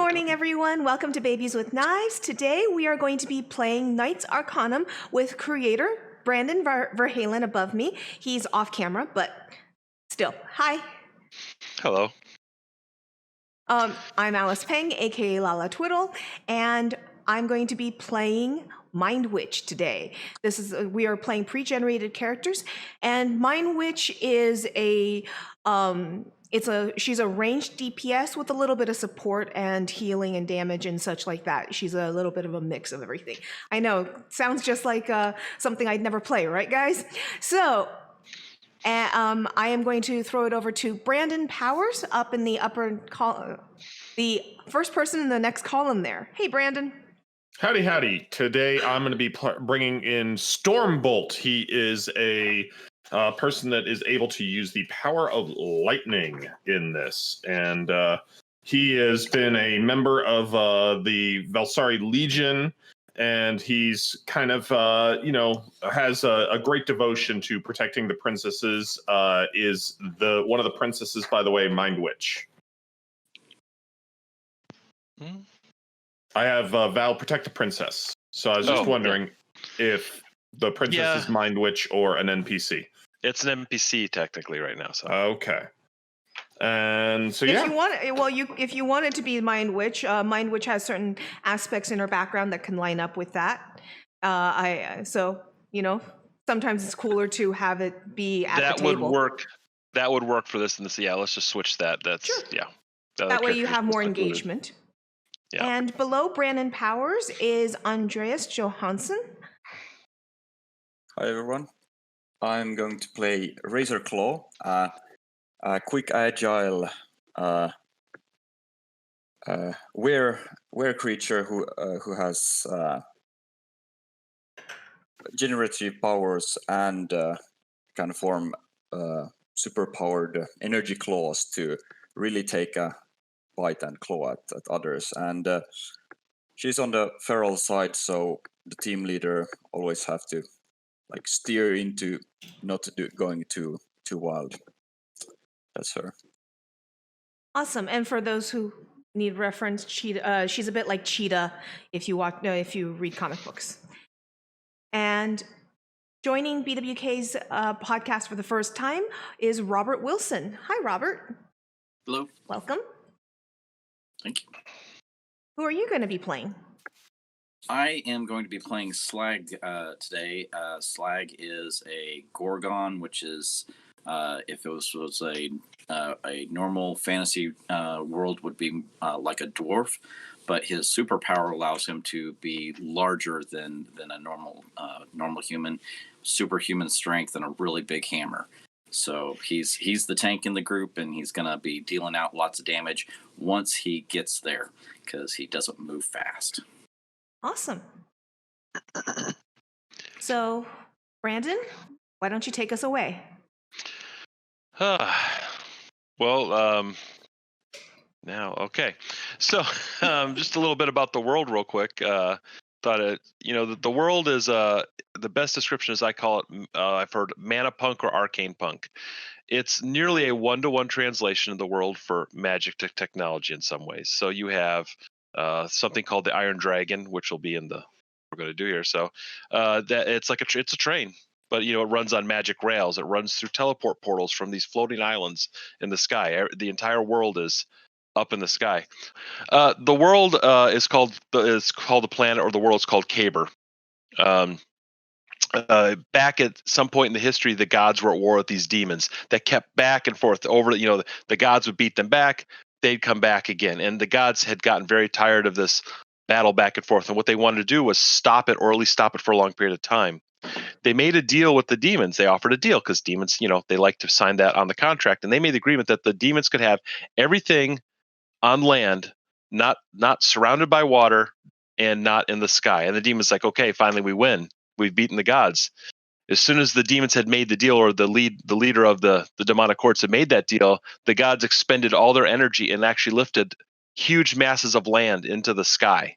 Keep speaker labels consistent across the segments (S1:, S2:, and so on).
S1: morning, everyone. Welcome to Babies with Knives. Today we are going to be playing Knights Arcanum with creator Brandon Verhalen above me. He's off camera, but still. Hi.
S2: Hello.
S1: I'm Alice Peng, aka Lala Twiddle, and I'm going to be playing Mind Witch today. We are playing pre-generated characters, and Mind Witch is she's a ranged DPS with a little bit of support and healing and damage and such like that. She's a little bit of a mix of everything. I know, sounds just like something I'd never play, right, guys? So I am going to throw it over to Brandon Powers up in the upper column, the first person in the next column there. Hey, Brandon.
S3: Howdy, howdy. Today I'm going to be bringing in Stormbolt. He is a person that is able to use the power of lightning in this. And he has been a member of the Valsari Legion. And he's kind of, has a great devotion to protecting the princesses. Is one of the princesses, by the way, Mind Witch. I have Val protect the princess. So I was just wondering if the princess is Mind Witch or an NPC.
S2: It's an NPC technically right now. So
S3: okay. And so
S1: if you want it to be Mind Witch has certain aspects in her background that can line up with that. Sometimes it's cooler to have it be at the table.
S2: That would work for this in this. Yeah, let's just switch that. That's
S1: sure.
S2: Yeah.
S1: That way you have more engagement.
S2: Yeah.
S1: And below Brandon Powers is Andreas Johansson.
S4: Hi everyone. I'm going to play Razor Claw, a quick, agile were creature who has generative powers and can form superpowered energy claws to really take a bite and claw at others. And she's on the feral side, so the team leader always have to steer into not going too wild. That's her.
S1: Awesome. And for those who need reference, Cheetah, she's a bit like Cheetah if you read comic books. And joining BWK's podcast for the first time is Robert Wilson. Hi, Robert.
S5: Hello.
S1: Welcome.
S5: Thank you.
S1: Who are you going to be playing?
S5: I am going to be playing Slag today. Slag is a Gorgon, which is, if it was a normal fantasy world, would be like a dwarf, but his superpower allows him to be larger than a normal human, superhuman strength, and a really big hammer. So he's the tank in the group, and he's going to be dealing out lots of damage once he gets there, because he doesn't move fast.
S1: Awesome. So, Brandon, why don't you take us away?
S2: Now, okay. So, just a little bit about the world real quick. The world is, the best description as I call it, I've heard mana punk or arcane punk. It's nearly a one-to-one translation of the world for magic to technology in some ways. So you have something called the Iron Dragon, which will be in the we're going to do here. So that it's like it's a train, but it runs on magic rails. It runs through teleport portals from these floating islands in the sky. The entire world is up in the sky. The world is called the planet, or the world is called Kaber. Back at some point in the history, the gods were at war with these demons that kept back and forth over. The gods would beat them back. They'd come back again. And the gods had gotten very tired of this battle back and forth. And what they wanted to do was stop it, or at least stop it for a long period of time. They made a deal with the demons. They offered a deal because demons, they like to sign that on the contract. And they made the agreement that the demons could have everything on land, not surrounded by water and not in the sky. And the demon's like, okay, finally we win. We've beaten the gods. As soon as the demons had made the deal, or the leader of the demonic courts had made that deal, the gods expended all their energy and actually lifted huge masses of land into the sky.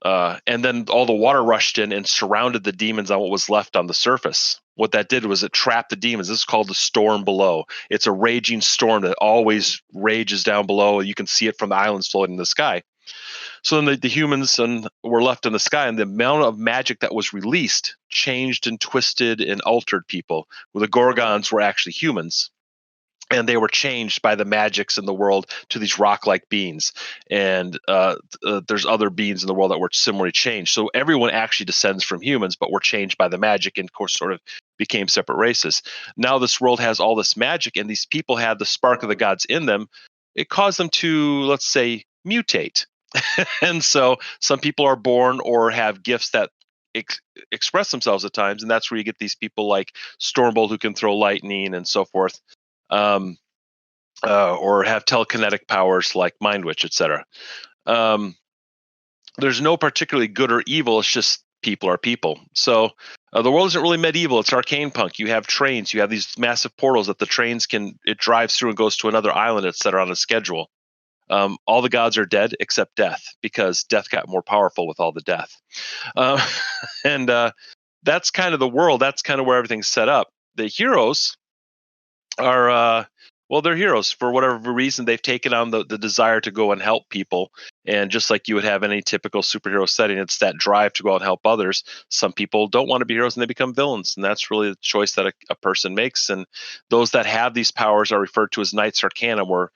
S2: And then all the water rushed in and surrounded the demons on what was left on the surface. what that did was it trapped the demons. This is called the storm below. It's a raging storm that always rages down below. You can see it from the islands floating in the sky. So then the humans were left in the sky, and the amount of magic that was released changed and twisted and altered people. Well, the Gorgons were actually humans, and they were changed by the magics in the world to these rock-like beings. And there's other beings in the world that were similarly changed. So everyone actually descends from humans, but were changed by the magic and, of course, sort of became separate races. Now this world has all this magic, and these people had the spark of the gods in them. It caused them to, let's say, mutate. And so some people are born or have gifts that express themselves at times, and that's where you get these people like Stormbolt who can throw lightning and so forth. Or have telekinetic powers like Mind Witch, etc. There's no particularly good or evil. It's just people are people. So the world isn't really medieval. It's arcane punk. You have trains. You have these massive portals that the trains it drives through and goes to another island, etc. on a schedule. All the gods are dead except death, because death got more powerful with all the death. And that's kind of the world. That's kind of where everything's set up. The heroes are they're heroes for whatever reason. They've taken on the desire to go and help people, and just like you would have any typical superhero setting, it's that drive to go out and help others. Some people don't want to be heroes and they become villains, and that's really the choice that a person makes. And those that have these powers are referred to as Knights Arcanum, or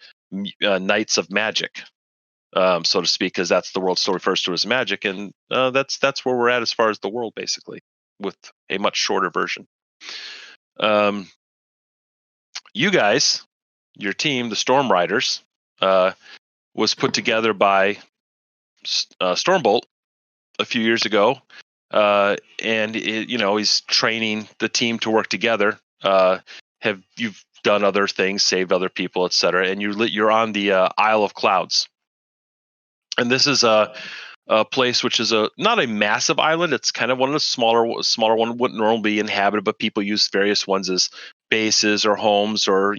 S2: Knights of Magic, so to speak, because that's the world still refers to as magic. And that's where we're at as far as the world, basically, with a much shorter version. You guys, your team, the Storm Riders, was put together by Stormbolt a few years ago, and he's training the team to work together. You've done other things, saved other people, etc., and you're on the Isle of Clouds, and this is a place which is not a massive island. It's kind of one of the smaller one. Wouldn't normally be inhabited, but people use various ones as bases or homes, or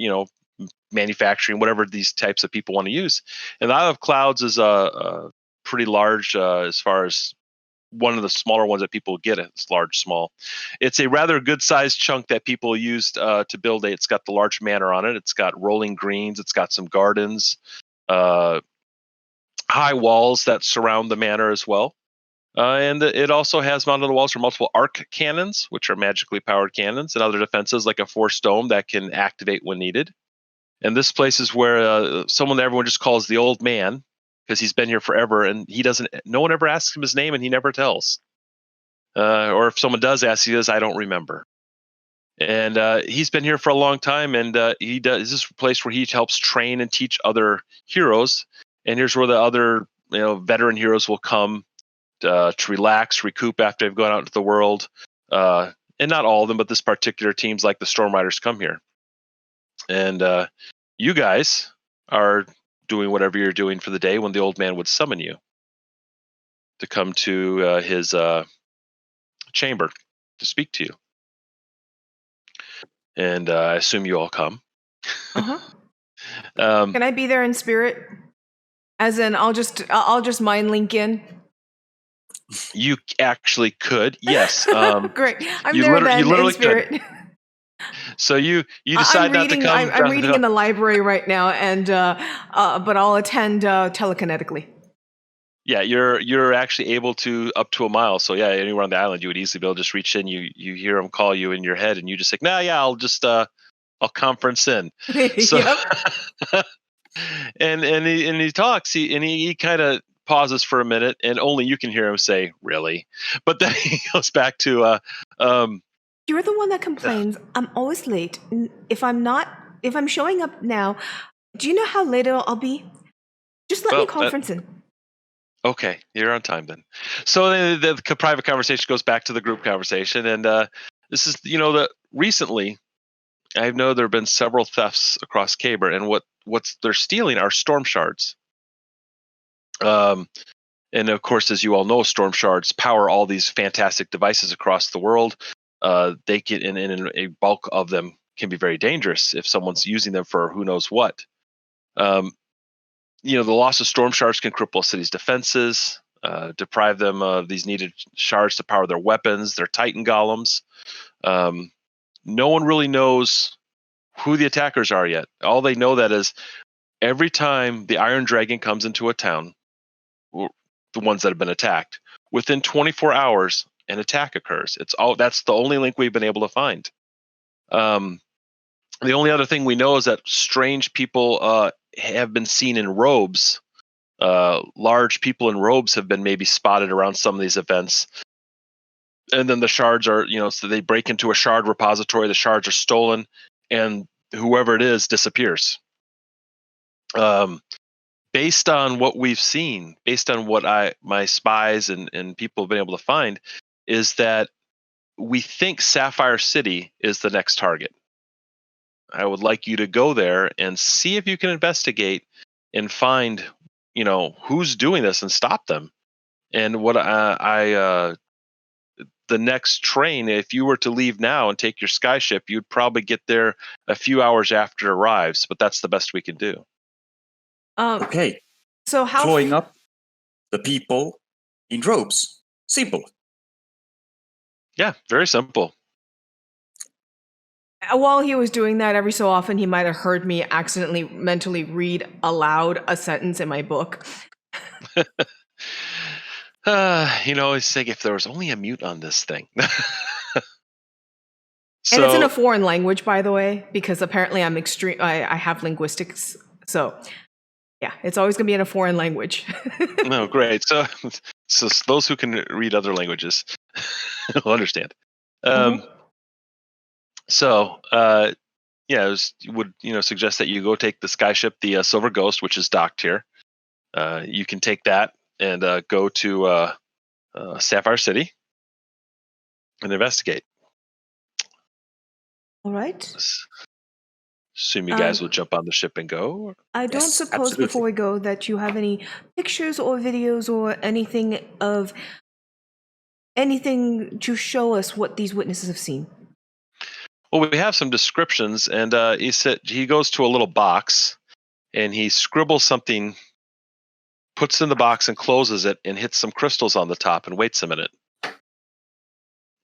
S2: manufacturing, whatever these types of people want to use. And the Isle of Clouds is a pretty large, as far as one of the smaller ones that people get. It's large, small. It's a rather good sized chunk that people used to build It's got the large manor on it. It's got rolling greens. It's got some gardens, high walls that surround the manor as well. And it also has mounted on the walls are multiple arc cannons, which are magically powered cannons, and other defenses like a force dome that can activate when needed. And this place is where someone that everyone just calls the old man, because he's been here forever, and no one ever asks him his name, and he never tells. Or if someone does ask, he says, "I don't remember." And he's been here for a long time, and this is a place where he helps train and teach other heroes. And here's where the other veteran heroes will come to relax, recoup after they've gone out into the world. And not all of them, but this particular teams like the Storm Riders come here. And you guys are doing whatever you're doing for the day when the old man would summon you to come to his chamber to speak to you. And I assume you all come.
S1: Uh-huh. Can I be there in spirit? As in, I'll just mind link in.
S2: You actually could, yes.
S1: Great. I'm there then in spirit.
S2: Could. So you decide not to come.
S1: I'm reading in the library right now, and but I'll attend telekinetically.
S2: Yeah, you're actually able to up to a mile. So yeah, anywhere on the island, you would easily be able to just reach in. You hear him call you in your head, and you just say, "Nah, yeah, I'll just I'll conference in." So,
S1: Yep.
S2: and he talks. He kind of pauses for a minute, and only you can hear him say, "Really?" But then he goes back to
S1: You're the one that complains. I'm always late. If I'm showing up now, do you know how late I'll be? Just let me conference in.
S2: Okay, you're on time then. So the private conversation goes back to the group conversation, and this is recently, I know there have been several thefts across Caber, and what they're stealing are storm shards. And of course, as you all know, storm shards power all these fantastic devices across the world. They can, and a bulk of them can be very dangerous if someone's using them for who knows what. The loss of storm shards can cripple a city's defenses, deprive them of these needed shards to power their weapons, their Titan golems. no one really knows who the attackers are yet. All they know that is every time the Iron Dragon comes into a town, the ones that have been attacked, within 24 hours, an attack occurs. That's the only link we've been able to find. The only other thing we know is that strange people have been seen in robes. Large people in robes have been maybe spotted around some of these events. And then the shards are, so they break into a shard repository, the shards are stolen, and whoever it is disappears. Based on what we've seen, based on what my spies and people have been able to find, is that we think Sapphire City is the next target. I would like you to go there and see if you can investigate and find, who's doing this and stop them. And what the next train, if you were to leave now and take your skyship, you'd probably get there a few hours after it arrives, but that's the best we can do.
S4: Okay.
S1: So how
S4: Clawing up the people in robes. Simple.
S2: Yeah, very simple.
S1: While he was doing that, every so often he might have heard me accidentally mentally read aloud a sentence in my book.
S2: It's like if there was only a mute on this thing.
S1: And it's in a foreign language, by the way, because apparently I have linguistics. So yeah, it's always going to be in a foreign language.
S2: No, great. So those who can read other languages will understand. So, would suggest that you go take the skyship, the Silver Ghost, which is docked here. You can take that and go to Sapphire City and investigate.
S1: All right.
S2: Assume you guys will jump on the ship and go.
S1: I don't suppose before we go that you have any pictures or videos or anything to show us what these witnesses have seen.
S2: Well, we have some descriptions, and he goes to a little box, and he scribbles something, puts it in the box, and closes it, and hits some crystals on the top, and waits a minute.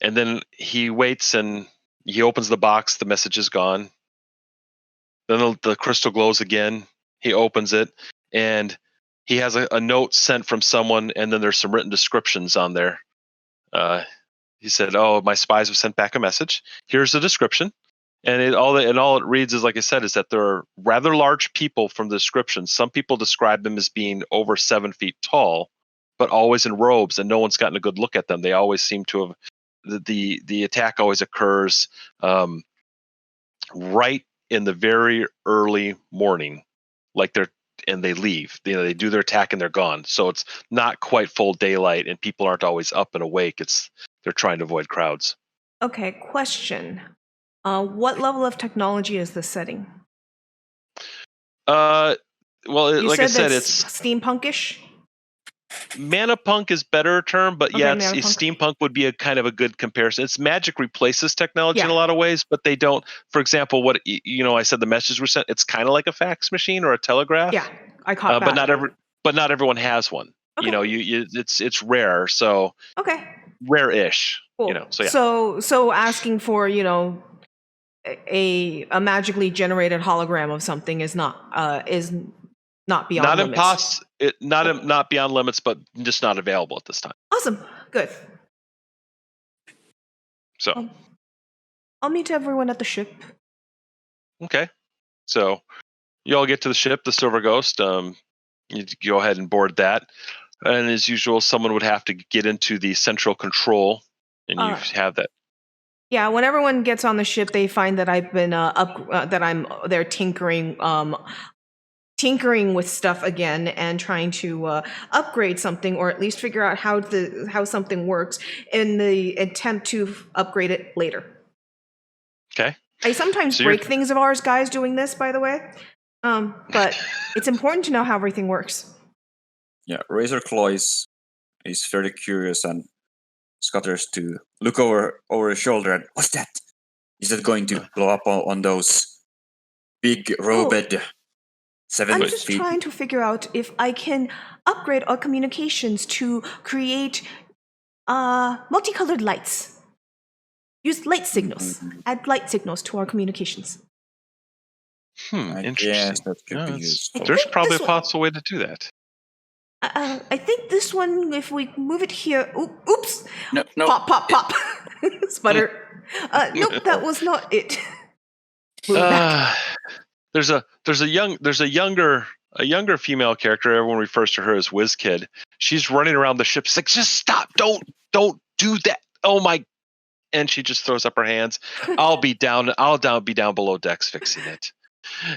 S2: And then he waits, and he opens the box. The message is gone. Then the crystal glows again. He opens it, and he has a note sent from someone, and then there's some written descriptions on there. He said, "Oh, my spies have sent back a message. Here's the description." And all it reads is, like I said, is that there are rather large people from the description. Some people describe them as being over 7 feet tall, but always in robes, and no one's gotten a good look at them. They always seem to have the attack always occurs right in the very early morning, and they leave. They do their attack and they're gone. So it's not quite full daylight, and people aren't always up and awake. They're trying to avoid crowds.
S1: Okay, question. What level of technology is this setting?
S2: Well,
S1: You
S2: like I
S1: said
S2: said, it's
S1: steampunkish?
S2: Manapunk is better term, but
S1: Okay,
S2: yeah,
S1: manapunk.
S2: steampunk would be a kind of a good comparison. It's magic replaces technology in
S1: Yeah.
S2: a lot of ways, but they don't. For example, what I said the messages were sent. It's kind of like a fax machine or a telegraph.
S1: Yeah, I caught
S2: but
S1: that.
S2: not everyone has one.
S1: Okay.
S2: It's rare, so
S1: Okay.
S2: rare-ish.
S1: Cool.
S2: So yeah.
S1: So asking for a magically generated hologram of something is not beyond limits.
S2: Not beyond limits, but just not available at this time.
S1: Awesome. Good.
S2: So
S1: I'll meet everyone at the ship.
S2: okay. So you all get to the ship, the Silver Ghost. You go ahead and board that, and as usual, someone would have to get into the central control, and you have that.
S1: Yeah, when everyone gets on the ship, they find that I've been that I'm there tinkering with stuff again and trying to upgrade something, or at least figure out how something works in the attempt to upgrade it later.
S2: Okay.
S1: I sometimes break things of ours, guys, doing this, by the way. But it's important to know how everything works.
S4: Yeah, Razorclaw is fairly curious and scutters to look over his shoulder and, what's that? Is it going to blow up on those big robed 7
S1: I'm
S4: feet?
S1: just trying to figure out if I can upgrade our communications to create multicolored lights. Use light signals. Add light signals to our communications.
S4: I
S2: Interesting.
S4: guess that could
S2: Yeah,
S4: be
S2: it's-
S4: useful.
S2: there's
S1: think
S2: probably a
S1: this one-
S2: possible way to do that.
S1: I think this one, if we move it here. Oops!
S5: No.
S1: Pop, pop, pop. Sputter. Nope, that was not it. Move it back.
S2: There's a younger female character. Everyone refers to her as Whiz Kid. She's running around the ship. She's like, just stop! Don't do that! Oh my! And she just throws up her hands. I'll be down below decks fixing it.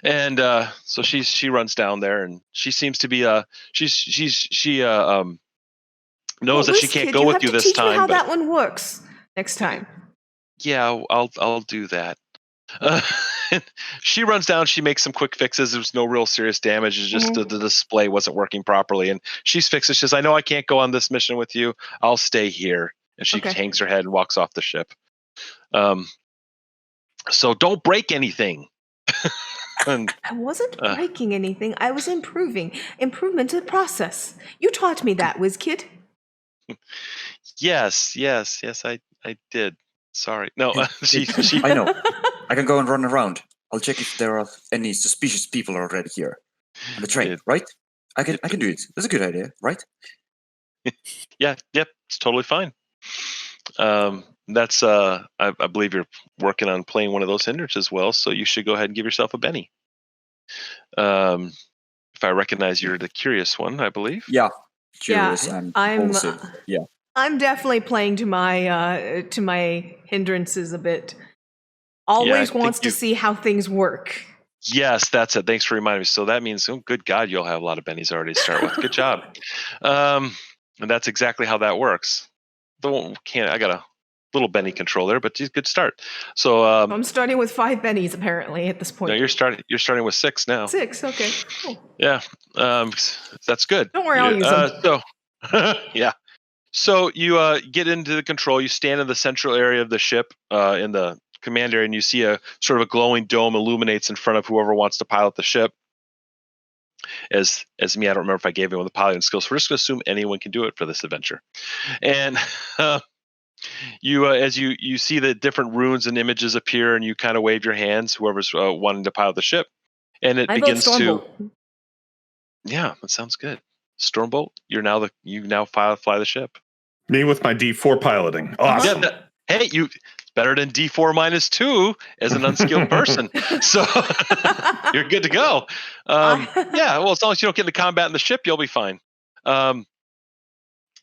S2: And so she runs down there, and she seems to be knows that she
S1: Whiz
S2: can't
S1: Kid,
S2: go with
S1: have
S2: you
S1: to
S2: this
S1: teach me
S2: time.
S1: how
S2: But
S1: that one works next time.
S2: yeah, I'll do that. She runs down. She makes some quick fixes. There's no real serious damage. It's just the display wasn't working properly, and she's fixed it. She says, "I know I can't go on this mission with you. I'll stay here." And she hangs her head and walks off the ship. So don't break anything. And,
S1: I wasn't breaking anything. I was improving. Improvement in process. You taught me that, Whiz Kid.
S2: yes, I did. Sorry. No, she
S4: I know. I can go and run around. I'll check if there are any suspicious people already here on the train. Right? I can do it. That's a good idea, right?
S2: Yep, it's totally fine. That's I believe you're working on playing one of those hindrances as well, so you should go ahead and give yourself a Benny. If I recognize you're the curious one, I believe.
S4: Yeah. Curious and impulsive. Yeah.
S1: I'm definitely playing to my hindrances a bit. Always wants to see how things work.
S2: Yes, that's it. Thanks for reminding me. So that means, oh, good God, you'll have a lot of bennies already to start with. Good job. And that's exactly how that works. I got a little benny control there, but good start. So
S1: I'm starting with 5 bennies apparently at this point.
S2: No, you're starting with 6 now.
S1: 6, okay. Cool.
S2: Yeah, that's good.
S1: Don't worry, I'll use them.
S2: Yeah. So you get into the control. You stand in the central area of the ship, in the command area, and you see a sort of a glowing dome illuminates in front of whoever wants to pilot the ship. As me, I don't remember if I gave anyone the piloting skills. So we're just going to assume anyone can do it for this adventure. And you, as you see the different runes and images appear, and you kind of wave your hands, whoever's wanting to pilot the ship, and it begins to. Yeah, that sounds good. Stormbolt, you now fly the ship.
S3: Me with my D4 piloting. Awesome.
S2: Yeah, hey, it's better than D4 -2 as an unskilled person. So you're good to go. Yeah, well, as long as you don't get into combat in the ship, you'll be fine.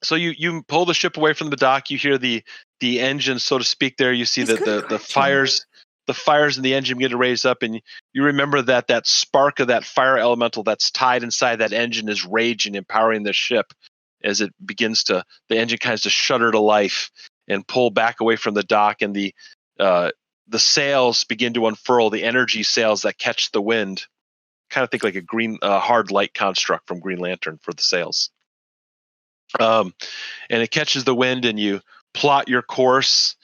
S2: So you pull the ship away from the dock. You hear the engine, so to speak. There, you see the fires in the engine begin to raise up, and you remember that spark of that fire elemental that's tied inside that engine is raging, empowering the ship as it begins to. The engine kind of just shudder to life and pull back away from the dock, and the sails begin to unfurl. The energy sails that catch the wind. Kind of think like a green hard light construct from Green Lantern for the sails. And it catches the wind, and you plot your course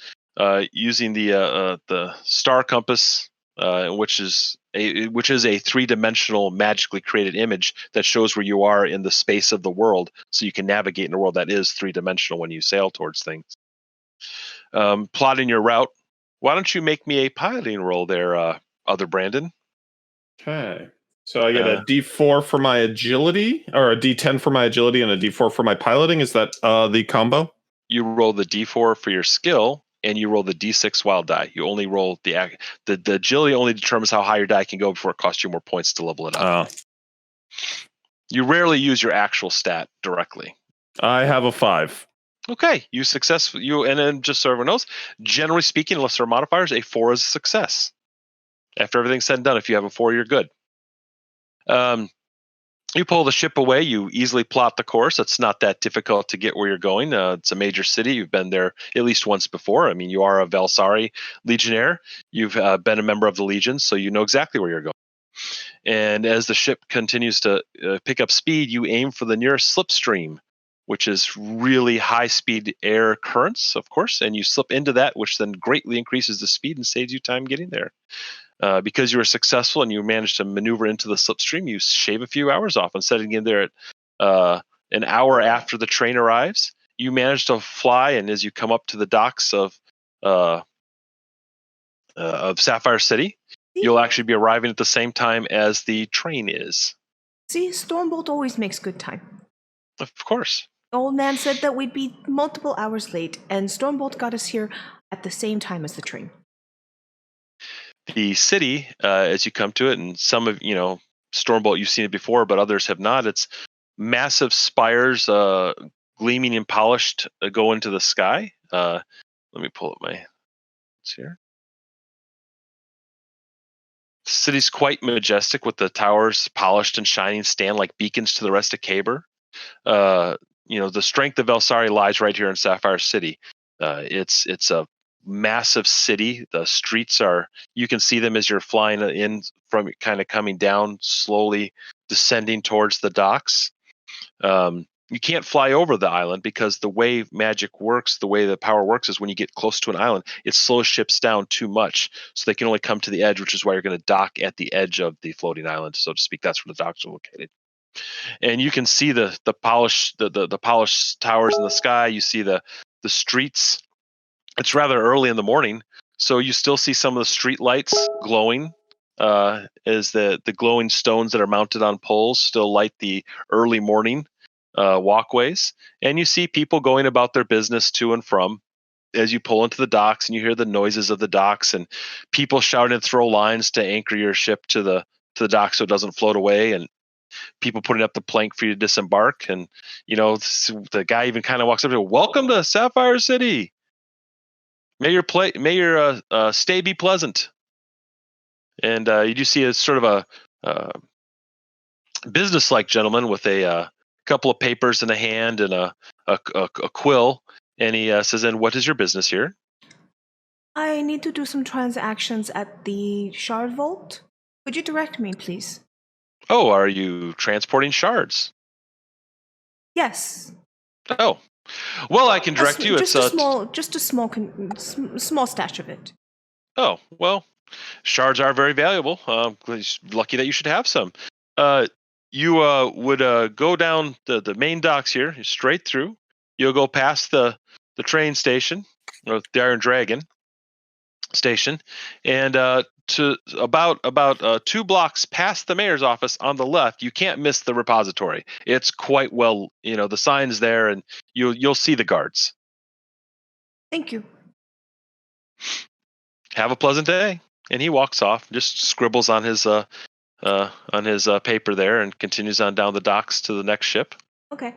S2: using the star compass, which is a 3-dimensional magically created image that shows where you are in the space of the world, so you can navigate in a world that is 3-dimensional when you sail towards things. Plotting your route. Why don't you make me a piloting roll there, other Brandon?
S3: Okay. So I get a D4 for my agility, or a D10 for my agility, and a D4 for my piloting. Is that the combo?
S2: You roll the D4 for your skill, and you roll the D6 wild die. You only roll the agility only determines how high your die can go before it costs you more points to level it up. You rarely use your actual stat directly.
S3: I have a 5.
S2: Okay, and then just so everyone knows, generally speaking, unless there are modifiers, a 4 is a success. After everything's said and done, if you have a 4, you're good. You pull the ship away. You easily plot the course. It's not that difficult to get where you're going. It's a major city. You've been there at least once before. I mean, you are a Valsari Legionnaire. You've been a member of the Legion, so you know exactly where you're going. And as the ship continues to pick up speed, you aim for the nearest slipstream, which is really high-speed air currents, of course, and you slip into that, which then greatly increases the speed and saves you time getting there. Because you were successful and you managed to maneuver into the slipstream, you shave a few hours off. Instead of getting there at an hour after the train arrives, you manage to fly, and as you come up to the docks of of Sapphire City. You'll actually be arriving at the same time as the train is.
S1: See, Stormbolt always makes good time.
S2: Of course.
S1: Old man said that we'd be multiple hours late, and Stormbolt got us here at the same time as the train.
S2: The city, as you come to it, and some of Stormbolt, you've seen it before, but others have not. It's massive spires, gleaming and polished, go into the sky. Let me pull up my notes here. The city's quite majestic, with the towers polished and shining, stand like beacons to the rest of Caber. The strength of Elsari lies right here in Sapphire City. It's a massive city. The streets you can see them as you're flying in from, kind of coming down, slowly descending towards the docks. You can't fly over the island because the way magic works, the way the power works, is when you get close to an island, it slows ships down too much, so they can only come to the edge, which is why you're going to dock at the edge of the floating island, so to speak. That's where the docks are located. And you can see the polished towers in the sky. You see the streets. It's rather early in the morning, so you still see some of the street lights glowing, as the glowing stones that are mounted on poles still light the early morning walkways. And you see people going about their business to and from as you pull into the docks, and you hear the noises of the docks and people shouting to throw lines to anchor your ship to the dock so it doesn't float away, and people putting up the plank for you to disembark. And the guy even kind of walks up to you, "Welcome to Sapphire City. May your stay be pleasant." And you do see a sort of a business-like gentleman with a couple of papers in a hand and a quill, and he says, "And what is your business here?"
S1: I need to do some transactions at the Shard Vault. Could you direct me, please?
S2: Oh, are you transporting shards?
S1: Yes.
S2: Oh, well, I can direct you.
S1: Just a small stash of it.
S2: Oh, well, shards are very valuable. Lucky that you should have some. You would go down the main docks here, straight through. You'll go past the train station, or the Iron Dragon station, and to about 2 blocks past the mayor's office on the left, you can't miss the repository. It's quite well, the sign's there, and you'll see the guards.
S1: Thank you.
S2: Have a pleasant day. And he walks off, just scribbles on his paper there, and continues on down the docks to the next ship.
S1: Okay.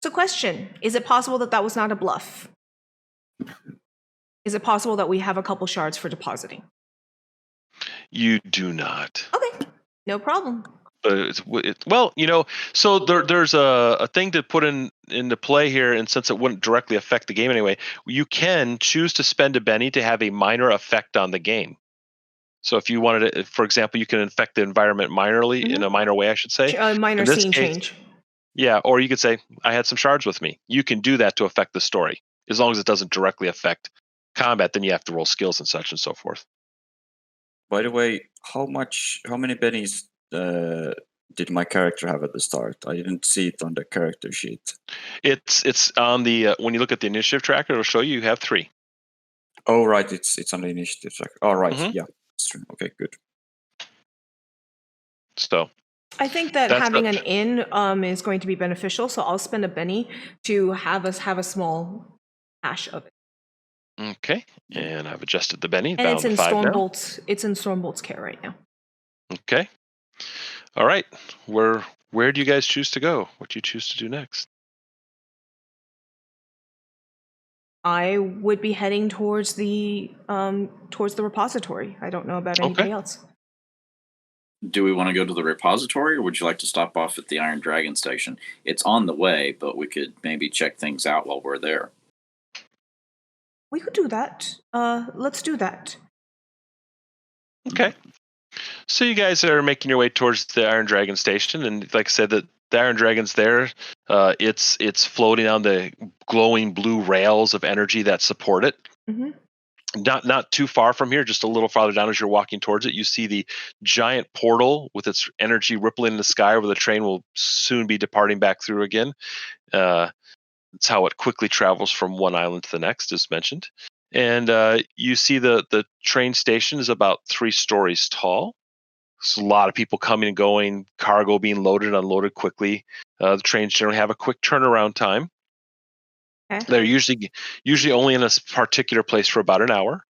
S1: So, question: is it possible that was not a bluff? Is it possible that we have a couple shards for depositing?
S2: You do not.
S1: Okay, no problem.
S2: So there's a thing to put into play here, and since it wouldn't directly affect the game anyway, you can choose to spend a Benny to have a minor effect on the game. So if you wanted to, for example, you can affect the environment minorly, in a minor way, I should say.
S1: A minor scene change.
S2: Yeah, or you could say, I had some shards with me. You can do that to affect the story, as long as it doesn't directly affect combat. Then you have to roll skills and such and so forth.
S4: By the way, how many bennies did my character have at the start? I didn't see it on the character sheet.
S2: It's on the when you look at the initiative tracker, it'll show you have 3.
S4: Oh, right, it's on the initiative tracker. Oh, right,
S2: Mhm.
S4: yeah, that's true. Okay, good.
S2: So
S1: I think that
S2: That's
S1: having
S2: good.
S1: an inn is going to be beneficial, so I'll spend a Benny to have us have a small hash of it.
S2: Okay, and I've adjusted the Benny.
S1: And
S2: down
S1: it's in
S2: to 5 now.
S1: Stormbolt's care right now.
S2: Okay. All right. Where do you guys choose to go? What do you choose to do next?
S1: I would be heading towards the repository. I don't know about anybody else.
S5: Do we want to go to the repository, or would you like to stop off at the Iron Dragon station? It's on the way, but we could maybe check things out while we're there.
S1: We could do that. Let's do that.
S2: Okay. So you guys are making your way towards the Iron Dragon station, and like I said, the Iron Dragon's there. It's floating on the glowing blue rails of energy that support it.
S1: Mm-hmm.
S2: Not too far from here, just a little farther down as you're walking towards it, you see the giant portal with its energy rippling in the sky, where the train will soon be departing back through again. It's how it quickly travels from one island to the next, as mentioned. And you see the train station is about 3 stories tall. So a lot of people coming and going, cargo being loaded and unloaded quickly. The trains generally have a quick turnaround time.
S1: Okay.
S2: They're usually only in a particular place for about an hour.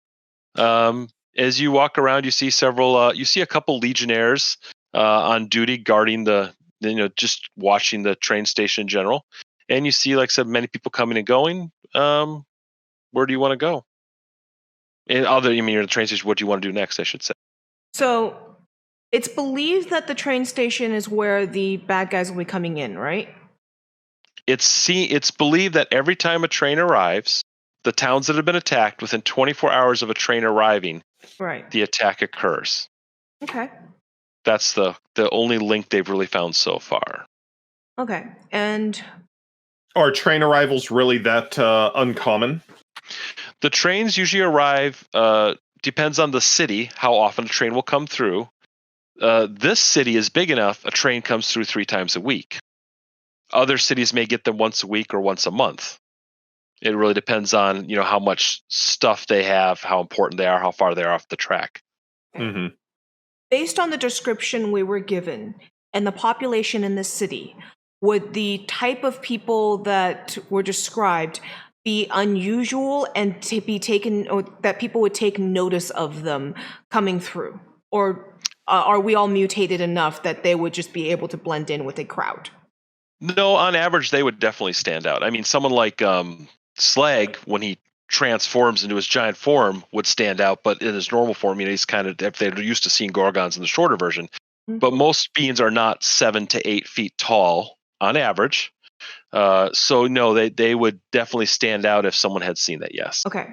S2: As you walk around, you see you see a couple legionnaires on duty guarding just watching the train station in general. And you see, like I said, many people coming and going. Where do you want to go? You mean you're at the train station? What do you want to do next? I should say.
S1: So it's believed that the train station is where the bad guys will be coming in, right?
S2: It's believed that every time a train arrives, the towns that have been attacked within 24 hours of a train arriving,
S1: Right.
S2: the attack occurs.
S1: Okay.
S2: That's the only link they've really found so far.
S1: Okay. And
S3: Are train arrivals really that uncommon?
S2: The trains usually arrive. Depends on the city how often a train will come through. This city is big enough; a train comes through 3 times a week. Other cities may get them once a week or once a month. It really depends on how much stuff they have, how important they are, how far they are off the track.
S3: Mm-hmm.
S1: based on the description we were given and the population in this city, would the type of people that were described be unusual and to be taken, or that people would take notice of them coming through? Or are we all mutated enough that they would just be able to blend in with a crowd?
S2: No, on average, they would definitely stand out. I mean, someone like Slag, when he transforms into his giant form, would stand out, but in his normal form, he's kind of, if they're used to seeing Gorgons in the shorter version. But most beings are not 7 to 8 feet tall on average. So no, they would definitely stand out if someone had seen that. Yes.
S1: Okay.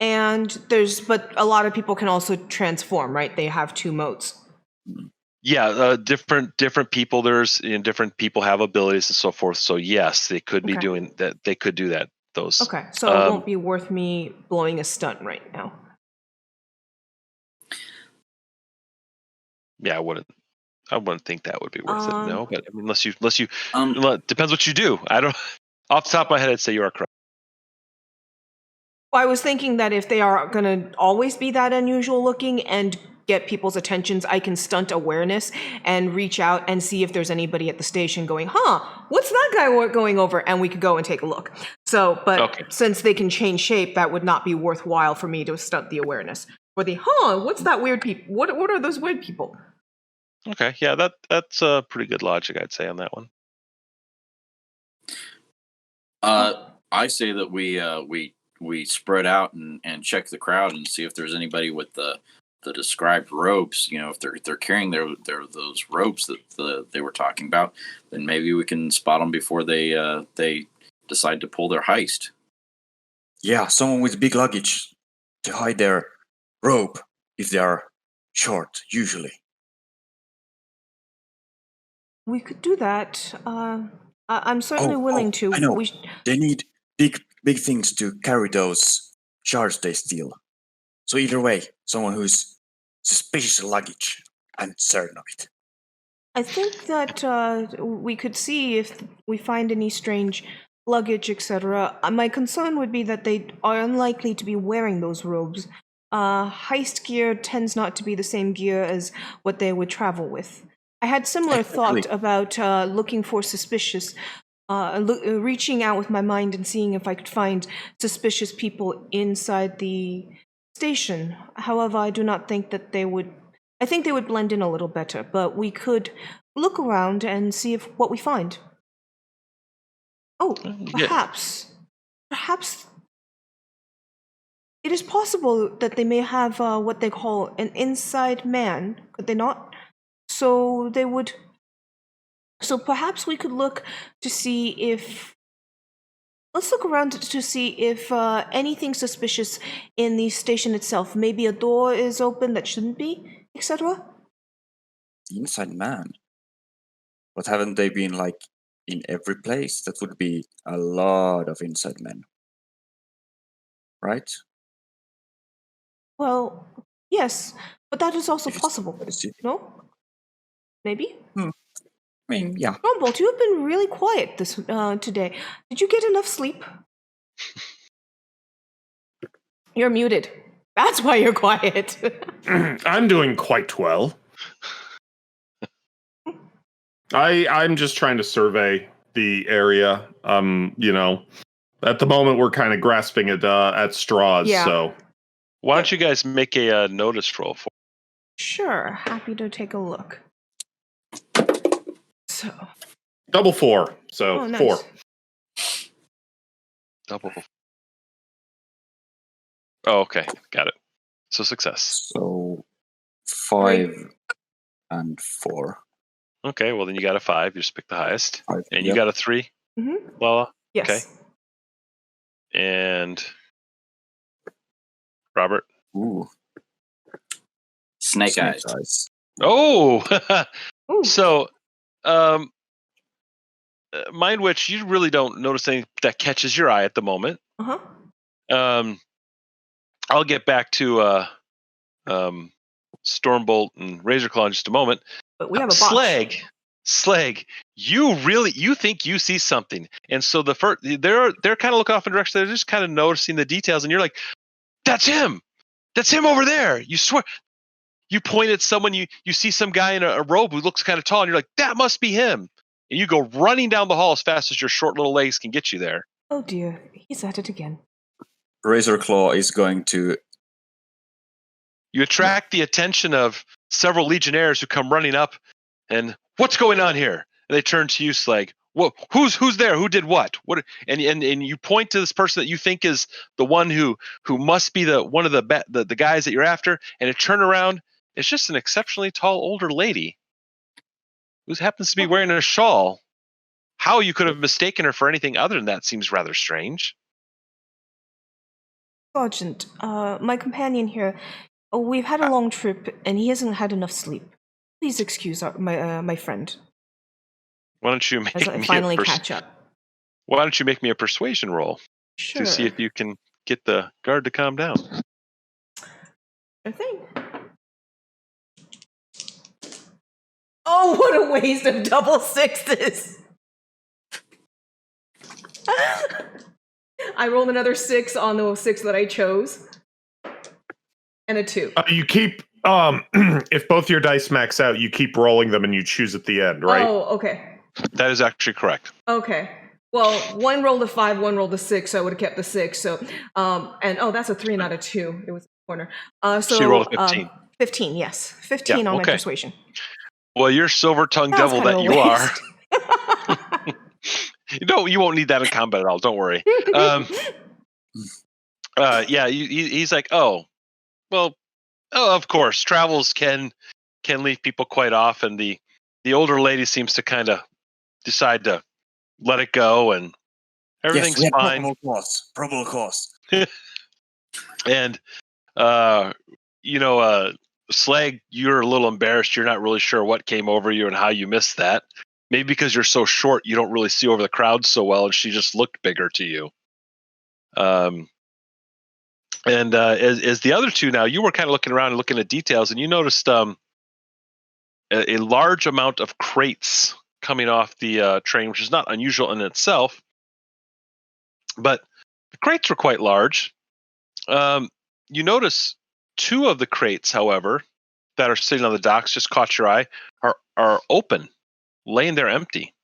S1: And but a lot of people can also transform, right? They have 2 modes.
S2: Yeah, different people. Different people have abilities and so forth. So yes, they could be
S1: Okay.
S2: doing that. They could do that. Those.
S1: Okay, so it won't be worth me blowing a stunt right now.
S2: Yeah, I wouldn't think that would be worth it. No, but I mean, unless you depends what you do. I don't. Off the top of my head, I'd say you are correct.
S1: Well, I was thinking that if they are going to always be that unusual looking and get people's attentions, I can stunt awareness and reach out and see if there's anybody at the station going, what's that guy going over? And we could go and take a look. So, but
S2: Okay.
S1: Since they can change shape, that would not be worthwhile for me to stunt the awareness. Or what's that weird people? What are those weird people?
S2: Okay, yeah, that's a pretty good logic, I'd say, on that one.
S5: I say that we spread out and check the crowd and see if there's anybody with the described ropes. If they're carrying those ropes that they were talking about, then maybe we can spot them before they decide to pull their heist.
S4: Yeah, someone with big luggage to hide their rope if they are short, usually.
S1: We could do that. I'm certainly willing to.
S4: I know. They need big things to carry those shards they steal. So either way, someone who's suspicious of luggage and certain of it.
S1: I think that we could see if we find any strange luggage, etc. My concern would be that they are unlikely to be wearing those robes. Heist gear tends not to be the same gear as what they would travel with. I had similar thought about looking for suspicious, reaching out with my mind and seeing if I could find suspicious people inside the station. However, I do not think that they would. I think they would blend in a little better, but we could look around and see what we find. Oh, perhaps it is possible that they may have what they call an inside man, could they not? So perhaps we could look to see if. Let's look around to see if anything suspicious in the station itself. Maybe a door is open that shouldn't be, etc.
S4: The inside man? But haven't they been in every place? That would be a lot of inside men. Right?
S1: Well, yes, but that is also possible. No? Maybe?
S4: I mean, yeah.
S1: Bolt, you have been really quiet today. Did you get enough sleep? You're muted. That's why you're quiet.
S3: I'm doing quite well. I'm just trying to survey the area. At the moment we're kind of grasping at straws.
S1: Yeah.
S3: So
S2: Why don't you guys make a notice roll for?
S1: Sure, happy to take a look. So,
S3: double 4. So
S1: oh, nice.
S3: 4.
S2: Double. Oh, okay, got it. So success.
S4: So 5 and 4.
S2: Okay, well then you got a 5. You just picked the highest,
S4: 5.
S2: and you got a 3,
S1: Mm-hmm.
S2: Lala.
S1: Yes.
S2: Okay. And Robert.
S4: Ooh,
S5: Snake eyes.
S2: Oh,
S1: Ooh.
S2: so Mind Witch, you really don't notice anything that catches your eye at the moment.
S1: Uh-huh.
S2: I'll get back to Stormbolt and Razorclaw in just a moment.
S1: But we have a botch.
S2: Slag, you think you see something, and so they're kind of looking off in a direction. They're just kind of noticing the details, and you're like, "That's him! That's him over there!" You swear. You point at someone. You see some guy in a robe who looks kind of tall, and you're like, "That must be him!" And you go running down the hall as fast as your short little legs can get you there.
S1: Oh dear, he's at it again.
S4: Razorclaw is going to.
S2: You attract the attention of several legionnaires who come running up, and what's going on here? And they turn to you, Slag. Well, who's there? Who did what? What? And you point to this person that you think is the one who must be one of the guys that you're after. And it turn around, it's just an exceptionally tall older lady who happens to be wearing a shawl. How you could have mistaken her for anything other than that seems rather strange.
S1: Sergeant, my companion here, we've had a long trip and he hasn't had enough sleep. Please excuse my friend.
S2: Why don't you make
S1: As I
S2: me
S1: finally catch up.
S2: Why don't you make me a persuasion roll
S1: Sure.
S2: to see if you can get the guard to calm down?
S1: Sure thing. Oh, what a waste of double sixes! I rolled another 6 on the 6 that I chose, and a 2.
S3: You keep if both your dice max out, you keep rolling them and you choose at the end, right?
S1: Oh, okay.
S2: That is actually correct.
S1: Okay. Well, one rolled a 5, one rolled a 6, so I would have kept the 6. So, and that's a 3, not a 2. It was a corner. So
S2: you rolled a 15.
S1: 15, yes, 15
S2: Yeah,
S1: on my
S2: okay.
S1: persuasion.
S2: Well, you're silver-tongued
S1: That was
S2: devil
S1: kind
S2: that
S1: of a
S2: you are.
S1: waste.
S2: You won't need that in combat at all. Don't worry. Yeah, he's like, oh, well, of course, travels can leave people quite often. The older lady seems to kind of decide to let it go, and everything's
S4: yes,
S2: fine.
S4: Probable cause.
S2: And Slag, you're a little embarrassed. You're not really sure what came over you and how you missed that. Maybe because you're so short, you don't really see over the crowd so well, and she just looked bigger to you. And as the other two now, you were kind of looking around and looking at details, and you noticed a large amount of crates coming off the train, which is not unusual in itself. But the crates were quite large. You notice 2 of the crates, however, that are sitting on the docks, just caught your eye, are open, laying there empty.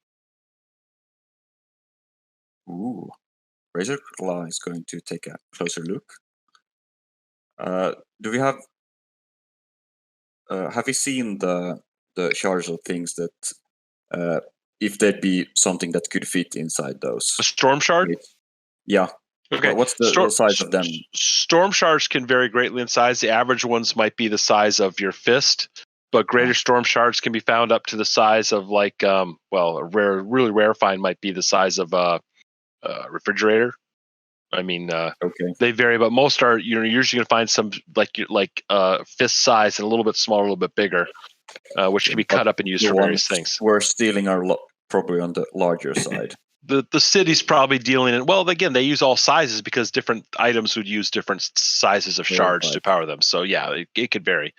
S4: Ooh. Razorclaw is going to take a closer look. Do we have you seen the shards of things that if there'd be something that could fit inside those?
S2: A storm shard?
S4: Yeah.
S2: Okay.
S4: What's the size of them?
S2: Storm shards can vary greatly in size. The average ones might be the size of your fist, but greater storm shards can be found up to the size of like a really rare find might be the size of a refrigerator. I mean,
S4: okay.
S2: They vary, but most are you're usually going to find some like fist size and a little bit smaller, a little bit bigger, which can be cut up and used for various things.
S4: We're stealing are probably on the larger side.
S2: The city's probably dealing in, well, again, they use all sizes because different items would use different sizes of shards to power them. So yeah, it could vary.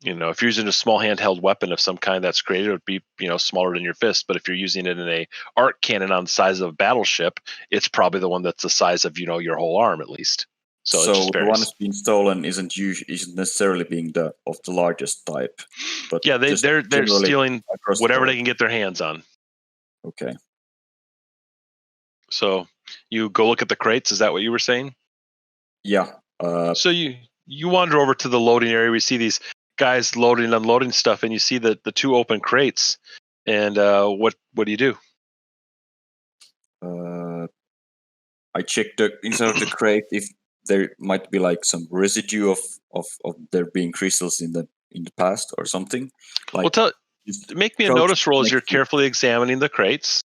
S2: if you're using a small handheld weapon of some kind that's great, it would be smaller than your fist. But if you're using it in a arc cannon on the size of a battleship, it's probably the one that's the size of your whole arm at least. So it just
S4: the
S2: varies.
S4: one that's been stolen isn't necessarily being of the largest type, but
S2: Yeah, they're
S4: generally
S2: stealing
S4: across the
S2: whatever
S4: board.
S2: they can get their hands on.
S4: Okay.
S2: So you go look at the crates. Is that what you were saying?
S4: Yeah.
S2: So you wander over to the loading area. We see these guys loading and unloading stuff, and you see the two open crates. And what do you do?
S4: I checked inside of the crate if there might be like some residue of there being crystals in the past or something. Like,
S2: make me a notice roll as you're carefully examining the crates.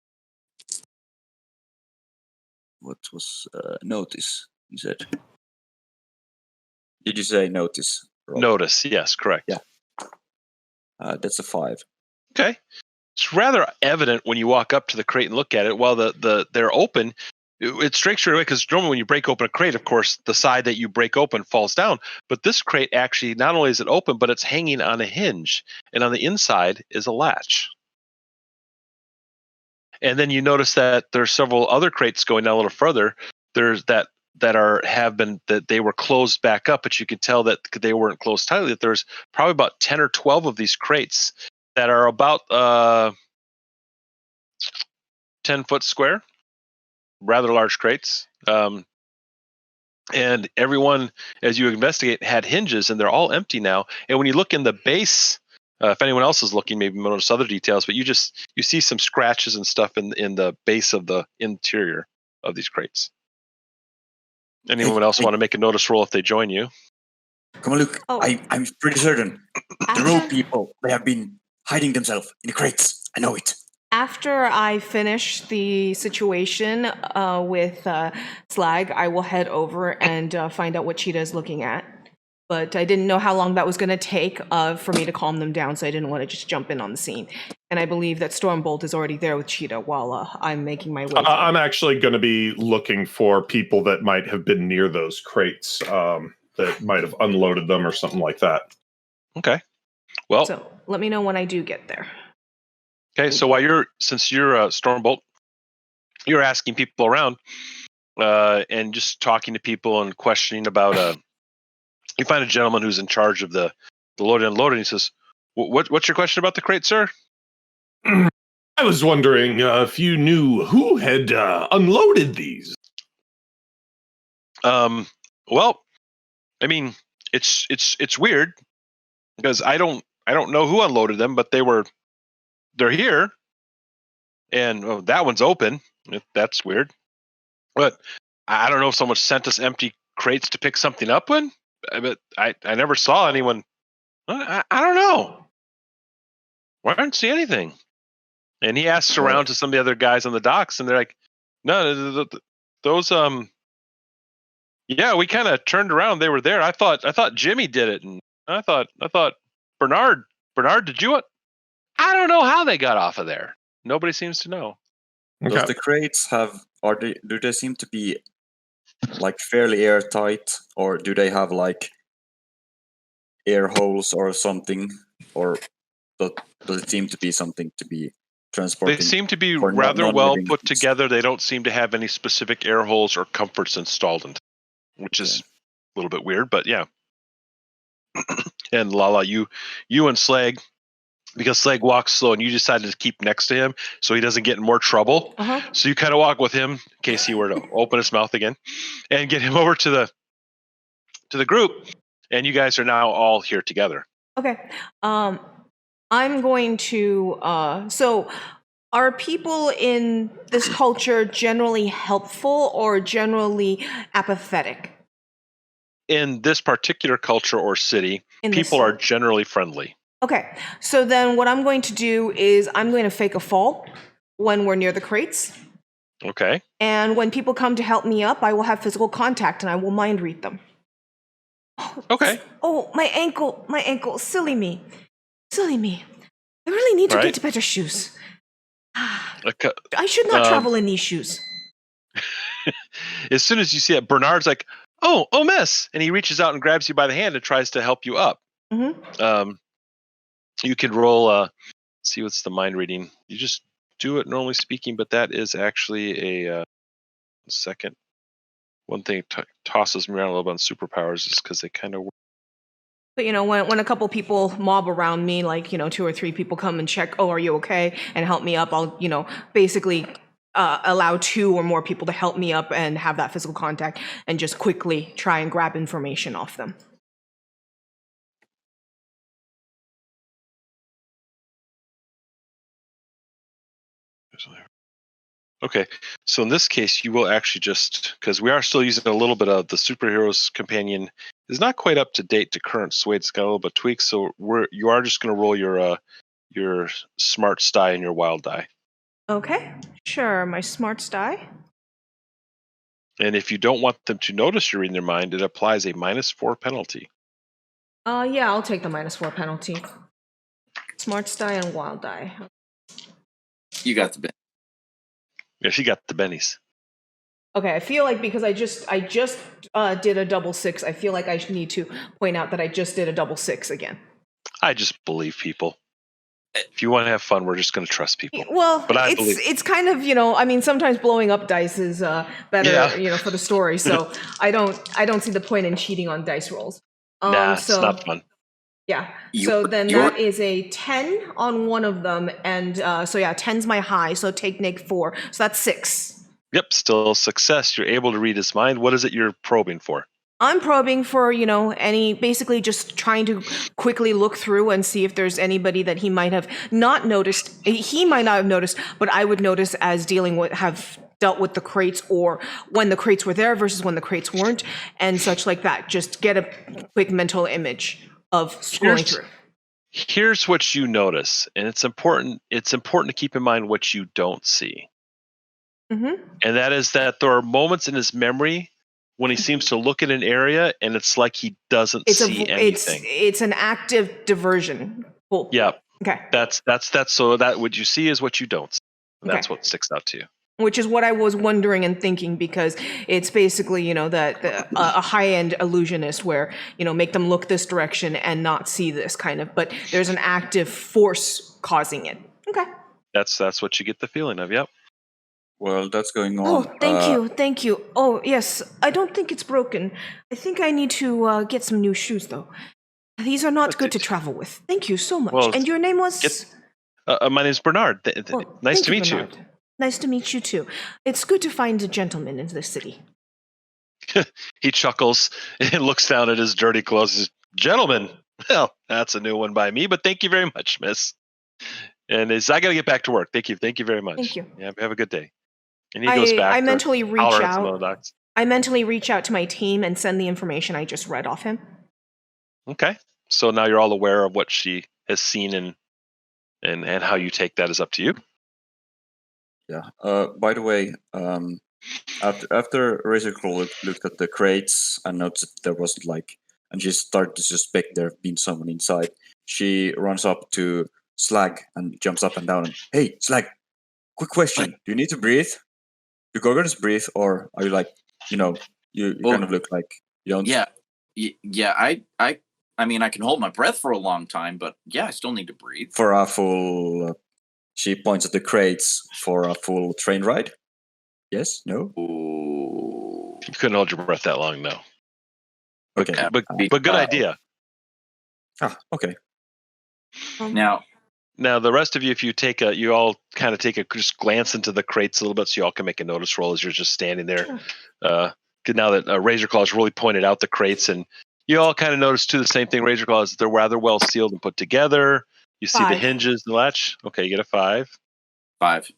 S4: What was notice? You said. Did you say notice? Rob?
S2: Notice, yes, correct.
S4: Yeah. That's a 5.
S2: Okay. It's rather evident when you walk up to the crate and look at it. While they're open, it strikes you away because normally when you break open a crate, of course, the side that you break open falls down. But this crate actually, not only is it open, but it's hanging on a hinge, and on the inside is a latch. And then you notice that there's several other crates going down a little further. There's that they were closed back up, but you could tell that they weren't closed tightly. That there's probably about 10 or 12 of these crates that are about 10 foot square, rather large crates. And everyone, as you investigate, had hinges, and they're all empty now. And when you look in the base, if anyone else is looking, maybe notice other details, but you see some scratches and stuff in the base of the interior of these crates. Anyone else want to make a notice roll if they join you?
S4: Come on, look.
S1: Oh.
S4: I'm pretty certain the rogue people, they have been hiding themselves in the crates. I know it.
S1: After I finish the situation with Slag, I will head over and find out what Cheetah is looking at. But I didn't know how long that was going to take for me to calm them down, so I didn't want to just jump in on the scene. And I believe that Stormbolt is already there with Cheetah while I'm making my way.
S3: I'm actually going to be looking for people that might have been near those crates, that might have unloaded them or something like that.
S2: Okay. Well,
S1: so let me know when I do get there.
S2: Okay, so since you're Stormbolt, you're asking people around and just talking to people and questioning about. You find a gentleman who's in charge of the loading and unloading. He says, "What's your question about the crate, sir?"
S3: I was wondering if you knew who had unloaded these.
S2: Well, I mean, it's weird because I don't know who unloaded them, but they're here, and that one's open. That's weird. But I don't know if someone sent us empty crates to pick something up with. But I never saw anyone. I don't know. I didn't see anything. And he asks around to some of the other guys on the docks, and they're like, "No, those yeah, we kind of turned around. They were there. I thought Jimmy did it, and I thought Bernard, did you? I don't know how they got off of there. Nobody seems to know."
S3: Okay.
S4: Does the crates do they seem to be like fairly airtight, or do they have like air holes or something, or does it seem to be something to be transporting?
S2: They seem to be rather well put together. They don't seem to have any specific air holes or comforts installed in, which is a little bit weird, but yeah. And Lala, you and Slag, because Slag walks slow and you decided to keep next to him so he doesn't get in more trouble.
S1: Uh-huh.
S2: So you kind of walk with him in case he were to open his mouth again and get him over to the group. And you guys are now all here together.
S1: Okay. I'm going to, so are people in this culture generally helpful or generally apathetic?
S2: In this particular culture or city, people are generally friendly.
S1: Okay, so then what I'm going to do is I'm going to fake a fall when we're near the crates.
S2: Okay.
S1: And when people come to help me up, I will have physical contact and I will mind read them.
S2: Okay.
S1: Oh, my ankle, silly me. I really need to get better shoes. I should not travel in these shoes.
S2: As soon as you see it, Bernard's like, oh, miss. And he reaches out and grabs you by the hand and tries to help you up.
S1: Mm-hmm.
S2: You could roll. See what's the mind reading. You just do it normally speaking, but that is actually a second. One thing tosses me around a little bit on superpowers is because they kind of work.
S1: But when a couple people mob around me, like 2 or 3 people come and check, oh, are you okay, and help me up, I'll basically allow 2 or more people to help me up and have that physical contact, and just quickly try and grab information off them.
S2: Okay, so in this case, you will actually just, because we are still using a little bit of the superhero's companion, is not quite up to date to current Suede. It's got a little bit tweaked, so you are just going to roll your smarts die and your wild die.
S1: Okay, sure. My smarts die.
S2: And if you don't want them to notice you're reading their mind, it applies a -4 penalty.
S1: Yeah, I'll take the -4 penalty. Smarts die and wild die.
S5: You got the bit.
S2: Yeah, she got the bennies.
S1: Okay, I feel like because I just did a double 6, I feel like I need to point out that I just did a double 6 again.
S2: I just believe people. If you want to have fun, we're just going to trust people.
S1: Well,
S2: but
S1: it's kind of I mean, sometimes blowing up dice is better for the story. So I don't see the point in cheating on dice rolls.
S2: Nah, it's not fun.
S1: Yeah. So then that is a 10 on one of them, and so yeah, 10's my high. So take -4. So that's 6.
S2: Yep, still success. You're able to read his mind. What is it you're probing for?
S1: I'm probing for, basically just trying to quickly look through and see if there's anybody that he might have not noticed. He might not have noticed, but I would notice as have dealt with the crates, or when the crates were there versus when the crates weren't, and such like that. Just get a quick mental image of scrolling through.
S2: Here's what you notice, and it's important. It's important to keep in mind what you don't see.
S1: Mm-hmm.
S2: And that is that there are moments in his memory when he seems to look at an area and it's like he doesn't see anything.
S1: It's an active diversion. Cool.
S2: Yeah.
S1: Okay.
S2: That's so that what you see is what you don't see. And that's what sticks out to you.
S1: Which is what I was wondering and thinking, because it's basically, a high-end illusionist where, make them look this direction and not see this kind of, but there's an active force causing it. Okay.
S2: That's what you get the feeling of, yep.
S4: Well, that's going on.
S1: Oh, thank you. Oh, yes, I don't think it's broken. I think I need to get some new shoes, though. These are not good to travel with. Thank you so much.
S2: Well,
S1: and your name was?
S2: My name's Bernard. Nice to meet you.
S1: Nice to meet you, too. It's good to find a gentleman in this city.
S2: He chuckles and looks down at his dirty clothes. He says, "Gentlemen, well, that's a new one by me, but thank you very much, miss." And I got to get back to work. Thank you very much.
S1: Thank you.
S2: Yeah, have a good day. And he goes back.
S1: I mentally reach out to my team and send the information I just read off him.
S2: Okay. So now you're all aware of what she has seen, and how you take that is up to you.
S4: Yeah. By the way, after Razorclaw looked at the crates and noticed there wasn't and she started to suspect there have been someone inside, she runs up to Slag and jumps up and down. And, "Hey, Slag, quick question. Do you need to breathe? Do Gorgons breathe, or are you you kind of look like you don't?"
S5: Yeah. I mean, I can hold my breath for a long time, but yeah, I still need to breathe.
S4: For a full, she points at the crates for a full train ride. Yes? No?
S5: Ooh.
S2: You couldn't hold your breath that long, no.
S4: Okay.
S2: But good idea.
S4: Okay.
S2: Now the rest of you, if you all kind of just glance into the crates a little bit, so you all can make a notice roll as you're just standing there.
S1: Sure.
S2: Now that Razorclaw has really pointed out the crates, and you all kind of notice too the same thing. Razorclaw is they're rather well sealed and put together. You see
S1: 5.
S2: the hinges, the latch. Okay, you get a 5.
S5: 5.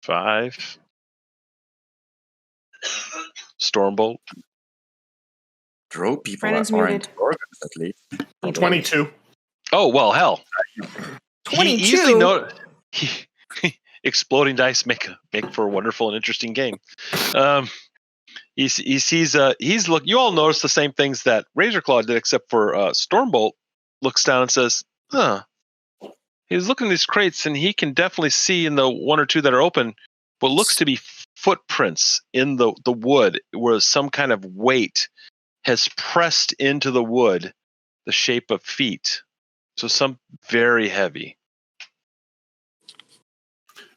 S2: 5. Stormbolt.
S4: Drow people
S1: Brandon's
S4: aren't
S1: muted.
S4: Gorgons, at least.
S3: 22.
S2: Oh well, hell.
S1: 22.
S2: He easily exploding dice make for a wonderful and interesting game. He sees you all notice the same things that Razorclaw did, except for Stormbolt looks down and says, "Huh." He's looking at these crates, and he can definitely see in the 1 or 2 that are open what looks to be footprints in the wood, where some kind of weight has pressed into the wood, the shape of feet. So some very heavy.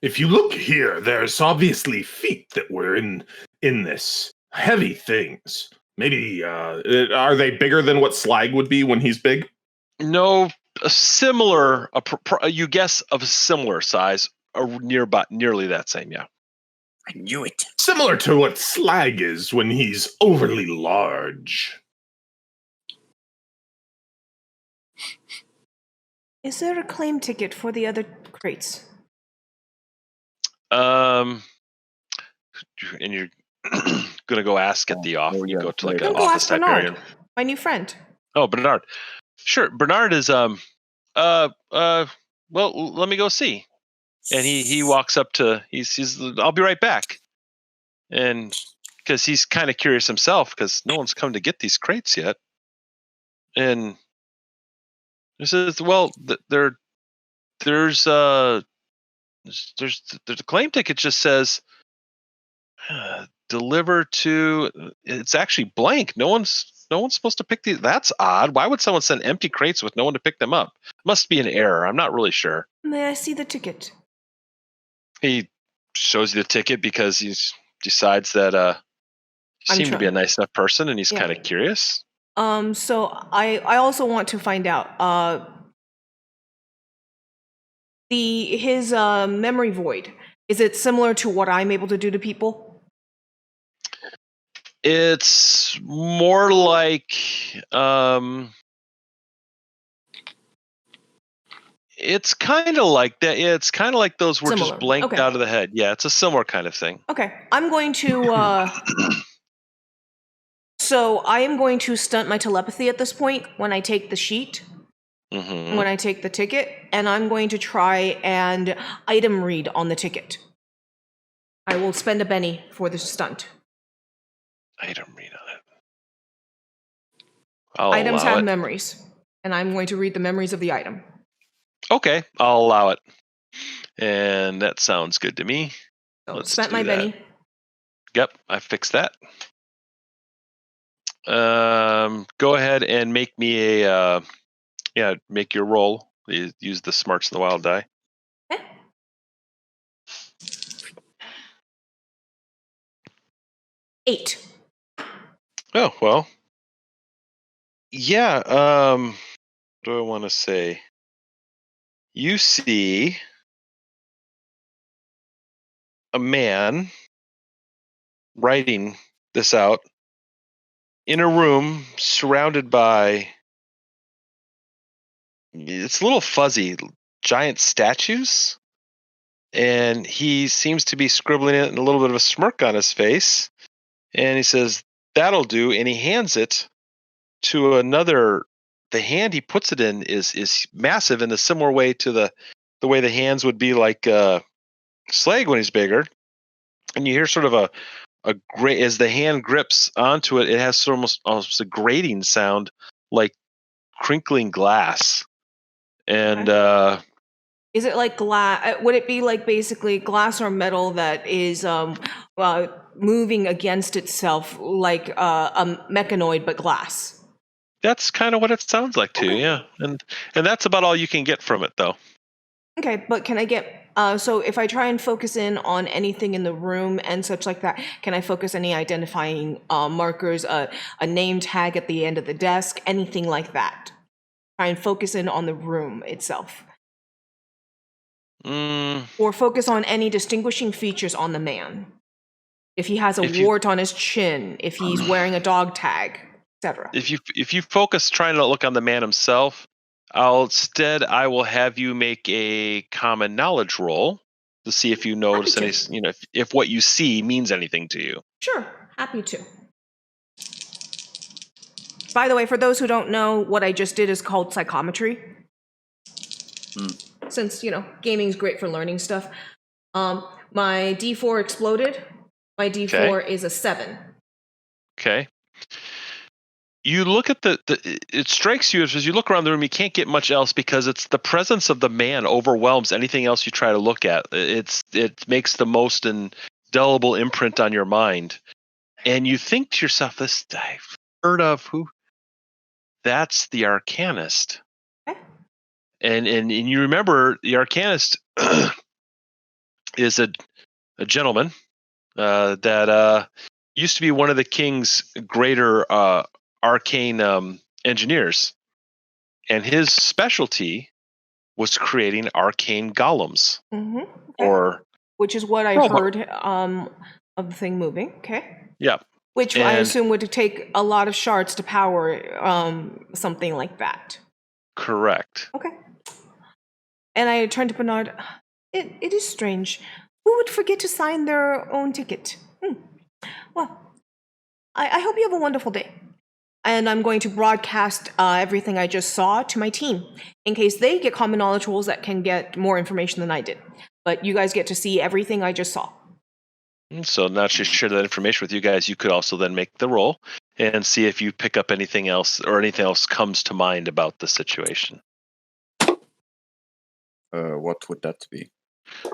S3: If you look here, there's obviously feet that were in this. Heavy things. Maybe, are they bigger than what Slag would be when he's big?
S2: No, a similar, you guess of a similar size, or nearly that same, yeah.
S4: I knew it.
S3: Similar to what Slag is when he's overly large.
S1: Is there a claim ticket for the other crates?
S2: And you're gonna go ask at the office. You go to like an
S1: Then go
S2: office
S1: ask
S2: type
S1: Bernard,
S2: area.
S1: my new friend.
S2: Oh, Bernard. Sure, Bernard is well, let me go see. And he walks up to he's I'll be right back. And because he's kind of curious himself, because no one's come to get these crates yet. And he says, "Well, there's a claim ticket just says deliver to. It's actually blank. No one's supposed to pick these. That's odd. Why would someone send empty crates with no one to pick them up? Must be an error. I'm not really sure."
S1: May I see the ticket?
S2: He shows you the ticket because he decides that you seem to be a nice enough person, and he's kind of curious.
S1: So I also want to find out his memory void. Is it similar to what I'm able to do to people?
S2: It's more like it's kind of like that. Yeah, it's kind of like those were just blanked out of the head. Yeah, it's a similar kind of thing.
S1: Okay, I'm going to. So I am going to stunt my telepathy at this point when I take the sheet, when I take the ticket, and I'm going to try and item read on the ticket. I will spend a penny for the stunt.
S2: Item read on it.
S1: Items have memories, and I'm going to read the memories of the item.
S2: Okay, I'll allow it. And that sounds good to me.
S1: So let's spent my penny.
S2: Yep, I fixed that. Go ahead and make me a make your roll. Use the smarts of the wild die.
S1: Okay. 8.
S2: Oh well. Yeah. What do I want to say? You see a man writing this out in a room surrounded by, it's a little fuzzy, giant statues, and he seems to be scribbling it and a little bit of a smirk on his face, and he says, "That'll do," and he hands it to another. The hand he puts it in is massive in a similar way to the way the hands would be like Slag when he's bigger, and you hear sort of a great, as the hand grips onto it, it has sort of almost a grating sound like crinkling glass. And
S1: is it like glass? Would it be like basically glass or metal that is moving against itself like a mechanoid but glass?
S2: That's kind of what it sounds like too. Yeah, and that's about all you can get from it though.
S1: Okay, but can I get so if I try and focus in on anything in the room and such like that, can I focus any identifying markers, a name tag at the end of the desk, anything like that? Try and focus in on the room itself. Or focus on any distinguishing features on the man. If he has a wart on his chin, if he's wearing a dog tag, etc.
S2: If you focus trying to look on the man himself, I will have you make a common knowledge roll to see if you notice any, if what you see means anything to you.
S1: Sure, happy to. By the way, for those who don't know, what I just did is called psychometry. Since, gaming's great for learning stuff. My D4 exploded. My D4 is a 7.
S2: Okay. You look at it strikes you as you look around the room, you can't get much else because it's the presence of the man overwhelms anything else you try to look at. It makes the most indelible imprint on your mind. And you think to yourself, this I've heard of who? That's the Arcanist.
S1: Okay.
S2: And you remember the Arcanist is a gentleman that used to be one of the king's greater arcane engineers, and his specialty was creating arcane golems,
S1: Mm-hmm. Okay.
S2: or
S1: which is what I heard of the thing moving. Okay.
S2: yeah,
S1: Which I
S2: and
S1: assume would take a lot of shards to power something like that.
S2: correct.
S1: Okay. And I turned to Bernard. It is strange. Who would forget to sign their own ticket? Well, I hope you have a wonderful day. And I'm going to broadcast everything I just saw to my team in case they get common knowledge rules that can get more information than I did. But you guys get to see everything I just saw.
S2: So not just share that information with you guys, you could also then make the roll and see if you pick up anything else or anything else comes to mind about the situation.
S4: What would that be?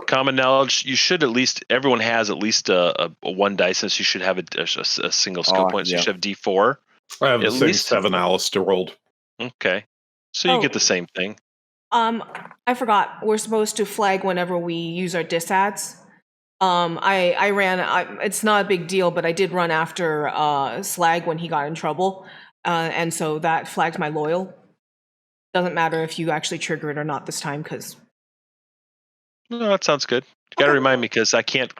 S2: Common knowledge, you should at least, everyone has at least a one dice, since you should have a single skill point, so you should have D4.
S3: I have
S2: At
S3: the same
S2: least
S3: 7 Alistair rolled.
S2: Okay. So you get the same thing.
S1: I forgot. We're supposed to flag whenever we use our disads. I ran. It's not a big deal, but I did run after Slag when he got in trouble, and so that flagged my loyal. Doesn't matter if you actually trigger it or not this time, because.
S2: No, that sounds good. You got to remind me, because I can't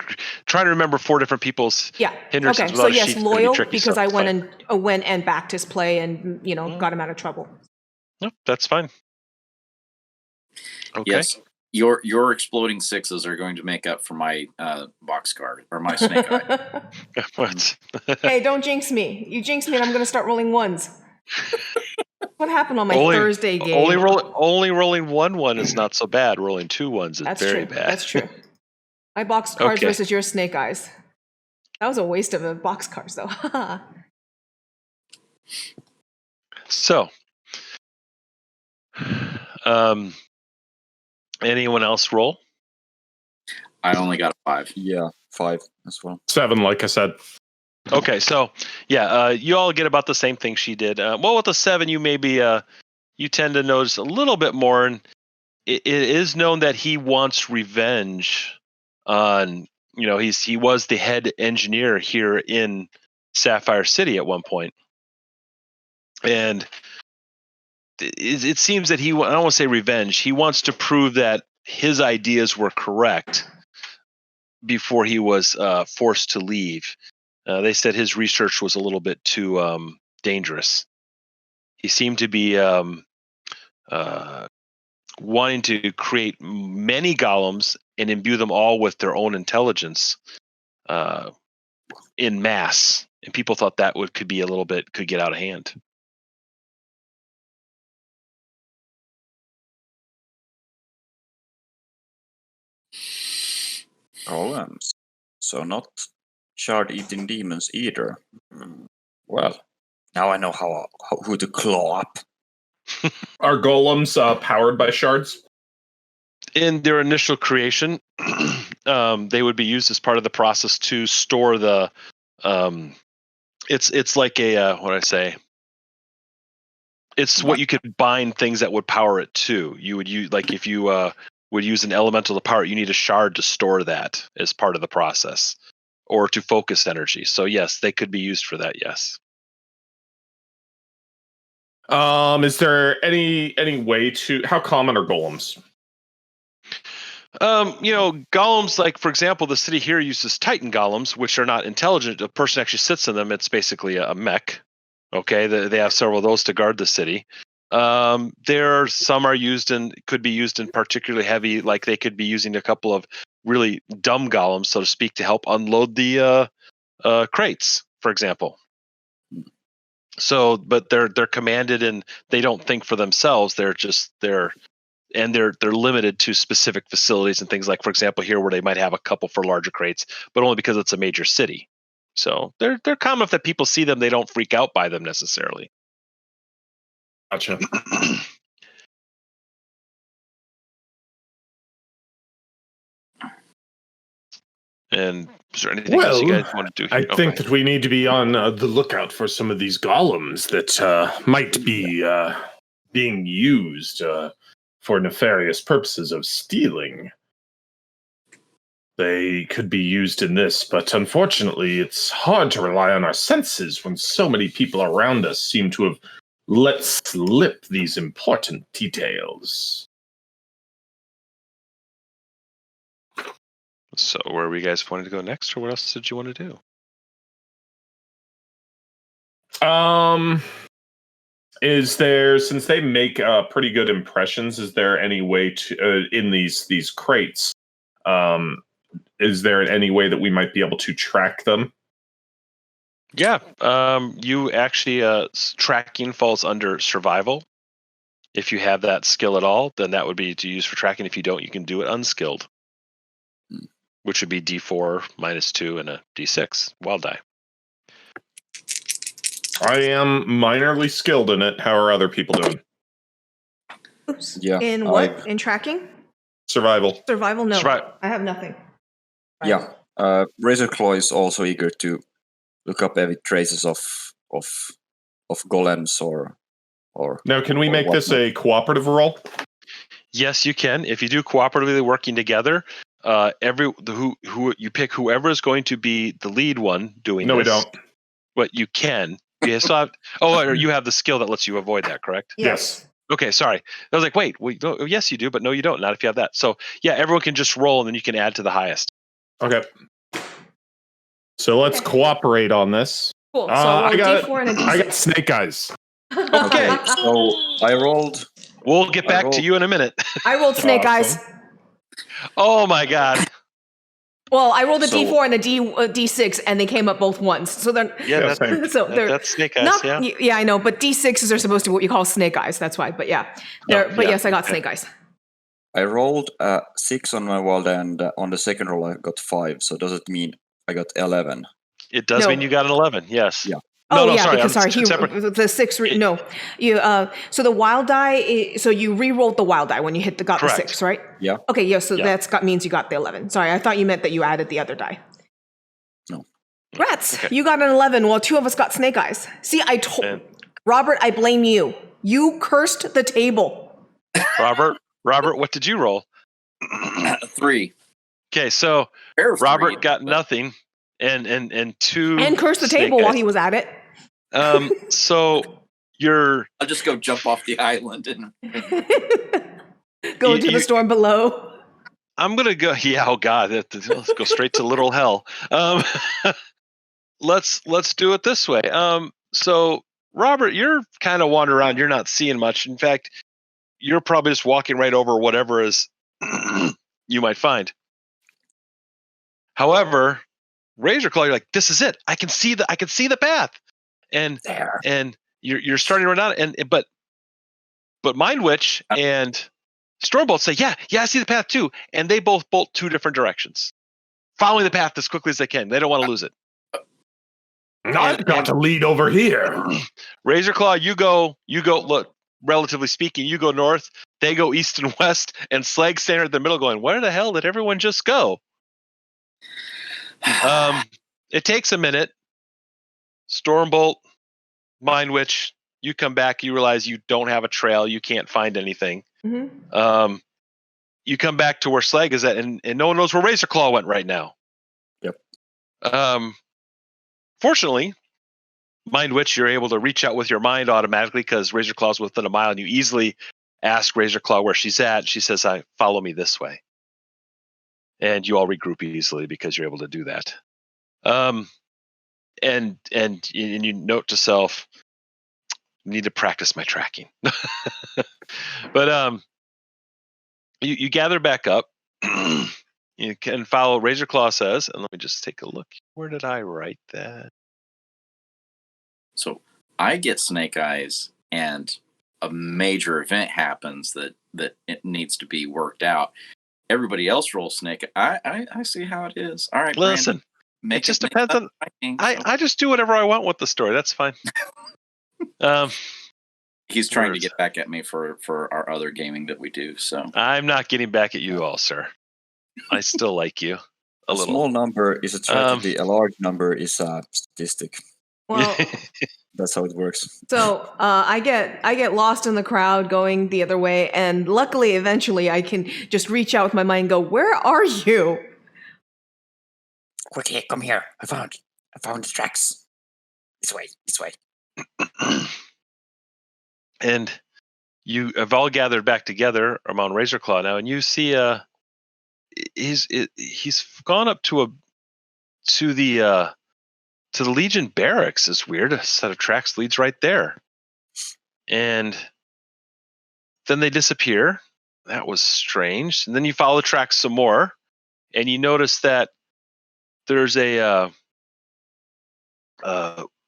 S2: try to remember 4 different people's hindrances.
S1: Okay.
S2: Without
S1: So
S2: a
S1: yes,
S2: sheet's gonna be
S1: loyal,
S2: tricky,
S1: because
S2: so
S1: I
S2: it's fine.
S1: went and backed his play and got him out of trouble.
S2: No, that's fine. Okay.
S5: Yes, your exploding 6s are going to make up for my box card or my snake eye.
S2: What?
S1: Hey, don't jinx me. You jinx me, and I'm going to start rolling 1s. What happened on my Thursday game?
S2: Only rolling 1 is not so bad. Rolling 2 1s is very bad.
S1: That's true. My box cards versus your snake eyes. That was a waste of a box cards, though.
S2: So, anyone else roll?
S5: I only got a 5.
S4: Yeah, 5 as well.
S3: 7, like I said.
S2: Okay, so yeah, you all get about the same thing she did. Well, with the 7, you maybe you tend to notice a little bit more, and it is known that he wants revenge on. He was the head engineer here in Sapphire City at one point, and it seems that I don't want to say revenge. He wants to prove that his ideas were correct before he was forced to leave. They said his research was a little bit too dangerous. He seemed to be wanting to create many golems and imbue them all with their own intelligence in mass. And people thought that could get out of hand.
S4: Golems. So not shard-eating demons either. Well, now I know who to claw up.
S3: Are golems powered by shards?
S2: In their initial creation, they would be used as part of the process to store the. It's like a what I say. It's what you could bind things that would power it to. You would use, like, if you would use an elemental to power it, you need a shard to store that as part of the process, or to focus energy. So yes, they could be used for that. Yes.
S3: Is there any way to, how common are golems?
S2: Golems, like, for example, the city here uses Titan golems, which are not intelligent. A person actually sits in them. It's basically a mech. Okay, they have several of those to guard the city. There are some could be used in particularly heavy, like they could be using a couple of really dumb golems, so to speak, to help unload the crates, for example. So, but they're commanded, and they don't think for themselves. They're limited to specific facilities and things, like, for example, here where they might have a couple for larger crates, but only because it's a major city. So they're common enough that people see them, they don't freak out by them necessarily.
S3: Gotcha.
S2: And is there anything else you guys want to do here?
S3: I think that we need to be on the lookout for some of these golems that might be being used for nefarious purposes of stealing, they could be used in this, but unfortunately, it's hard to rely on our senses when so many people around us seem to have let slip these important details.
S2: So where were you guys wanted to go next, or what else did you want to do?
S3: Is there, since they make pretty good impressions, is there any way to in these crates? Is there any way that we might be able to track them?
S2: Yeah, you actually tracking falls under survival. If you have that skill at all, then that would be to use for tracking. If you don't, you can do it unskilled, which would be D4 -2 and a D6 wild die.
S3: I am minorly skilled in it. How are other people doing?
S1: Oops.
S4: Yeah,
S1: In what? In tracking?
S3: Survival.
S1: Survival? No.
S2: Survival.
S1: I have nothing.
S4: Yeah. Razorclaw is also eager to look up any traces of golems or
S3: Now, can we
S4: or
S3: make this
S4: whatnot.
S3: a cooperative roll?
S2: Yes, you can. If you do cooperatively working together, who you pick whoever is going to be the lead one doing
S3: No,
S2: this.
S3: we don't.
S2: But you can. You still have. Or you have the skill that lets you avoid that, correct?
S3: Yes.
S2: Okay, sorry. I was like, wait, yes, you do, but no, you don't. Not if you have that. So yeah, everyone can just roll, and then you can add to the highest.
S3: Okay. So let's cooperate on this.
S1: Cool. So I'll roll a D4 and a D6.
S3: I got snake eyes.
S4: Okay, so I rolled.
S2: We'll get back to you in a minute.
S1: I rolled snake eyes.
S3: Awesome.
S2: Oh my god.
S1: Well, I rolled a
S4: So-
S1: D4 and a D6, and they came up both ones. So they're
S2: Yeah,
S3: Yeah,
S2: that's,
S3: same.
S1: so they're
S2: that's snake eyes.
S1: not.
S2: Yeah.
S1: Yeah, I know, but D6s are supposed to be what you call snake eyes. That's why. But yeah, but
S2: yeah,
S1: yes, I got
S2: okay.
S1: snake eyes.
S4: I rolled 6 on my wild, and on the second roll I got 5. So does it mean I got 11?
S2: It does
S1: No.
S2: mean you got an 11. Yes.
S4: Yeah.
S2: No,
S1: Oh
S2: no,
S1: yeah,
S2: sorry.
S1: because the 6. No, you. So the wild die. So you re-rolled the wild die when you got the
S2: Correct.
S1: 6, right?
S4: Yeah.
S1: Okay. Yeah. So
S2: Yeah.
S1: means you got the 11. Sorry, I thought you meant that you added the other die.
S4: No.
S1: Rats,
S2: Okay.
S1: you got an 11. While 2 of us got snake eyes. See, I told
S2: And-
S1: Robert. I blame you. You cursed the table.
S2: Robert, what did you roll?
S5: 3.
S2: Okay, so
S5: Pair of
S2: Robert
S5: three,
S2: got
S5: but-
S2: nothing, and 2
S1: And cursed the
S2: snake
S1: table while
S2: eyes.
S1: he was at it.
S2: So you're
S5: I'll just go jump off the island and
S1: Go to the storm below.
S2: I'm gonna go. Yeah. Oh God. Let's go straight to literal hell. Let's do it this way. So Robert, you're kind of wandering around. You're not seeing much. In fact, you're probably just walking right over whatever is you might find. However, Razorclaw, you're like, this is it. I can see the path, and
S4: There.
S2: and you're starting to run out. And but Mind Witch and Stormbolt say, yeah, I see the path too, and they both bolt 2 different directions, following the path as quickly as they can. They don't want to lose it.
S3: I've got to lead over here.
S2: Razorclaw, you go. Look, relatively speaking, you go north. They go east and west, and Slag standing in the middle, going, "Where the hell did everyone just go?" It takes a minute. Stormbolt, Mind Witch, you come back. You realize you don't have a trail. You can't find anything.
S1: Mm-hmm.
S2: You come back to where Slag is at, and no one knows where Razorclaw went right now.
S4: Yep.
S2: Fortunately, Mind Witch, you're able to reach out with your mind automatically because Razorclaw's within a mile, and you easily ask Razorclaw where she's at. She says, follow me this way. And you all regroup easily because you're able to do that. And you note to self, need to practice my tracking. But you gather back up. You can follow Razorclaw says, and let me just take a look. Where did I write that?
S5: So I get snake eyes, and a major event happens that it needs to be worked out. Everybody else rolls snake. I see how it is. All right,
S2: Listen,
S5: Brandon,
S2: it just depends on.
S5: on.
S2: I just do whatever I want with the story. That's fine.
S5: He's trying to
S2: words.
S5: get back at me for our other gaming that we do. So
S2: I'm not getting back at you all, sir. I still like you a
S4: A
S2: little.
S4: small number is a tragedy. A large number is a statistic.
S1: Well,
S4: That's how it works.
S1: so I get lost in the crowd going the other way, and luckily, eventually, I can just reach out with my mind and go, "Where are you?"
S6: Quickly, come here. I found the tracks. This way.
S2: And you have all gathered back together around Razorclaw now, and you see he's gone up to the Legion barracks. Is weird. A set of tracks leads right there, and then they disappear. That was strange. And then you follow the tracks some more, and you notice that there's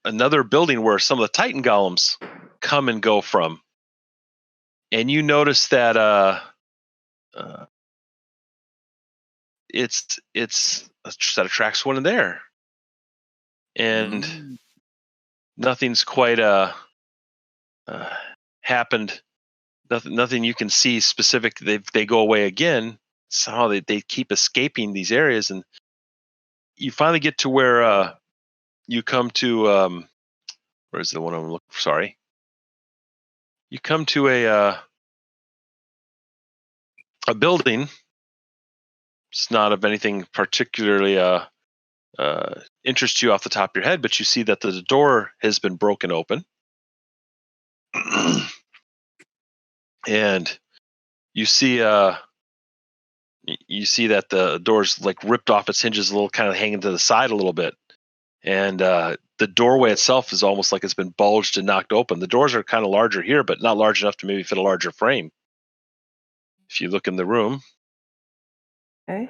S2: another building where some of the Titan golems come and go from. And you notice that it's a set of tracks going in there, and nothing's quite happened. Nothing you can see specific. They go away again. Somehow they keep escaping these areas, and you finally get to where you come to. Where's the one I'm looking for? Sorry. You come to a building. It's not of anything particularly interest you off the top of your head, but you see that the door has been broken open. And you see that the door's like ripped off its hinges, a little kind of hanging to the side a little bit. And the doorway itself is almost like it's been bulged and knocked open. The doors are kind of larger here, but not large enough to maybe fit a larger frame. If you look in the room.
S1: Okay.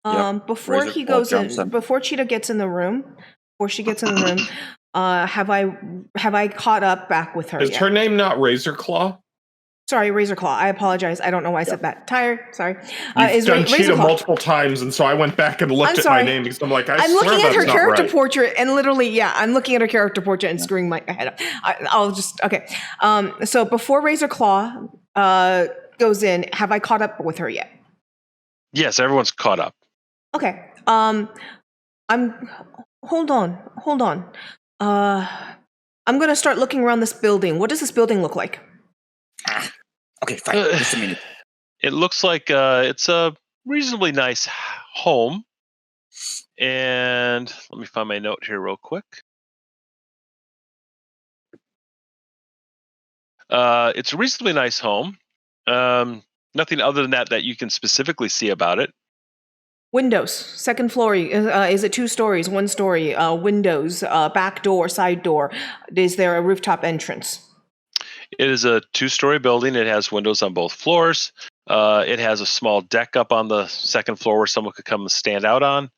S4: Yep.
S1: Before
S4: Razor
S1: he
S4: Claw
S1: goes
S4: jumps
S1: in,
S4: in.
S1: before Cheetah gets in the room, have I caught up back with her
S3: Is
S1: yet?
S3: her name not Razorclaw?
S1: Sorry, Razorclaw. I apologize. I don't know why I said that. Tired. Sorry.
S3: You've done Cheetah
S1: Razorclaw.
S3: multiple times, and so I went back and looked
S1: I'm
S3: at my
S1: sorry.
S3: name because I'm like,
S1: I'm
S3: swear
S1: looking at
S3: that's
S1: her
S3: not
S1: character
S3: right.
S1: portrait, and literally, I'm looking at her character portrait and screwing my head up. I'll just okay. So before Razorclaw goes in, have I caught up with her yet?
S2: Yes, everyone's caught up.
S1: Okay. I'm. Hold on. I'm gonna start looking around this building. What does this building look like?
S6: Okay, fine. Just a minute.
S2: It looks like it's a reasonably nice home. And let me find my note here real quick. It's a reasonably nice home. Nothing other than that you can specifically see about it.
S1: Windows, second floor. Is it 2 stories, 1 story? Windows, back door, side door. Is there a rooftop entrance?
S2: It is a 2-story building. It has windows on both floors. It has a small deck up on the second floor where someone could come and stand out on.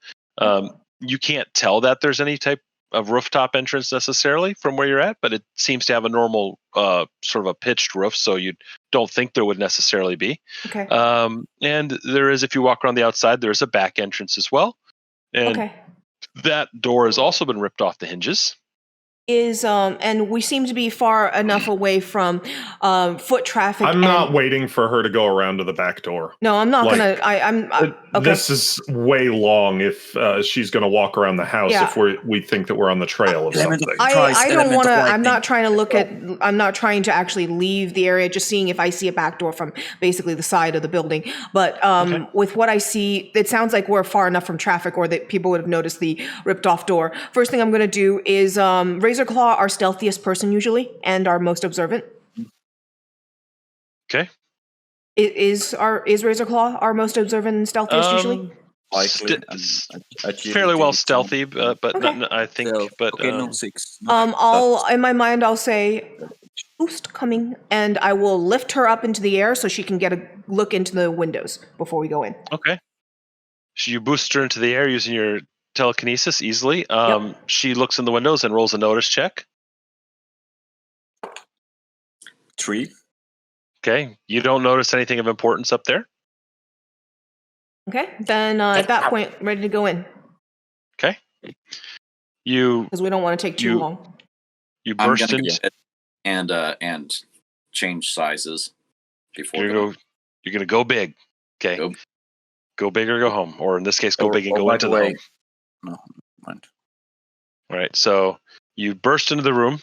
S2: You can't tell that there's any type of rooftop entrance necessarily from where you're at, but it seems to have a normal sort of a pitched roof, so you don't think there would necessarily be.
S1: Okay.
S2: And there is, if you walk around the outside, there is a back entrance as well. And
S1: Okay.
S2: that door has also been ripped off the hinges.
S1: And we seem to be far enough away from foot traffic.
S3: I'm not waiting for her to go around to the back door.
S1: No, I'm not
S3: Like,
S1: gonna. I'm okay.
S3: This is way long if she's going to walk around the house if we think that we're on the trail of
S6: Element
S3: something.
S6: of-
S1: I don't
S6: element
S1: want to.
S6: of
S1: I'm not
S6: lightning.
S1: trying to look at. I'm not trying to actually leave the area. Just seeing if I see a back door from basically the side of the building. But with what I see, it sounds like we're far enough from traffic, or that people would have noticed the ripped off door. First thing I'm going to do is Razorclaw, our stealthiest person usually, and our most observant.
S2: Okay.
S1: Is Razorclaw our most observant and stealthiest usually?
S4: Likely.
S2: Fairly well stealthy, but
S1: Okay.
S2: not, I think.
S4: So,
S2: but
S4: okay, no 6.
S1: In my mind, I'll say, boost coming, and I will lift her up into the air so she can get a look into the windows before we go in.
S2: Okay. So you boost her into the air using your telekinesis easily.
S1: Yep.
S2: She looks in the windows and rolls a notice check.
S4: 3.
S2: Okay. You don't notice anything of importance up there.
S1: Okay, then at that point, ready to go in
S2: Okay. You
S1: because we don't want to take too long.
S2: you
S5: I'm
S2: burst
S5: gonna
S2: into.
S5: get and change sizes before
S2: You're
S5: going.
S2: gonna go big. Okay. Go big or go home, or in this case, go big and go
S4: by
S2: into
S4: the
S2: the
S4: way,
S2: home.
S4: no, mind.
S2: All right. So You burst into the room.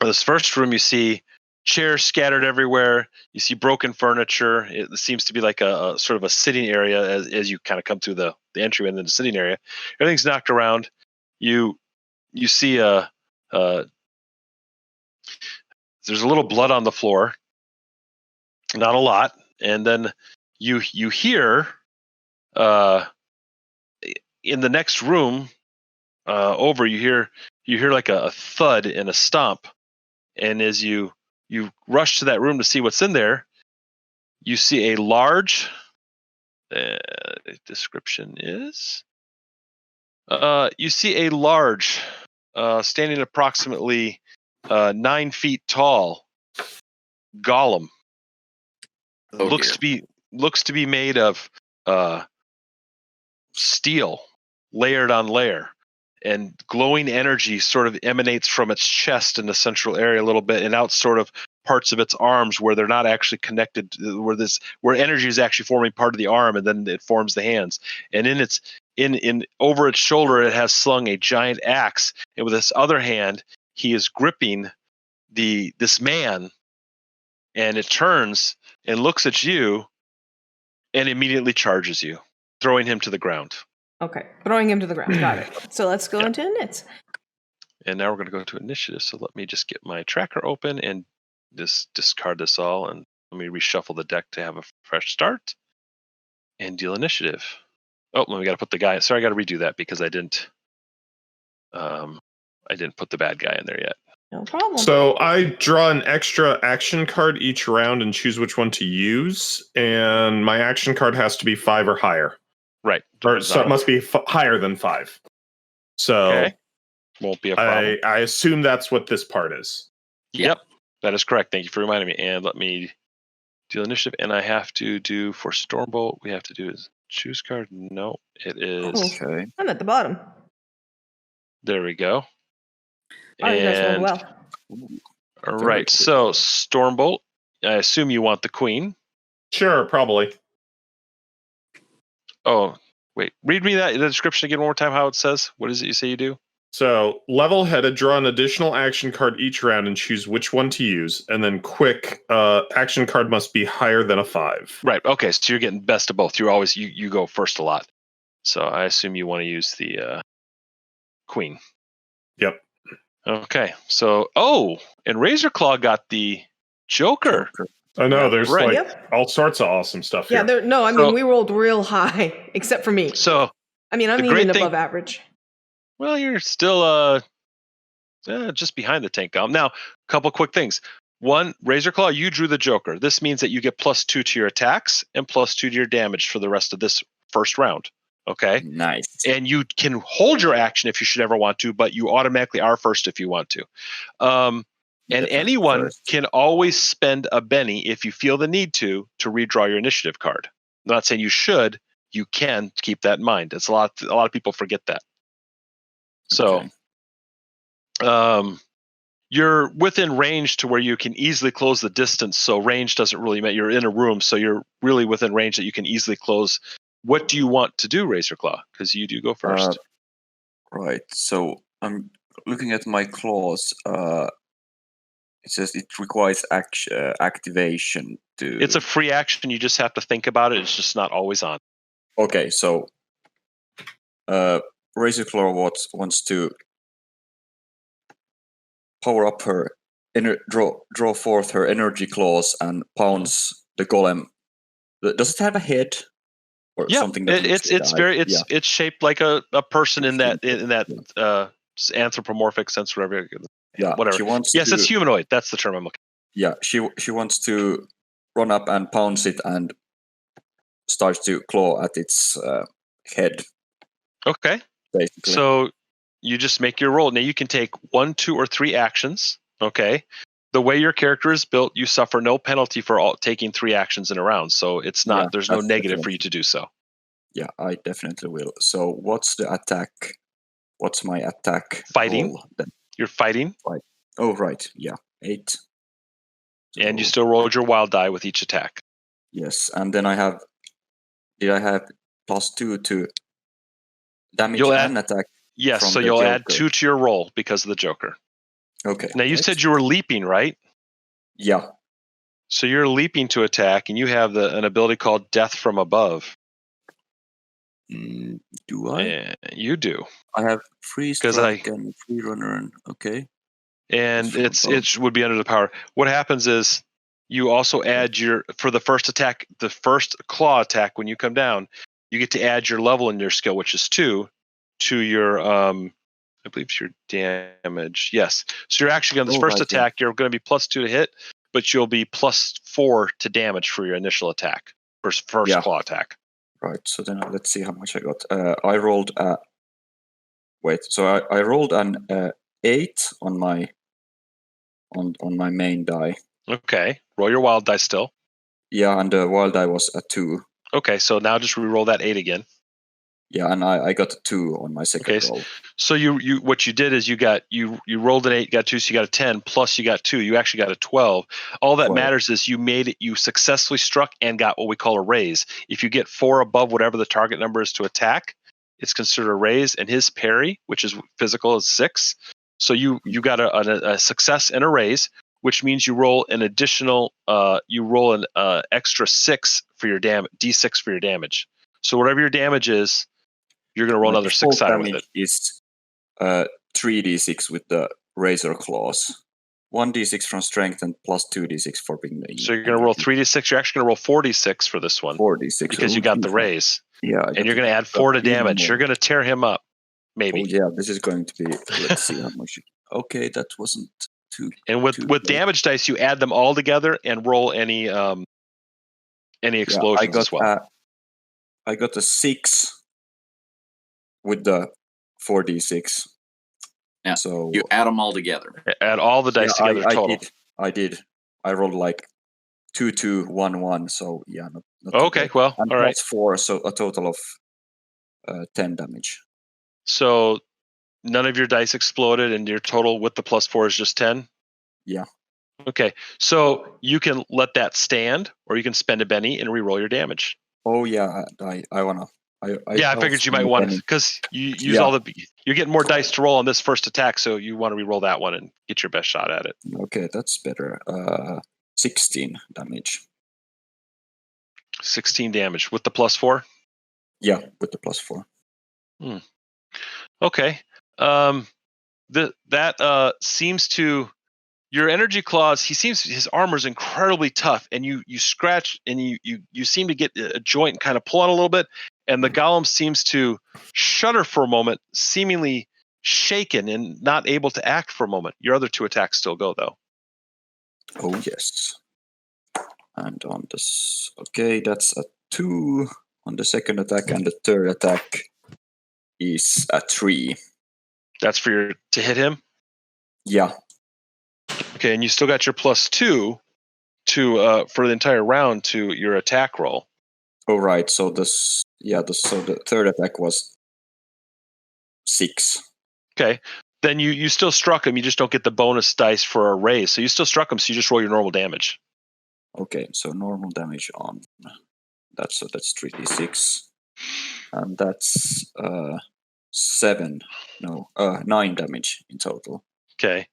S2: In this first room, you see chairs scattered everywhere. You see broken furniture. It seems to be like a sort of a sitting area as you kind of come through the entry and then the sitting area. Everything's knocked around. You see there's a little blood on the floor, not a lot, and then you hear in the next room over, you hear like a thud and a stomp, and as you rush to that room to see what's in there, you see a large description is you see a large standing approximately 9 feet tall golem.
S4: Oh,
S2: looks to be made of steel layered on layer, and glowing energy sort of emanates from its chest in the central area a little bit, and out sort of parts of its arms where they're not actually connected, where energy is actually forming part of the arm, and then it forms the hands. And in over its shoulder, it has slung a giant axe, and with this other hand, he is gripping this man, and it turns and looks at you, and immediately charges you, throwing him to the ground.
S1: Okay, throwing him to the ground. Got it. So let's go into nits.
S2: And now we're going to go to initiative. So let me just get my tracker open and just discard this all, and let me reshuffle the deck to have a fresh start and deal initiative. Oh, we got to put the guy. Sorry, I got to redo that because I didn't put the bad guy in there yet.
S1: No problem.
S3: So I draw an extra action card each round and choose which one to use, and my action card has to be 5 or higher.
S2: Right.
S3: Or so it must be higher than 5. So
S2: okay. Won't be a problem.
S3: I assume that's what this part is.
S2: Yep, that is correct. Thank you for reminding me. And let me deal initiative. And I have to do for Stormbolt. We have to do is choose card. No, it is.
S4: Okay.
S1: I'm at the bottom.
S2: There we go.
S1: Oh, you guys rolled well.
S2: All right. So Stormbolt. I assume you want the queen.
S3: Sure, probably.
S2: Oh, wait. Read me the description again one more time. How it says. What is it you say you do?
S3: So, level-headed, draw an additional action card each round and choose which one to use. And then quick, action card must be higher than a 5.
S2: Right. Okay. So you're getting best of both. You're always you go first a lot. So I assume you want to use the queen.
S3: Yep.
S2: Okay. So and Razorclaw got the Joker.
S3: I know. There's
S2: right.
S3: all sorts of awesome stuff here.
S1: Yeah. We rolled real high, except for me.
S2: So
S1: I'm even above average.
S2: Well, you're still just behind the tank golem. Now, a couple quick things. One, Razorclaw, you drew the Joker. This means that you get +2 to your attacks and +2 to your damage for the rest of this first round. Okay?
S4: Nice.
S2: And you can hold your action if you should ever want to, but you automatically are first if you want to. And anyone can always spend a Benny if you feel the need to redraw your initiative card. I'm not saying you should. You can keep that in mind. It's a lot of people forget that. So, you're within range to where you can easily close the distance. So range doesn't really matter. You're in a room, so you're really within range that you can easily close. What do you want to do, Razorclaw? Because you do go first.
S4: Right. So I'm looking at my clause. It says it requires activation to.
S2: It's a free action. You just have to think about it. It's just not always on.
S4: Okay, so Razorclaw wants to power up her draw forth her energy claws and pounce the golem. Does it have a head or something?
S2: It's shaped like a person in that anthropomorphic sense, whatever.
S4: Yeah,
S2: whatever. It's humanoid. That's the term I'm looking.
S4: Yeah, she wants to run up and pounce it and starts to claw at its head.
S2: Okay.
S4: Basically.
S2: So you just make your roll. Now you can take 1, 2, or 3 actions. Okay. The way your character is built, you suffer no penalty for taking 3 actions in a round. So it's not. There's no negative for you to do so.
S4: Yeah, I definitely will. So what's the attack? What's my attack?
S2: Fighting.
S4: Roll, then?
S2: You're fighting.
S4: Right. Oh, right. Yeah. 8. So,
S2: and you still rolled your wild die with each attack.
S4: Yes, and then I have. Did I have +2 to damage and attack?
S2: Yes,
S4: from
S2: so
S4: the
S2: you'll add
S4: Joker.
S2: 2 to your roll because of the Joker.
S4: Okay.
S2: Now you said you were leaping, right?
S4: Yeah.
S2: So you're leaping to attack, and you have an ability called Death from Above.
S7: Do I?
S2: And you do.
S7: I have free
S2: 'Cause
S7: strike and free runner. And okay.
S2: And
S7: Death from
S2: it would be under the power. What happens is you also add for the first attack, the first claw attack when you come down, you get to add your level in your skill, which is 2, to your I believe it's your damage. Yes. So you're actually on this
S7: Oh,
S2: first
S7: right, yeah.
S2: attack, you're going to be +2 to hit, but you'll be +4 to damage for your initial attack. First
S4: Yeah.
S2: claw attack.
S4: Right. So then let's see how much I got. I rolled. Wait. So I rolled an 8 on my main die.
S2: Okay. Roll your wild die still.
S4: Yeah, and the wild die was a 2.
S2: Okay, so now just re-roll that 8 again.
S4: Yeah, and I got a 2 on my second
S2: Okay,
S4: roll.
S2: so you what you did is you rolled an 8, got 2, so you got a 10, plus you got 2, you actually got a 12. All that
S4: 12.
S2: matters is you successfully struck and got what we call a raise. If you get 4 above whatever the target number is to attack, it's considered a raise, and his parry, which is physical, is 6. So you got a success and a raise, which means you roll an additional extra 6 for your d6 for your damage. So whatever your damage is, you're going to roll
S4: My
S2: another
S4: default
S2: 6 sided with
S4: damage
S2: it.
S4: is 3d6 with the razor claws. 1d6 from strength and plus 2d6 for being.
S2: So you're going to roll 3d6. You're actually going to roll 4d6 for this one
S4: 4d6
S2: because you got the raise,
S4: Yeah,
S2: and you're going to add 4 to damage. You're going to tear him up,
S4: Oh
S2: maybe.
S4: yeah, this is going to be. Let's see how much.
S7: Okay, that wasn't too.
S2: And with
S7: late.
S2: damage dice, you add them all together and roll any explosions as well.
S4: I got a 6 with the 4d6.
S5: Yeah,
S4: So
S5: you add them all together.
S2: Add all the dice together total.
S4: I did. I rolled like 2, 2, 1, 1. So yeah, not too
S2: Okay,
S4: bad.
S2: well,
S4: And
S2: all right.
S4: plus 4, so a total of 10 damage.
S2: So none of your dice exploded, and your total with the +4 is just 10?
S4: Yeah.
S2: Okay, so you can let that stand, or you can spend a Benny and re-roll your damage.
S4: Oh yeah, I wanna.
S2: I figured you might want to, because you use you're getting more dice to roll on this first attack, so you want to re-roll that one and get your best shot at it.
S4: Okay, that's better. 16 damage.
S2: 16 damage with the +4?
S4: Yeah, with the +4.
S2: Okay. That seems to your energy claws. His armor's incredibly tough, and you scratch and you seem to get a joint and kind of pull on a little bit, and the golem seems to shudder for a moment, seemingly shaken and not able to act for a moment. Your other 2 attacks still go though.
S4: Oh yes. And on this, okay, that's a 2 on the second attack, and the third attack is a 3.
S2: That's to hit him.
S4: Yeah.
S2: Okay, and you still got your +2 to for the entire round to your attack roll.
S4: Oh right. So the third attack was 6.
S2: Okay. Then you still struck him. You just don't get the bonus dice for a raise. So you still struck him. So you just roll your normal damage.
S4: Okay, so normal damage on that. So that's 3d6, and that's 9 damage in total.
S2: Okay.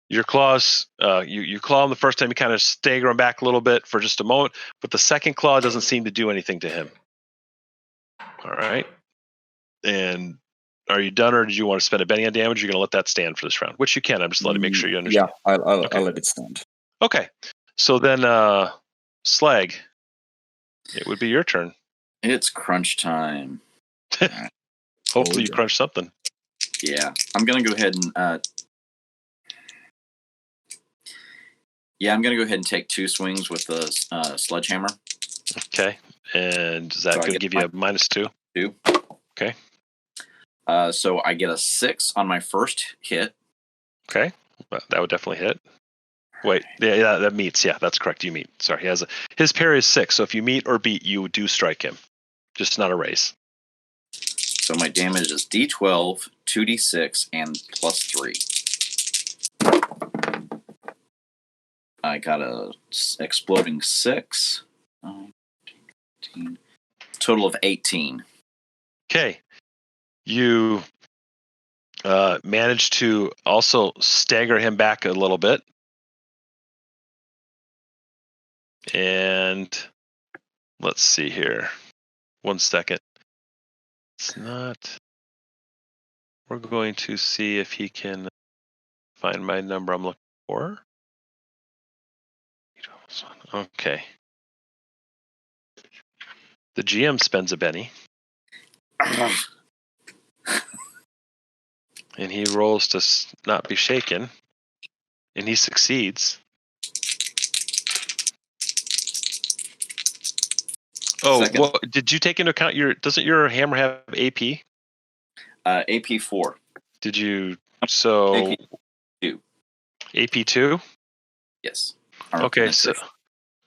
S2: Your claws, you claw him the first time. You kind of stagger him back a little bit for just a moment, but the second claw doesn't seem to do anything to him. All right. And are you done, or did you want to spend a Benny on damage? Or you're going to let that stand for this round, which you can. I'm just letting make sure you understand.
S4: Yeah, I'll let it stand.
S2: Okay. So then, Slag, it would be your turn.
S5: It's crunch time.
S2: Hopefully, you crunch something.
S5: Yeah, I'm gonna go ahead and I'm gonna go ahead and take 2 swings with the sledgehammer.
S2: Okay, and is that going to give you a -2?
S5: 2.
S2: Okay.
S5: So I get a 6 on my first hit.
S2: Okay, that would definitely hit. Wait, yeah, that meets. Yeah, that's correct. You meet. Sorry, his parry is 6. So if you meet or beat, you do strike him. Just not a raise.
S5: So my damage is D12, 2d6, and +3. I got a exploding 6. 18, total of 18.
S2: Okay, you managed to also stagger him back a little bit. And let's see here. 1 second. It's not. We're going to see if he can find my number I'm looking for. Okay. The GM spends a penny. And he rolls to not be shaken. And he succeeds. Oh,
S5: Second.
S2: well, did you take into account doesn't your hammer have AP?
S5: AP 4.
S2: Did you, so.
S5: AP 2.
S2: AP 2?
S5: Yes.
S2: Okay,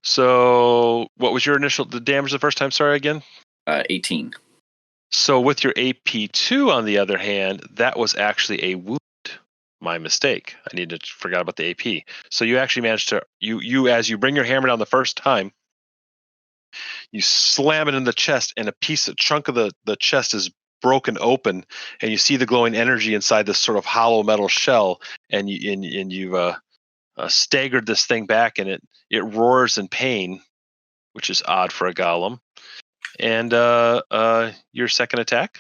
S2: so what was your the damage the first time? Sorry, again?
S5: 18.
S2: So with your AP 2, on the other hand, that was actually a wound. My mistake. Forgot about the AP. So you actually managed to, you as you bring your hammer down the first time, you slam it in the chest, and a chunk of the chest is broken open, and you see the glowing energy inside this sort of hollow metal shell, and you've staggered this thing back, and it roars in pain, which is odd for a golem. And your second attack?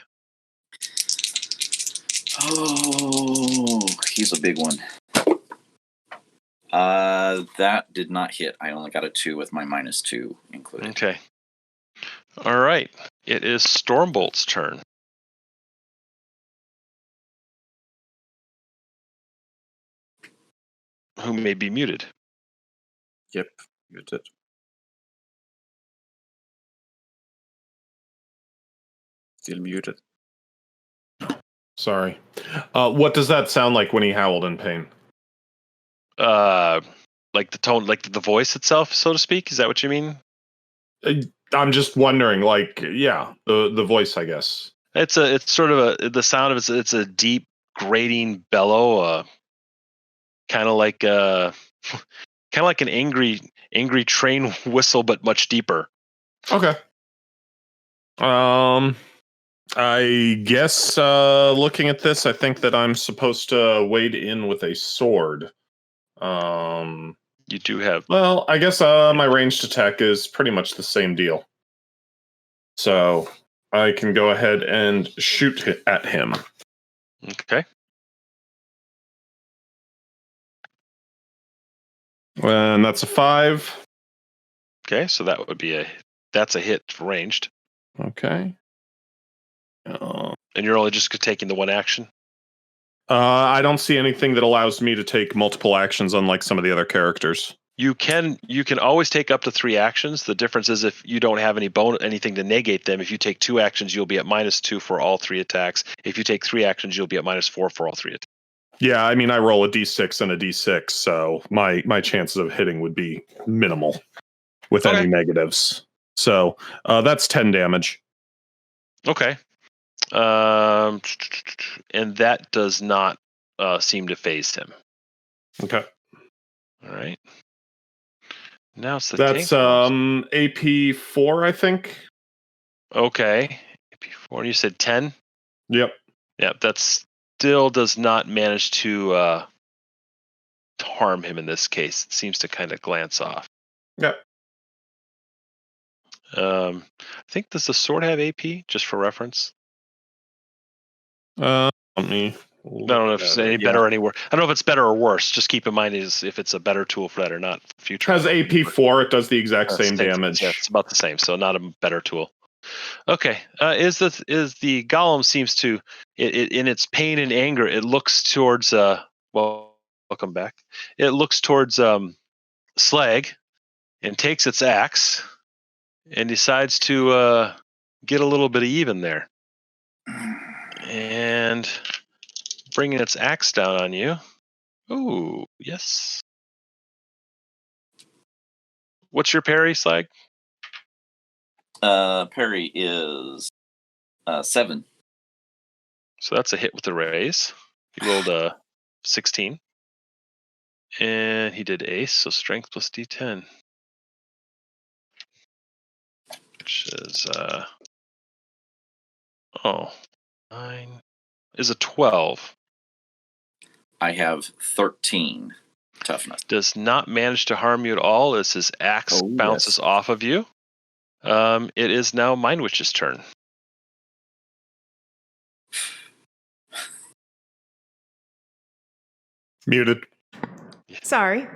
S5: Oh, he's a big one. That did not hit. I only got a 2 with my -2 included.
S2: Okay. All right. It is Stormbolt's turn. Who may be muted.
S4: Yep, muted. Still muted.
S3: Sorry. What does that sound like when he howled in pain?
S2: Like the tone, like the voice itself, so to speak. Is that what you mean?
S3: I'm just wondering, the voice, I guess.
S2: It's sort of the sound of it's a deep grating bellow, kind of like an angry train whistle, but much deeper.
S3: Okay. I guess looking at this, I think that I'm supposed to wade in with a sword.
S2: You do have.
S3: Well, I guess my ranged attack is pretty much the same deal. So I can go ahead and shoot at him.
S2: Okay.
S3: And that's a 5.
S2: Okay, so that would be that's a hit ranged.
S3: Okay.
S2: And you're only just taking the one action?
S3: I don't see anything that allows me to take multiple actions, unlike some of the other characters.
S2: You can always take up to 3 actions. The difference is if you don't have anything to negate them. If you take 2 actions, you'll be at -2 for all 3 attacks. If you take 3 actions, you'll be at -4 for all 3 attacks.
S3: Yeah, I mean, I roll a d6 and a d6, so my chances of hitting would be minimal with any negatives. So that's 10 damage.
S2: Okay. And that does not seem to phase him.
S3: Okay.
S2: All right. Now it's the
S3: That's
S2: tank.
S3: AP 4, I think.
S2: Okay. AP 4. And you said 10?
S3: Yep.
S2: Yep. That still does not manage to harm him in this case. It seems to kind of glance off.
S3: Yep.
S2: I think, does the sword have AP, just for reference?
S3: Let me.
S2: I don't know if it's any better or any worse. I don't know if it's better or worse. Just keep in mind if it's a better tool for that or not. Future
S3: has AP 4. It does the exact same
S2: thing,
S3: damage.
S2: Yeah, it's about the same, so not a better tool. Okay, is the golem seems to in its pain and anger, it looks towards welcome back. It looks towards Slag and takes its axe and decides to get a little bit of even there, and bringing its axe down on you. Ooh, yes. What's your parry, Slag?
S5: Parry is 7.
S2: So that's a hit with the raise. He rolled a 16. And he did ace, so strength plus d10. Which is 9 is a 12.
S5: I have 13 toughness.
S2: Does not manage to harm you at all as his axe
S4: Oh,
S2: bounces
S4: yes.
S2: off of you. It is now Mind Witch's turn.
S3: Muted.
S1: Sorry.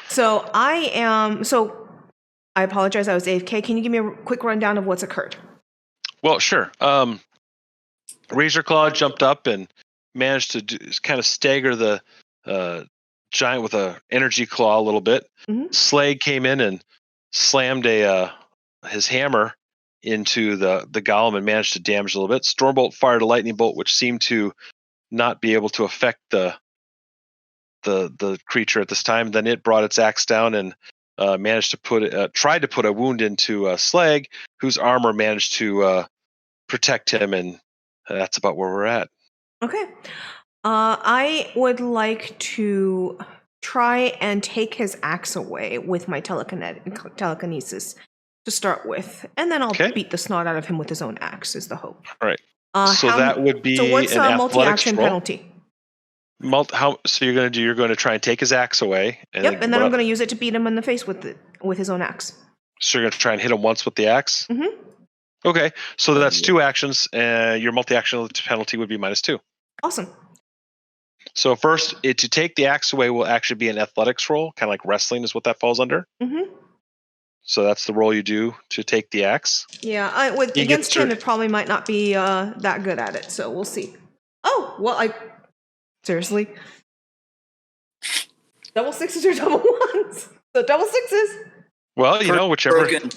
S1: So I apologize. I was AFK. Can you give me a quick rundown of what's occurred?
S2: Well, sure. Razor Claw jumped up and managed to kind of stagger the giant with a energy claw a little bit.
S1: Mhm.
S2: Slag came in and slammed his hammer into the golem and managed to damage a little bit. Stormbolt fired a lightning bolt, which seemed to not be able to affect the creature at this time. Then it brought its axe down and managed to tried to put a wound into Slag, whose armor managed to protect him, and that's about where we're at.
S1: Okay. I would like to try and take his axe away with my telekinesis to start with, and then I'll
S2: Okay.
S1: beat the snot out of him with his own axe. Is the hope?
S2: All right. So that would be
S1: So what's
S2: an
S1: a
S2: athletics
S1: multi-action
S2: roll.
S1: penalty?
S2: So you're going to try and take his axe away.
S1: Yep, and then I'm going to use it to beat him in the face with his own axe.
S2: So you're going to try and hit him once with the axe.
S1: Mhm.
S2: Okay, so that's 2 actions. Your multi-action penalty would be -2.
S1: Awesome.
S2: So first, to take the axe away will actually be an athletics roll, kind of like wrestling is what that falls under.
S1: Mhm.
S2: So that's the roll you do to take the axe.
S1: Yeah,
S2: He
S1: against
S2: gets
S1: him,
S2: to-
S1: it probably might not be that good at it. So we'll see. Oh well, seriously. Double sixes or double ones? So double sixes.
S2: Well, whichever.
S5: Broken.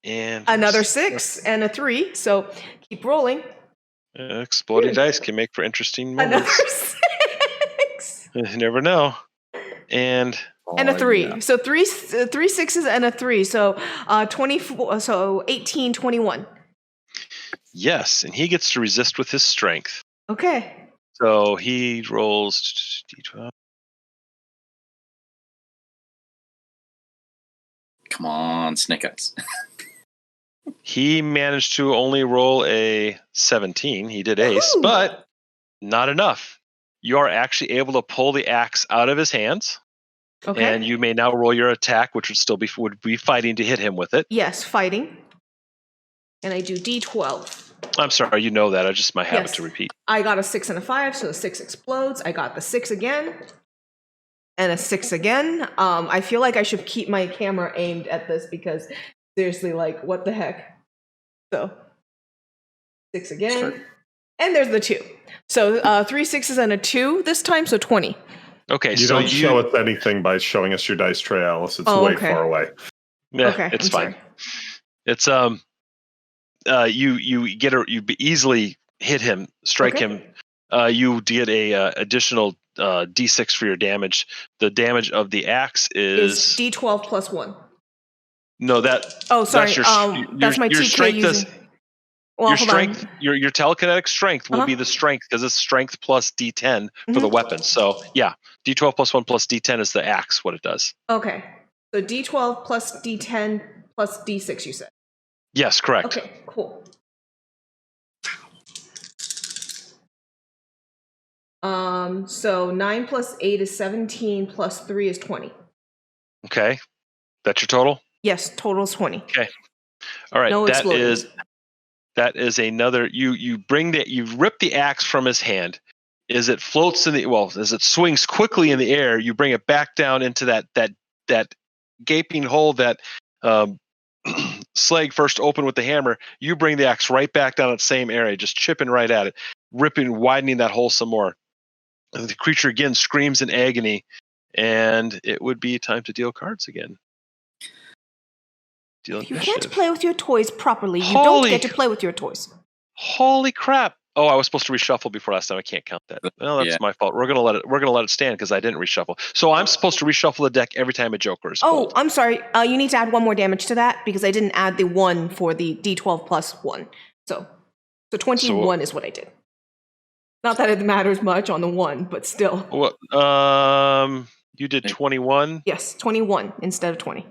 S2: And
S1: Another 6 and a 3. So keep rolling.
S2: exploding dice can make for interesting
S1: Another
S2: moments.
S1: 6
S2: You never know. And
S1: and a 3.
S4: Yeah.
S1: So three sixes and a 3. So 24. So 18, 21.
S2: yes, and he gets to resist with his strength.
S1: Okay.
S2: So he rolls d12.
S5: Come on, Snake Eyes.
S2: He managed to only roll a 17. He did ace,
S1: Woohoo!
S2: but not enough. You are actually able to pull the axe out of his hands,
S1: Okay.
S2: and you may now roll your attack, which would be fighting to hit him with it.
S1: Yes, fighting. And I do D12.
S2: I'm sorry, you know that. I just my habit
S1: Yes.
S2: to repeat.
S1: I got a 6 and a 5, so the 6 explodes. I got the 6 again. And a 6 again. I feel like I should keep my camera aimed at this because seriously, like, what the heck? So 6 again.
S4: Sure.
S1: And there's the 2. So 3 6s and a 2 this time, so 20.
S2: Okay,
S3: You
S2: so
S3: don't show us anything by showing us your dice tray, Alice. It's
S1: Oh,
S3: way
S1: okay.
S3: far away.
S2: yeah,
S1: Okay,
S2: it's
S1: I'm
S2: fine.
S1: sorry.
S2: It's you easily hit him, strike
S1: Okay.
S2: him. You get a additional d6 for your damage. The damage of the axe
S1: Is
S2: is
S1: D12 plus 1.
S2: no that.
S1: Oh, sorry.
S2: Your
S1: That's my TK
S2: strength
S1: using.
S2: does-
S1: Well,
S2: your
S1: hold
S2: strength,
S1: on.
S2: your telekinetic strength will
S1: Uh-huh.
S2: be the strength because it's strength plus d10 for the
S1: Mhm.
S2: weapon. So yeah, d12 plus 1 plus d10 is the axe. What it does.
S1: Okay. So D12 plus D10 plus D6, you said.
S2: Yes, correct.
S1: Okay, cool. So 9 plus 8 is 17 plus 3 is 20.
S2: Okay, that's your total.
S1: Yes, total is 20.
S2: All right,
S1: No
S2: that
S1: explosions.
S2: is another. You rip the axe from his hand. As it floats as it swings quickly in the air, you bring it back down into that gaping hole that Slag first opened with the hammer. You bring the axe right back down that same area, just chipping right at it, widening that hole some more. And the creature again screams in agony, and it would be time to deal cards again. Deal
S1: If you
S2: initiative.
S1: can't play with your toys properly, you
S2: Holy-
S1: don't get to play with your toys.
S2: Holy crap! Oh, I was supposed to reshuffle before last time. I can't count that. Well, that's
S5: Yeah.
S2: my fault. We're gonna let it stand because I didn't reshuffle. So I'm supposed to reshuffle the deck every time a Joker is
S1: Oh,
S2: pulled.
S1: I'm sorry. You need to add 1 more damage to that because I didn't add the 1 for the D12 plus 1. So 21 is what I did. Not that it matters much on the 1, but still.
S2: What? You did 21.
S1: Yes, 21 instead of 20.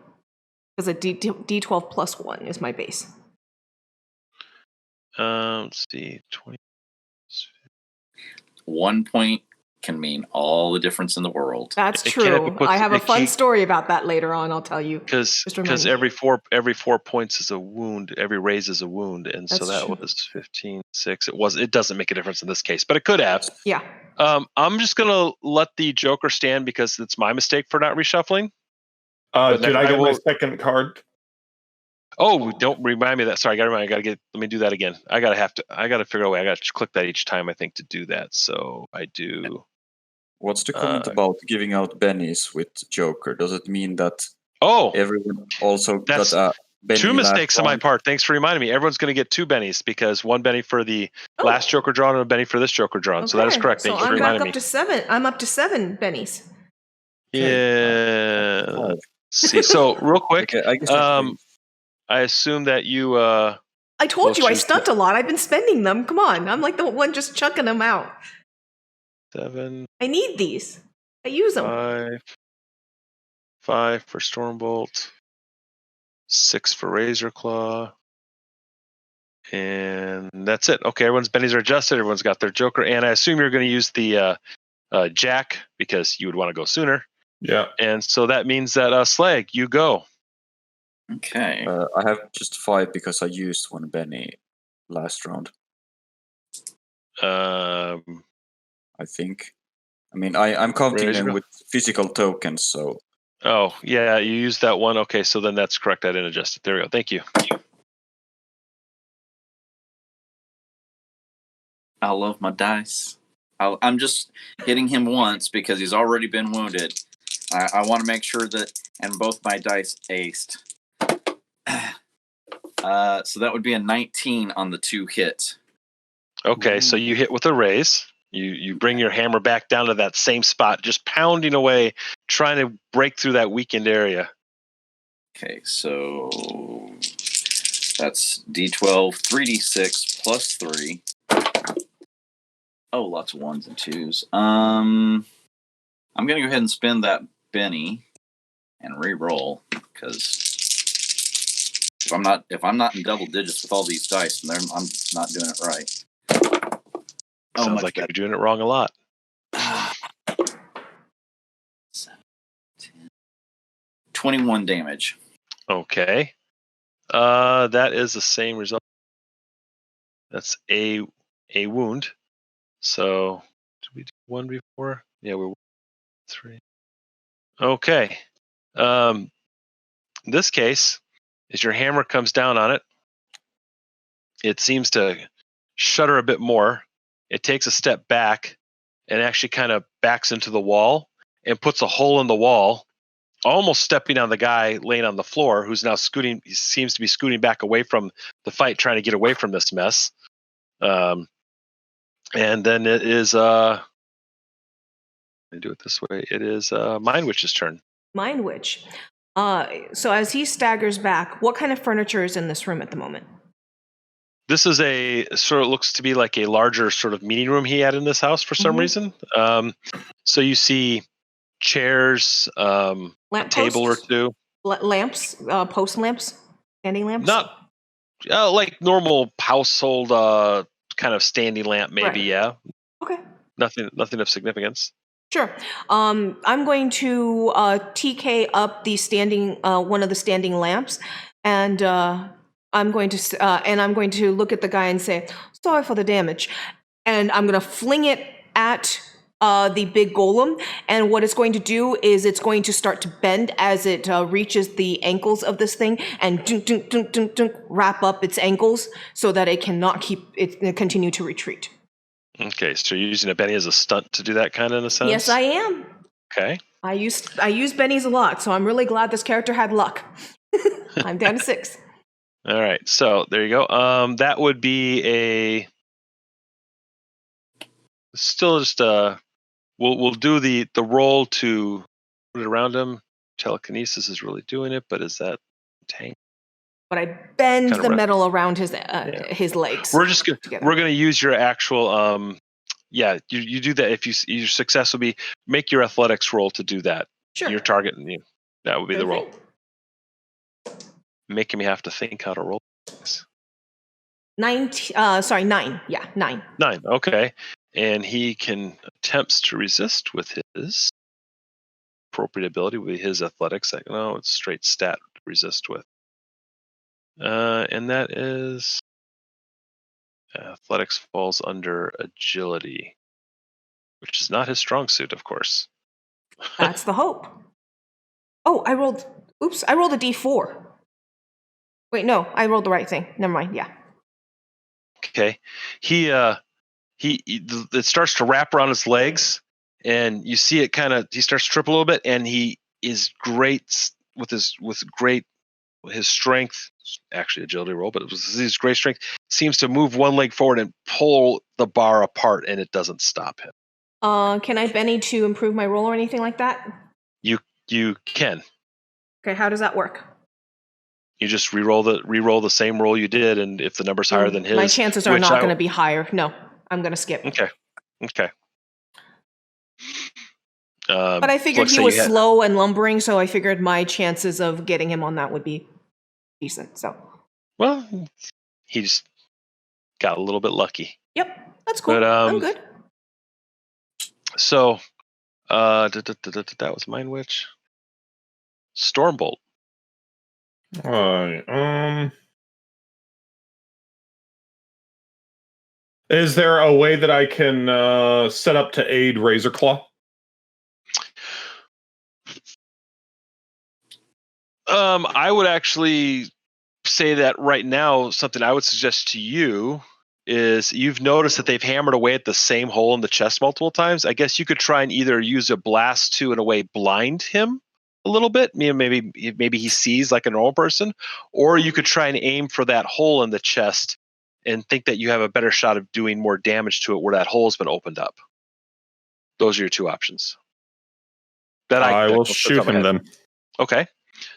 S1: Because a D12 plus 1 is my base.
S2: Let's see, 20.
S5: 1 point can mean all the difference in the world.
S1: That's
S2: It can if
S1: true.
S2: it puts-
S1: I have a
S2: it
S1: fun
S2: can't-
S1: story about that later on. I'll tell you.
S2: Because
S1: Just remind me.
S2: every 4 points is a wound. Every raise is a wound, and so
S1: That's
S2: that
S1: true.
S2: was 15, 6. It doesn't make a difference in this case, but it could have.
S1: Yeah.
S2: I'm just gonna let the Joker stand because it's my mistake for not reshuffling.
S3: Did I get my
S2: will-
S3: second card?
S2: Oh, don't remind me of that. Sorry, let me do that again. I gotta figure out a way. I gotta click that each time I think to do that. So I do.
S4: What's the comment about giving out bennies with Joker? Does it mean that
S2: Oh,
S4: everyone also
S2: That's
S4: got a benny
S2: 2
S4: last
S2: mistakes on my
S4: round?
S2: part. Thanks for reminding me. Everyone's gonna get 2 bennies because 1 benny for the
S1: Oh.
S2: last Joker drawn and a benny for this Joker drawn. So that is
S1: Okay,
S2: correct.
S1: So
S2: Thank you for
S1: I'm back
S2: reminding
S1: up
S2: me.
S1: to 7. I'm up to 7 bennies.
S2: Yeah.
S4: Five.
S2: Let's see. So real quick,
S4: Okay, I guess I agree.
S2: I assume that you
S1: I told
S2: Well,
S1: you I
S2: choose
S1: stunt a lot. I've been spending them. Come on. I'm like the one just chucking them out.
S2: 7,
S1: I need these. I use them.
S2: 5 for Stormbolt, 6 for Razor Claw, and that's it. Okay, everyone's bennies are adjusted. Everyone's got their Joker, and I assume you're going to use the Jack because you would want to go sooner.
S3: Yeah.
S2: And so that means that Slag, you go.
S5: Okay.
S4: I have just 5 because I used 1 benny last round,
S2: Um,
S4: I think. I mean, I'm counting
S2: Razor
S4: them
S2: Claw?
S4: with physical tokens, so
S2: Oh, yeah, you used that one. Okay, so then that's correct. I didn't adjust it. There we go. Thank you.
S5: I love my dice. I'm just hitting him once because he's already been wounded. I want to make sure that, and both my dice aced. So that would be a 19 on the 2 hit.
S2: Okay, so you hit with a raise. You bring your hammer back down to that same spot, just pounding away, trying to break through that weakened area.
S5: Okay, so that's D12, 3D6 plus 3. Oh, lots of 1s and 2s. I'm gonna go ahead and spend that Benny and re-roll because if I'm not in double digits with all these dice, then I'm not doing it right. Oh,
S2: Sounds
S5: much
S2: like
S5: better.
S2: you're doing it wrong a lot.
S5: 7, 10, 21 damage.
S2: Okay. That is the same result. That's a wound. So did we do 1 before? Yeah, we're 3. Okay. This case is your hammer comes down on it. It seems to shudder a bit more. It takes a step back and actually kind of backs into the wall and puts a hole in the wall, almost stepping on the guy laying on the floor, who's now scooting. He seems to be scooting back away from the fight, trying to get away from this mess. And then it is let me do it this way. It is Mind Witch's turn.
S1: Mind Witch. So as he staggers back, what kind of furniture is in this room at the moment?
S2: This is a sort of looks to be like a larger sort of meeting room he had in this house for some reason. So you see chairs, a
S1: Lamp
S2: table or
S1: posts?
S2: 2.
S1: Lamps, post lamps, standing lamps.
S2: Not like normal household kind of standing lamp, maybe.
S1: Right.
S2: Yeah,
S1: Okay.
S2: nothing of significance.
S1: Sure. I'm going to TK up the standing one of the standing lamps, and I'm going to look at the guy and say, "Sorry for the damage," and I'm going to fling it at the big golem. And what it's going to do is it's going to start to bend as it reaches the ankles of this thing, and dunk, dunk, dunk, dunk, dunk, wrap up its ankles so that it cannot continue to retreat.
S2: Okay, so you're using a Benny as a stunt to do that kind of in a sense?
S1: Yes, I am.
S2: Okay.
S1: I use bennies a lot, so I'm really glad this character had luck. I'm down to 6.
S2: All right, so there you go. That would be a still just we'll do the roll to put it around him. Telekinesis is really doing it, but is that tank?
S1: But I bend
S2: Kinda
S1: the
S2: rough.
S1: metal around his legs.
S2: We're just
S1: together.
S2: we're gonna use your actual yeah, you do that. If your success will be make your athletics roll to do that.
S1: Sure.
S2: Your target, that would be
S1: Sure
S2: the roll.
S1: thing.
S2: Making me have to think how to roll.
S1: 9. Yeah, 9.
S2: 9. Okay, and he can attempts to resist with his appropriate ability with his athletics. No, it's straight stat to resist with. And that is athletics falls under agility, which is not his strong suit, of course.
S1: That's the hope. Oh, I rolled a D4. Wait, no, I rolled the right thing. Never mind. Yeah.
S2: Okay. It starts to wrap around his legs, and you see it he starts to trip a little bit, and he is great with his strength, actually agility roll, but it was his great strength, seems to move one leg forward and pull the bar apart, and it doesn't stop him.
S1: Can I Benny to improve my roll or anything like that?
S2: You can.
S1: Okay, how does that work?
S2: You just re-roll the same roll you did, and if the number's higher than his,
S1: my chances are not going to be higher. No, I'm going to skip.
S2: Okay.
S1: But I figured he was slow and lumbering, so I figured my chances of getting him on that would be decent. So.
S2: Well, he just got a little bit lucky.
S1: Yep, that's cool.
S2: But,
S1: I'm good.
S2: So, that was Mind Witch. Stormbolt.
S3: Is there a way that I can set up to aid Razorclaw?
S2: I would actually say that right now, something I would suggest to you is you've noticed that they've hammered away at the same hole in the chest multiple times. I guess you could try and either use a blast to, in a way, blind him a little bit. Maybe he sees like a normal person, or you could try and aim for that hole in the chest and think that you have a better shot of doing more damage to it where that hole's been opened up. Those are your two options.
S3: I will shoot him then.
S2: Okay.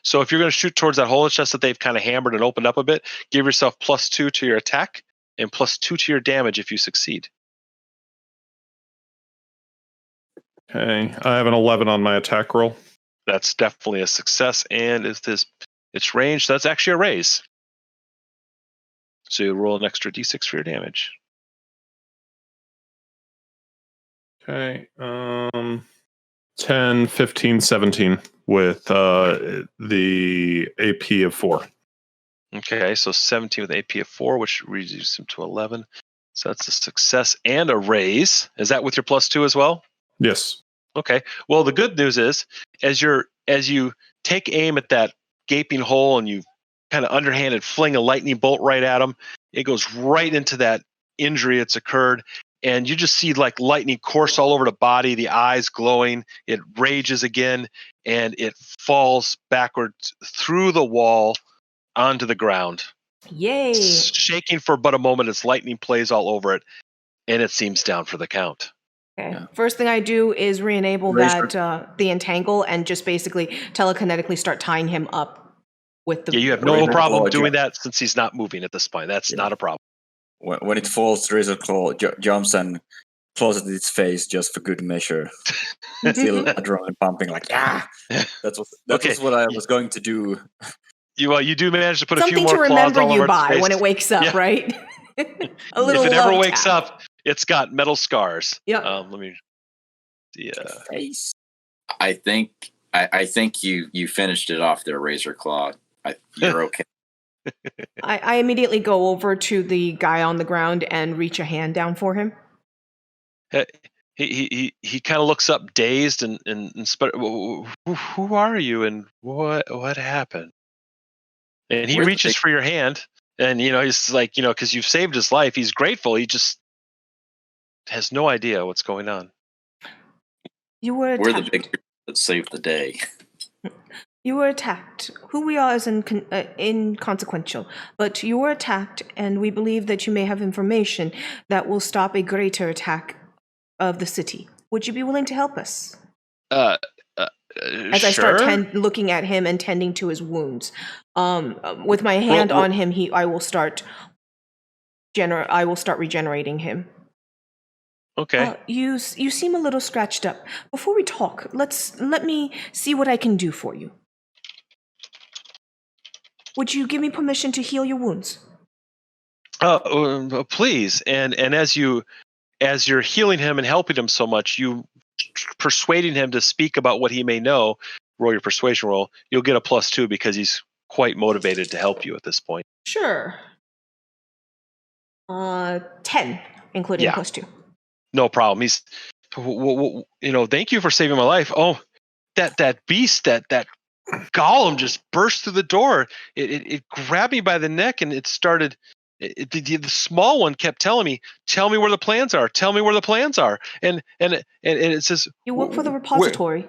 S2: So if you're going to shoot towards that hole in the chest that they've kind of hammered and opened up a bit, give yourself +2 to your attack and +2 to your damage if you succeed.
S3: Okay, I have an 11 on my attack roll.
S2: That's definitely a success, and it's range. That's actually a raise. So you roll an extra d6 for your damage.
S3: Okay, 10, 15, 17 with the AP of 4.
S2: Okay, so 17 with AP of 4, which reduces him to 11. So that's a success and a raise. Is that with your +2 as well?
S3: Yes.
S2: Okay. Well, the good news is, as you take aim at that gaping hole and you kind of underhanded fling a lightning bolt right at him, it goes right into that injury that's occurred, and you just see like lightning course all over the body, the eyes glowing. It rages again, and it falls backwards through the wall onto the ground.
S1: Yay!
S2: Shaking for but a moment as lightning plays all over it, and it seems down for the count.
S1: Okay. Yeah. First thing I do is re-enable the entangle and just basically telekinetically start tying him up with the.
S2: Yeah, you have no problem doing that since he's not moving at this point. That's not a problem.
S4: When it falls, Razorclaw jumps and claws at its face just for good measure. Still adrenaline pumping, like That's what I was going to do.
S2: You do manage to put
S1: something
S2: a few more claws all over its face.
S1: Something to remember you by when it wakes up, right? A little.
S2: If it ever wakes up, it's got metal scars.
S1: Yeah.
S2: Let me see.
S5: I think you finished it off there, Razorclaw. You're okay.
S1: I immediately go over to the guy on the ground and reach a hand down for him.
S2: He kind of looks up dazed and who are you and what happened? And he reaches for your hand, and he's like, because you've saved his life. He's grateful. He just has no idea what's going on.
S1: You were attacked.
S5: We're the big that saved the day.
S1: You were attacked. Who we are is inconsequential, but you were attacked, and we believe that you may have information that will stop a greater attack of the city. Would you be willing to help us? As I start looking at him and tending to his wounds, with my hand on him, I will start regenerating him.
S2: Okay.
S1: You seem a little scratched up. Before we talk, let me see what I can do for you. Would you give me permission to heal your wounds?
S2: Please. And as you as you're healing him and helping him so much, you persuading him to speak about what he may know. Roll your persuasion roll. You'll get a +2 because he's quite motivated to help you at this point.
S1: Sure. 10, including
S2: Yeah.
S1: +2.
S2: No problem. He's, thank you for saving my life. Oh, that beast, that golem just burst through the door. It grabbed me by the neck and it started. The small one kept telling me, "Tell me where the plans are. Tell me where the plans are." And it says,
S1: You work for the repository.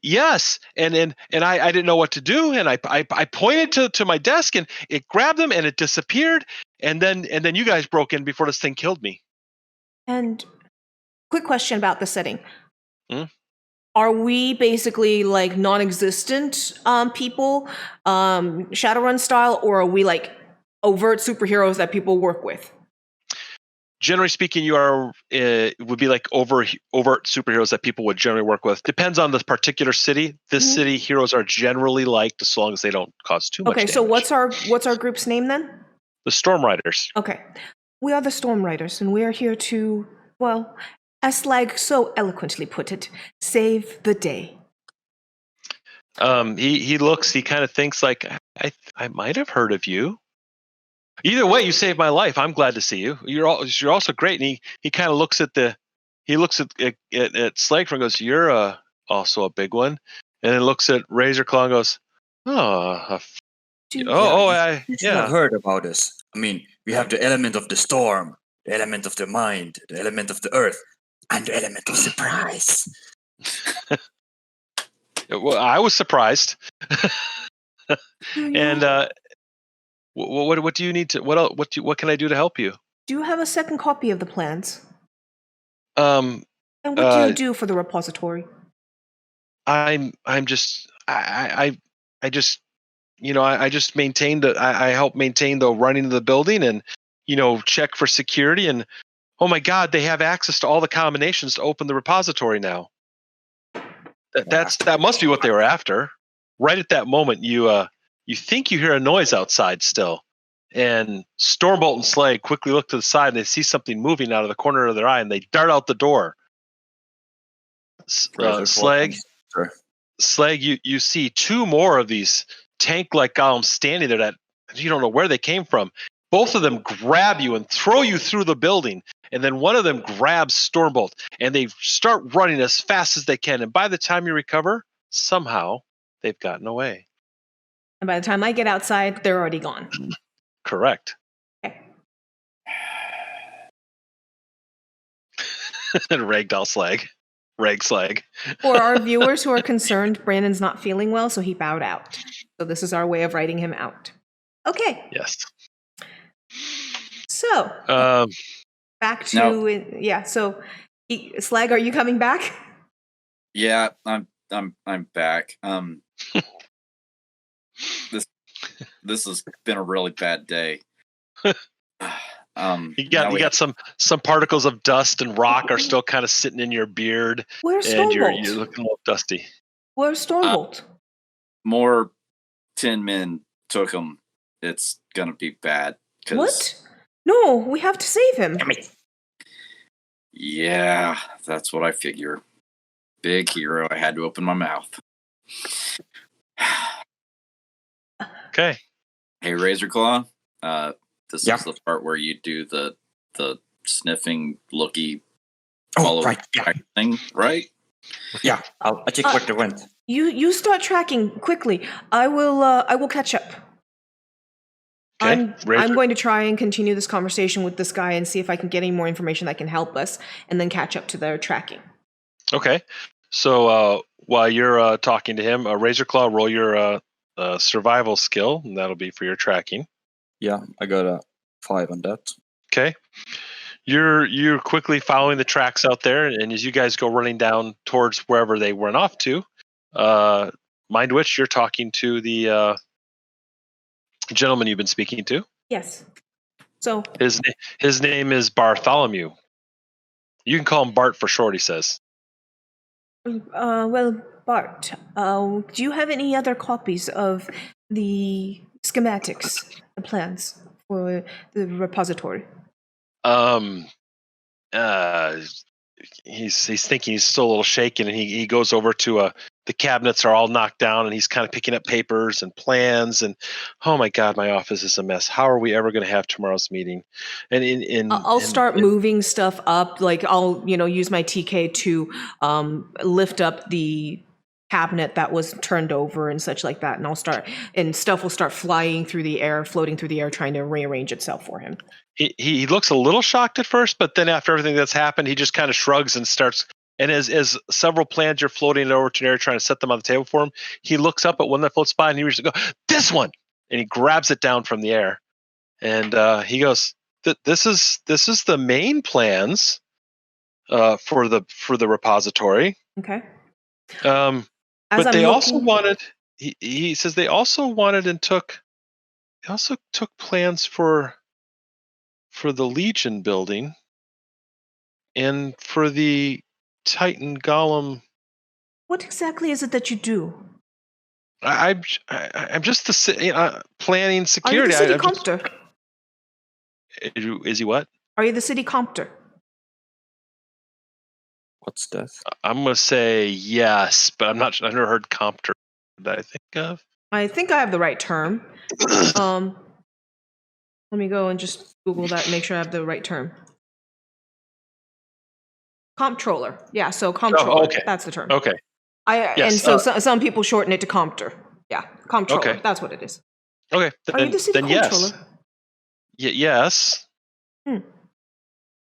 S2: Yes, and I didn't know what to do, and I pointed to my desk, and it grabbed them, and it disappeared, and then you guys broke in before this thing killed me.
S1: And quick question about the setting.
S2: Hmm?
S1: Are we basically like non-existent people, Shadowrun style, or are we like overt superheroes that people work with?
S2: Generally speaking, you are would be like overt superheroes that people would generally work with. Depends on the particular city. This city, heroes are generally liked as long as they don't cause too much damage.
S1: Okay, so what's our group's name then?
S2: The Storm Riders.
S1: Okay, we are the Storm Riders, and we are here to, well, as Slag so eloquently put it, save the day.
S2: He looks. He kind of thinks like I might have heard of you. Either way, you saved my life. I'm glad to see you. You're also great. And he kind of looks at Slag and goes, "You're also a big one." And then looks at Razorclaw and goes, "Oh,
S4: You should
S2: yeah."
S4: have heard about us. I mean, we have the element of the storm, the element of the mind, the element of the earth, and the element of surprise.
S2: Well, I was surprised. And what do you need to? What can I do to help you?
S1: Do you have a second copy of the plans?
S2: And
S1: what do you do for the repository?
S2: I just maintain I help maintain the running of the building and check for security, and oh my god, they have access to all the combinations to open the repository now. That must be what they were after. Right at that moment, you think you hear a noise outside still, and Stormbolt and Slag quickly look to the side and they see something moving out of the corner of their eye, and they dart out the door. Slag, you see two more of these tank-like golems standing there that you don't know where they came from. Both of them grab you and throw you through the building, and then one of them grabs Stormbolt, and they start running as fast as they can. And by the time you recover, somehow they've gotten away.
S1: And by the time I get outside, they're already gone.
S2: Correct.
S1: Okay.
S2: Ragdoll Slag. Rag Slag.
S1: For our viewers who are concerned, Brandon's not feeling well, so he bowed out. So this is our way of writing him out. Okay.
S2: Yes.
S1: So, back to So, Slag, are you coming back?
S5: Yeah, I'm back. This has been a really bad day.
S2: You got some particles of dust and rock are still kind of sitting in your beard.
S1: Where's
S2: and
S1: Stormbolt?
S2: you're looking a little dusty.
S1: Where's Stormbolt?
S5: More 10 men took him. It's gonna be bad.
S1: What? No, we have to save him.
S5: Yeah, that's what I figure. Big hero. I had to open my mouth.
S2: Okay.
S5: Hey, Razorclaw. This is the part where you do the sniffing, looky, follow thing, right?
S6: Yeah, I'll check where they went.
S1: You start tracking quickly. I will catch up.
S2: Okay.
S1: I'm going to try and continue this conversation with this guy and see if I can get any more information that can help us, and then catch up to their tracking.
S2: Okay. So while you're talking to him, Razorclaw, roll your survival skill, and that'll be for your tracking.
S4: Yeah, I got a 5 on that.
S2: Okay. You're quickly following the tracks out there, and as you guys go running down towards wherever they went off to, Mind Witch, you're talking to the gentleman you've been speaking to.
S1: Yes. So
S2: his name is Bartholomew. You can call him Bart for short, he says.
S1: Well, Bart, do you have any other copies of the schematics, the plans for the repository?
S2: he's thinking, he's still a little shaken, and he goes over to the cabinets are all knocked down, and he's kind of picking up papers and plans, and oh my god, my office is a mess. How are we ever going to have tomorrow's meeting? And
S1: I'll start moving stuff up. Like I'll, use my TK to lift up the cabinet that was turned over and such like that. And stuff will start flying through the air, floating through the air, trying to rearrange itself for him.
S2: He looks a little shocked at first, but then after everything that's happened, he just kind of shrugs and starts. And as several plans are floating over to an area, trying to set them on the table for him, he looks up at one that floats by and he reaches to go, "This one!" And he grabs it down from the air, and he goes, "This is the main plans for the repository."
S1: Okay.
S2: But they also wanted. He says they also wanted and took. They also took plans for the Legion building and for the Titan Golem.
S1: What exactly is it that you do?
S2: I'm just planning security.
S1: Are you the city compter?
S2: Is he what?
S1: Are you the city compter?
S4: What's that?
S2: I'm gonna say yes, but I'm not sure. I've never heard compter that I think of.
S1: I think I have the right term. Let me go and just Google that and make sure I have the right term. Comptroller. Yeah, so comptroller.
S2: Oh, okay.
S1: That's the term.
S2: Okay.
S1: Yes, and so some people shorten it to compter. Yeah, comptroller.
S2: Okay.
S1: That's what it is.
S2: Okay.
S1: Are you the city comptroller?
S2: Yes.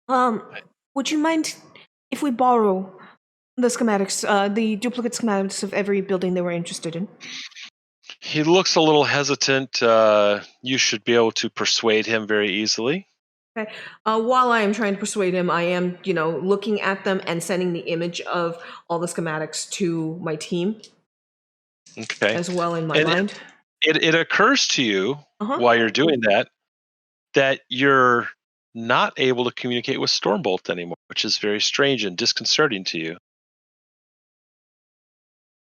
S1: Would you mind if we borrow the schematics, the duplicate schematics of every building they were interested in?
S2: He looks a little hesitant. You should be able to persuade him very easily.
S1: Okay. While I am trying to persuade him, I am, looking at them and sending the image of all the schematics to my team.
S2: Okay.
S1: As well in my mind.
S2: It occurs to you while you're doing that you're not able to communicate with Stormbolt anymore, which is very strange and disconcerting to you.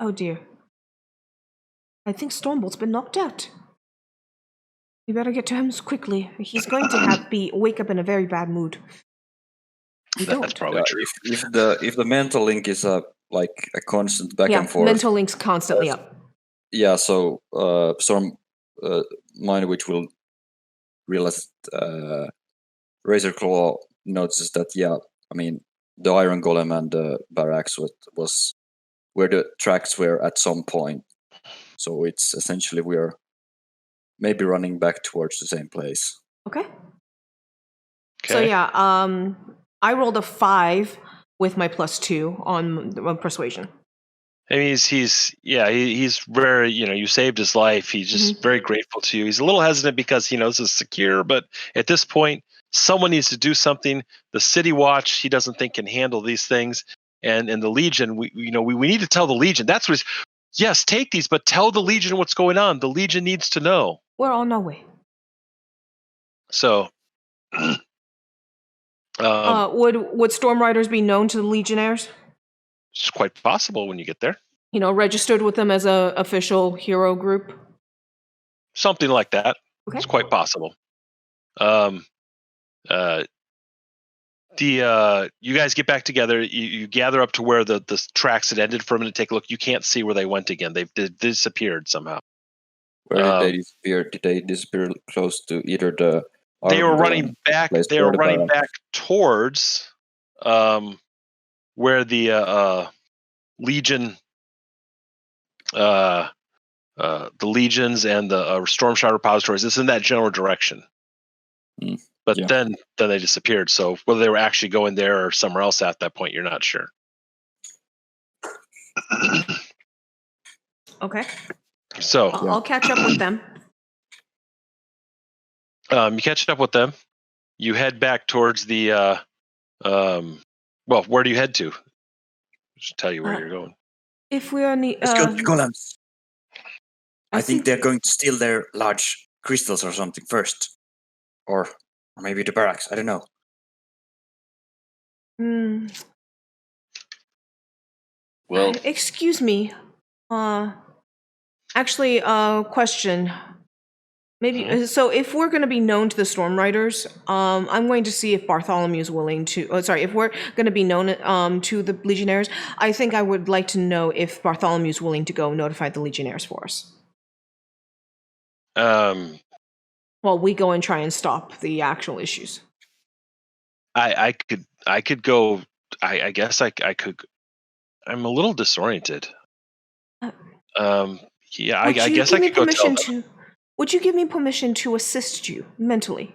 S1: Oh dear. I think Stormbolt's been knocked out. We better get to him quickly. He's going to wake up in a very bad mood.
S2: That's probably true.
S4: If the mental link is a constant back and forth.
S1: Yeah, mental link's constantly up.
S4: Yeah, so Storm Mind Witch will realize Razor Claw notices that the Iron Golem and the Barracks was where the tracks were at some point. So it's essentially we're maybe running back towards the same place.
S1: Okay. So yeah, I rolled a 5 with my +2 on persuasion.
S2: I mean, he's very, you saved his life. He's just very grateful to you. He's a little hesitant because this is secure, but at this point, someone needs to do something. The City Watch, he doesn't think can handle these things, and the Legion, we need to tell the Legion. That's what. Yes, take these, but tell the Legion what's going on. The Legion needs to know.
S1: We're on our way.
S2: So,
S1: would Storm Riders be known to the Legionnaires?
S2: It's quite possible when you get there.
S1: Registered with them as a official hero group?
S2: Something like that.
S1: Okay.
S2: It's quite possible. You guys get back together. You gather up to where the tracks had ended for a minute. Take a look. You can't see where they went again. They've disappeared somehow.
S4: Where did they disappear? Did they disappear close to either the?
S2: They were running back. They were running back towards where the Legion, the Legions and the Storm Shard repositories. It's in that general direction. But then they disappeared. So whether they were actually going there or somewhere else at that point, you're not sure.
S1: Okay.
S2: So
S1: I'll catch up with them.
S2: You catch up with them. You head back towards the. Well, where do you head to? Just tell you where you're going.
S1: If we're on the.
S6: Let's go to Golems. I think they're going to steal their large crystals or something first. Or maybe the barracks. I don't know.
S5: Well,
S1: excuse me. Actually, question. Maybe so. If we're going to be known to the Storm Riders, I'm going to see if Bartholomew is willing to. Oh, sorry, if we're going to be known to the Legionnaires, I think I would like to know if Bartholomew is willing to go notify the Legionnaires for us. While we go and try and stop the actual issues.
S2: I could go. I guess I could. I'm a little disoriented. Yeah, I guess I could go tell them.
S1: Would you give me permission to assist you mentally?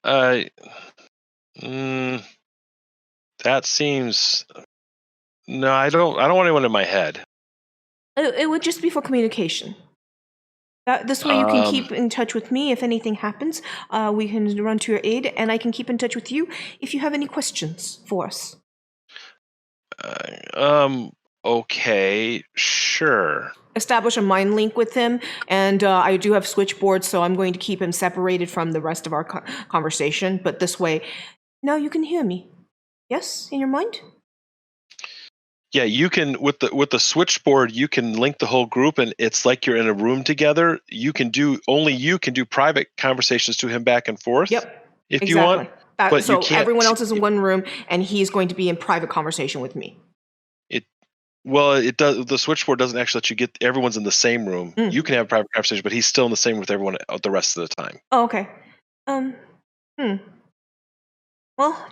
S2: That seems. No, I don't want anyone in my head.
S1: It would just be for communication. This way you can keep in touch with me if anything happens. We can run to your aid, and I can keep in touch with you if you have any questions for us.
S2: Okay, sure.
S1: Establish a mind link with him, and I do have switchboards, so I'm going to keep him separated from the rest of our conversation. But this way, now you can hear me. Yes, in your mind.
S2: Yeah, you can with the switchboard. You can link the whole group, and it's like you're in a room together. You can do private conversations to him back and forth.
S1: Yep,
S2: if
S1: exactly.
S2: you want. But
S1: so
S2: you can't.
S1: Everyone else is in one room, and he's going to be in private conversation with me.
S2: It does. The switchboard doesn't actually let you get everyone's in the same room. You can have a private conversation, but he's still in the same room with everyone the rest of the time.
S1: Oh, okay. Well,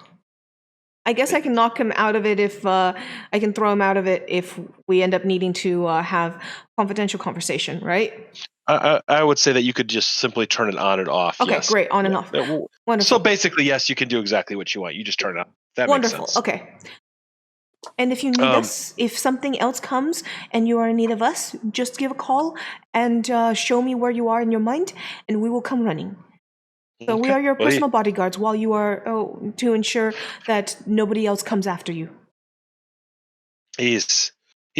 S1: I guess I can knock him out of it if I can throw him out of it if we end up needing to have confidential conversation, right?
S2: I would say that you could just simply turn it on and off.
S1: Okay,
S2: yes.
S1: Great, on and off. Wonderful.
S2: So basically, yes, you can do exactly what you want. You just turn it on. That
S1: Wonderful.
S2: makes sense.
S1: Okay. And if you need us, if something else comes and you are in need of us, just give a call and show me where you are in your mind, and we will come running. So we are your personal bodyguards while you are to ensure that nobody else comes after you.
S2: He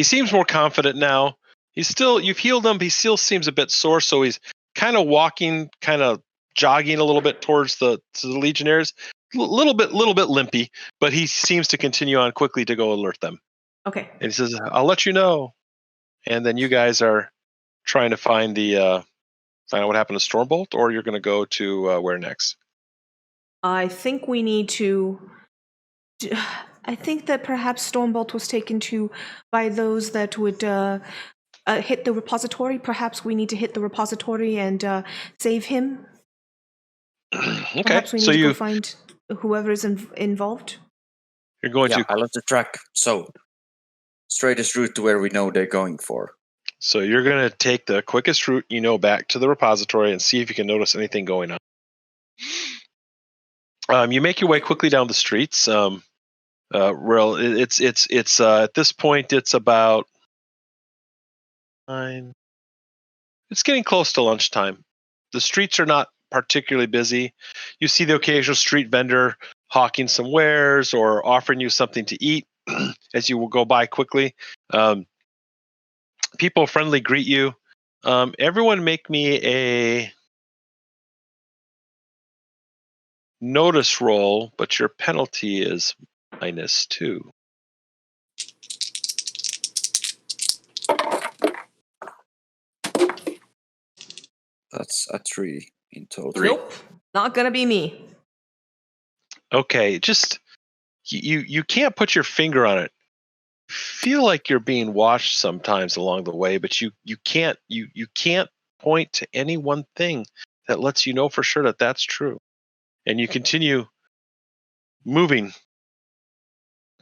S2: seems more confident now. You've healed him, but he still seems a bit sore, so he's kind of walking, kind of jogging a little bit towards the Legionnaires. Little bit limpy, but he seems to continue on quickly to go alert them.
S1: Okay.
S2: And he says, "I'll let you know." And then you guys are trying to find find out what happened to Stormbolt, or you're going to go to where next?
S1: I think we need to. I think that perhaps Stormbolt was taken to by those that would hit the repository. Perhaps we need to hit the repository and save him.
S2: Okay.
S1: Perhaps we need to go find whoever is involved.
S2: You're going to.
S6: I lost the track. So, straightest route to where we know they're going for.
S2: So you're going to take the quickest route back to the repository and see if you can notice anything going on. You make your way quickly down the streets. It's at this point it's about 9. It's getting close to lunchtime. The streets are not particularly busy. You see the occasional street vendor hawking some wares or offering you something to eat as you will go by quickly. People friendly greet you. Everyone make me a notice roll, but your penalty is -2.
S6: That's a 3 in total.
S1: Nope, not gonna be me.
S2: Okay, just you can't put your finger on it. Feel like you're being watched sometimes along the way, but you can't point to any one thing that lets you know for sure that that's true. And you continue moving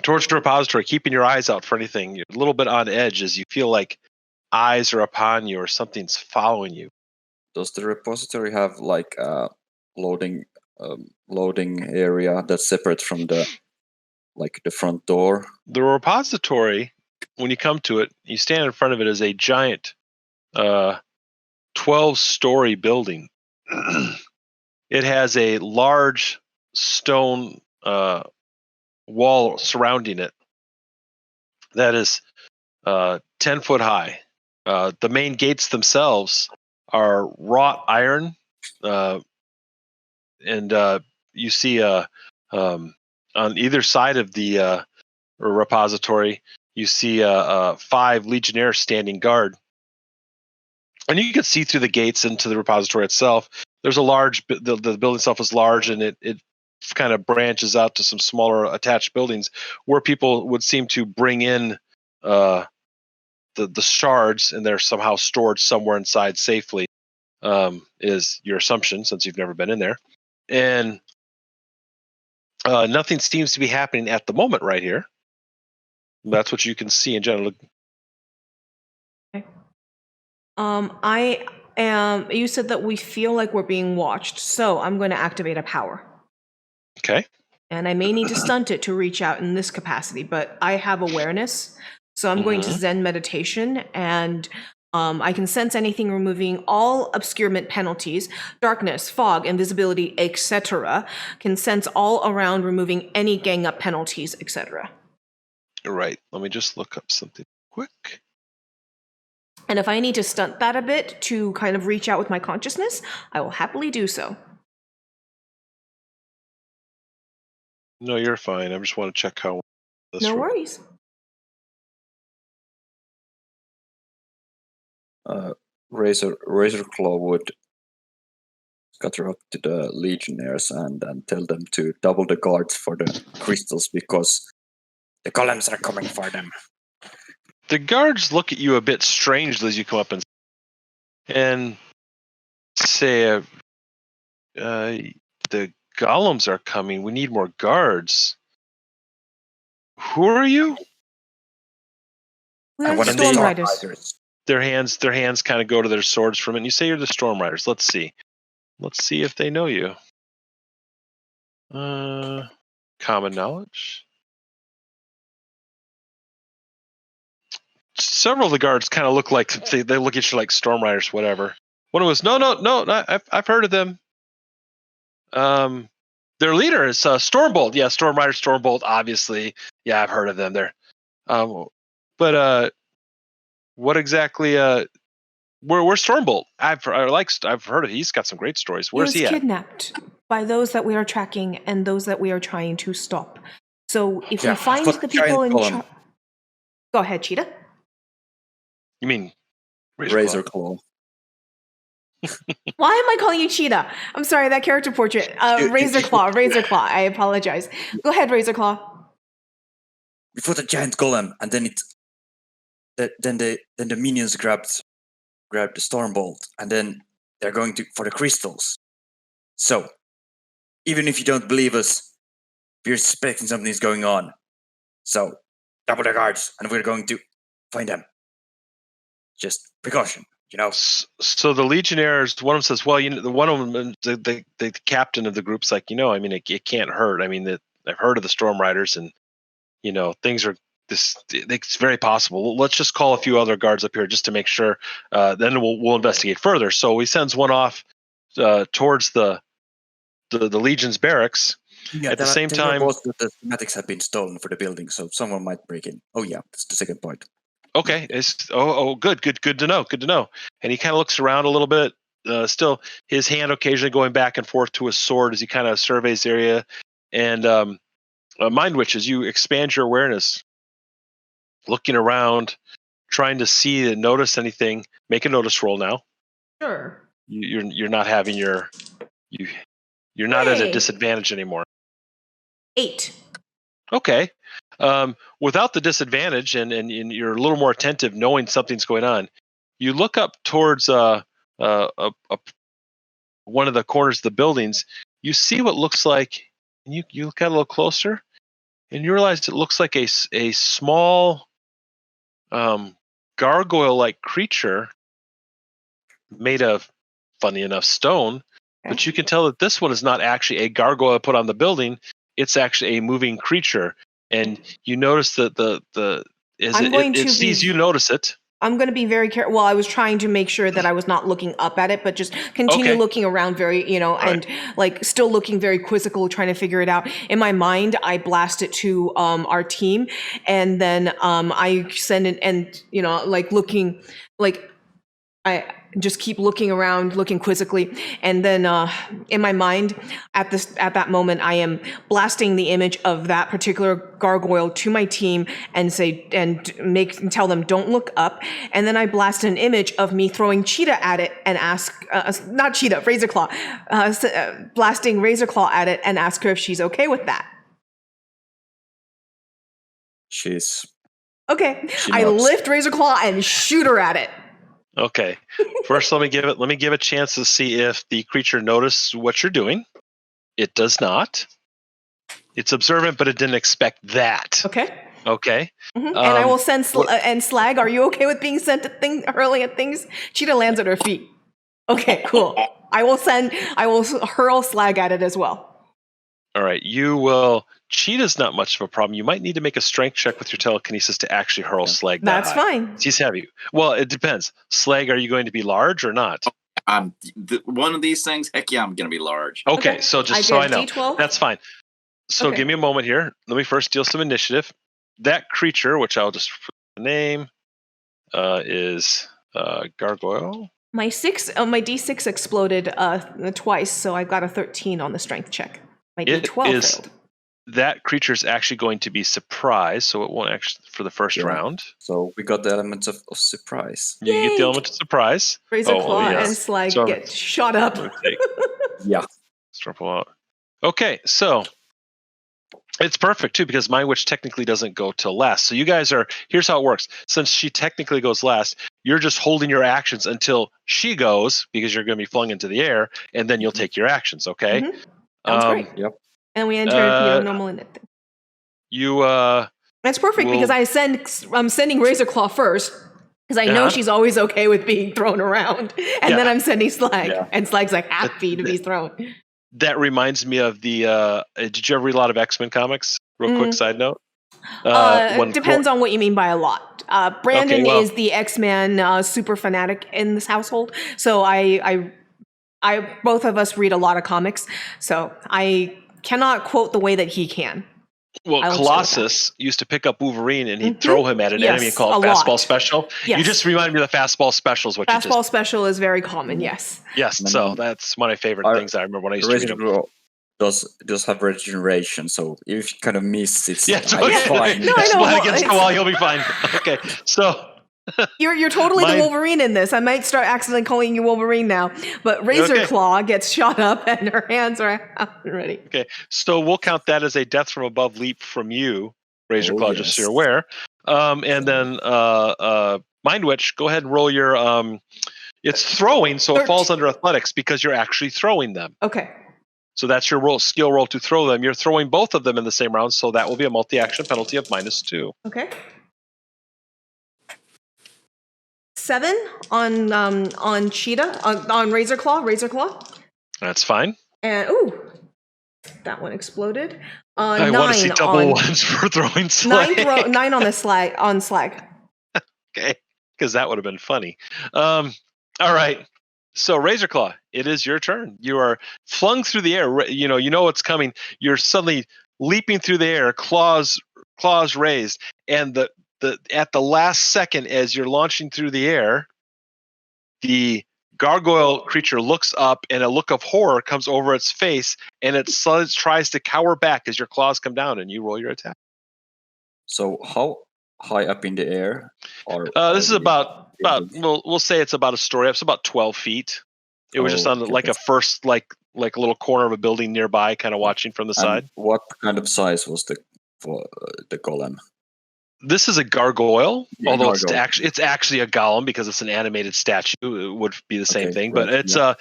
S2: towards the repository, keeping your eyes out for anything. You're a little bit on edge as you feel like eyes are upon you or something's following you.
S6: Does the repository have like a loading area that's separate from the front door?
S2: The repository, when you come to it, you stand in front of it as a giant 12-story building. It has a large stone wall surrounding it that is 10 foot high. The main gates themselves are wrought iron, and you see on either side of the repository, you see 5 legionnaires standing guard. and you can see through the gates into the repository itself. There's a large, the building itself is large, and it kind of branches out to some smaller attached buildings where people would seem to bring in the shards, and they're somehow stored somewhere inside safely. Is your assumption, since you've never been in there. And nothing seems to be happening at the moment right here. That's what you can see in general.
S1: Okay. You said that we feel like we're being watched, so I'm going to activate a power.
S2: Okay.
S1: And I may need to stunt it to reach out in this capacity, but I have awareness, so I'm going to Zen meditation, and I can sense anything, removing all obscurement penalties, darkness, fog, invisibility, etc. Can sense all around, removing any gang up penalties, etc.
S2: Right. Let me just look up something quick.
S1: And if I need to stunt that a bit to kind of reach out with my consciousness, I will happily do so.
S2: No, you're fine. I just want to check how this
S1: No
S2: works.
S1: worries.
S4: Razor Claw would scatter up to the Legionnaires and tell them to double the guards for the crystals because the golems are coming for them.
S2: The guards look at you a bit strangely as you come up and say, the golems are coming. We need more guards. Who are you?
S1: We are the
S4: one of the
S1: Storm
S4: Storm
S1: Riders.
S4: Riders.
S2: Their hands kind of go to their swords for a minute. You say you're the Storm Riders. Let's see if they know you. Common knowledge. Several of the guards kind of look like they look at you like Storm Riders, whatever. One was no. I've heard of them. Their leader is Stormbolt. Yeah, Storm Rider Stormbolt. Obviously, yeah, I've heard of them. They're, but what exactly? Where's Stormbolt? I've heard of. He's got some great stories. Where's he
S1: was
S2: at?
S1: Kidnapped by those that we are tracking and those that we are trying to stop. So if
S4: Yeah,
S1: we find
S4: but
S1: the people in
S4: giant
S1: charge, go ahead, Cheetah.
S2: You mean
S4: Razor Claw.
S1: Why am I calling you Cheetah? I'm sorry, that character portrait. Razor Claw. I apologize. Go ahead, Razor Claw.
S4: We fought a giant golem, and then then the minions grabbed the Stormbolt, and then they're going for the crystals. So, even if you don't believe us, we're suspecting something is going on. So, double the guards, and we're going to find them. Just precaution, you know.
S2: So the Legionnaires, one of them says, "Well, the one of them, the captain of the group's like, I mean, it can't hurt. I mean, I've heard of the Storm Riders, and things are this. It's very possible. Let's just call a few other guards up here just to make sure. Then we'll investigate further." So he sends one off towards the Legion's barracks.
S4: Yeah,
S2: at the same time,
S4: the schematics have been stolen for the building, so someone might break in. Oh yeah, that's the second point.
S2: Okay. Good to know. And he kind of looks around a little bit, still his hand occasionally going back and forth to his sword as he kind of surveys the area. And Mind Witch, as you expand your awareness, looking around, trying to see and notice anything, make a notice roll now.
S1: Sure.
S2: You're not having you're not at a disadvantage anymore.
S1: 8.
S2: Okay. Without the disadvantage and you're a little more attentive, knowing something's going on, you look up towards one of the corners of the buildings. You see what looks like, and you look at a little closer, and you realize it looks like a small gargoyle-like creature made of, funny enough, stone. But you can tell that this one is not actually a gargoyle put on the building. It's actually a moving creature. And you notice that it sees you notice it.
S1: I'm going to be very careful. Well, I was trying to make sure that I was not looking up at it, but just continue looking around very, and like still looking very quizzical, trying to figure it out. In my mind, I blast it to our team, and then I send it, and like looking like just keep looking around, looking quizzically, and then in my mind, at that moment, I am blasting the image of that particular gargoyle to my team and tell them don't look up, and then I blast an image of me throwing Cheetah at it and ask, not Cheetah, Razorclaw, blasting Razorclaw at it and ask her if she's okay with that.
S4: She's
S1: Okay,
S4: She
S1: I
S4: nods.
S1: lift Razorclaw and shoot her at it.
S2: Okay. First, let me give a chance to see if the creature noticed what you're doing. It does not. It's observant, but it didn't expect that.
S1: Okay.
S2: Okay.
S1: And I will send and Slag. Are you okay with being sent at hurling at things? Cheetah lands at her feet. Okay, cool. I will hurl Slag at it as well.
S2: All right. You will. Cheetah's not much of a problem. You might need to make a strength check with your telekinesis to actually hurl Slag.
S1: That's fine.
S2: He's heavy. Well, it depends. Slag, are you going to be large or not?
S5: One of these things. Heck yeah, I'm going to be large.
S2: Okay. So just so I know,
S1: D12?
S2: that's fine. So
S1: Okay.
S2: give me a moment here. Let me first deal some initiative. That creature, which I'll just name, is Gargoyle.
S1: My D6 exploded twice, so I've got a 13 on the strength check. My D12 failed.
S2: That creature is actually going to be surprised, so it won't actually for the first round.
S4: So we got the element of surprise.
S2: You get the
S1: Yay!
S2: element of surprise.
S1: Razorclaw
S2: yes.
S1: and Slag
S2: So-
S1: get shot up.
S2: Okay.
S4: Yeah.
S2: Triple out. Okay, so it's perfect too because Mind Witch technically doesn't go till last. So you guys here's how it works. Since she technically goes last, you're just holding your actions until she goes because you're going to be flung into the air, and then you'll take your actions. Okay.
S1: Mhm. Sounds great.
S4: Yep.
S1: And we enter normal in it.
S2: You
S1: That's perfect because I'm sending Razorclaw first because I know
S2: Uh-huh.
S1: she's always okay with being thrown around, and
S2: Yeah.
S1: then I'm sending Slag,
S4: Yeah.
S1: and Slag's like happy to be thrown.
S2: that reminds me of the. Did you ever read a lot of X-Men comics? Real quick side note.
S1: Depends on what you mean by a lot. Brandon
S2: Okay, well-
S1: is the X-Men super fanatic in this household, so I both of us read a lot of comics, so I cannot quote the way that he can.
S2: Well,
S1: I'll
S2: Colossus used to pick up Wolverine and he'd throw him at an enemy and
S1: Yes,
S2: call it
S1: a
S2: fastball
S1: lot.
S2: special.
S1: Yes.
S2: You just remind me of the fastball special is what you
S1: Fastball
S2: just.
S1: special is very common. Yes.
S2: Yes, so that's one of my favorite
S4: Our-
S2: things I remember when I used to read them.
S4: Razor does have regeneration, so if you kind of miss it,
S2: Yes,
S4: it's
S2: okay.
S4: fine.
S1: No, I know.
S2: Slide
S1: Well,
S2: against the
S1: it's-
S2: wall, you'll be fine. Okay, so
S1: You're totally
S2: Mine-
S1: the Wolverine in this. I might start accidentally calling you Wolverine now. But Razorclaw gets shot up and her hands are out and ready.
S2: so we'll count that as a death from above leap from you, Razorclaw, just so
S4: yes.
S2: you're aware. And then Mind Witch, go ahead and roll your it's throwing, so it falls under athletics because you're actually throwing them.
S1: Okay.
S2: So that's your skill roll to throw them. You're throwing both of them in the same round, so that will be a multi-action penalty of -2.
S1: Okay. 7 on Cheetah on Razorclaw.
S2: That's fine.
S1: And that one exploded.
S2: I
S1: 9
S2: want to see double
S1: on
S2: ones for throwing slag.
S1: 9 on the Slag.
S2: Okay, because that would have been funny. All right. So Razorclaw, it is your turn. You are flung through the air. You know what's coming. You're suddenly leaping through the air, claws raised, and at the last second, as you're launching through the air, the gargoyle creature looks up, and a look of horror comes over its face, and it tries to cower back as your claws come down, and you roll your attack.
S4: So how high up in the air?
S2: This is about we'll say it's about a story up. It's about 12 feet. It was just on
S4: okay,
S2: like a first like a little corner of a building nearby, kind of watching from the side.
S4: What kind of size was the golem?
S2: This is a gargoyle,
S4: Yeah,
S2: although
S4: gargoyle.
S2: it's actually a golem because it's an animated statue. It would be the same
S4: Okay,
S2: thing,
S4: right,
S2: but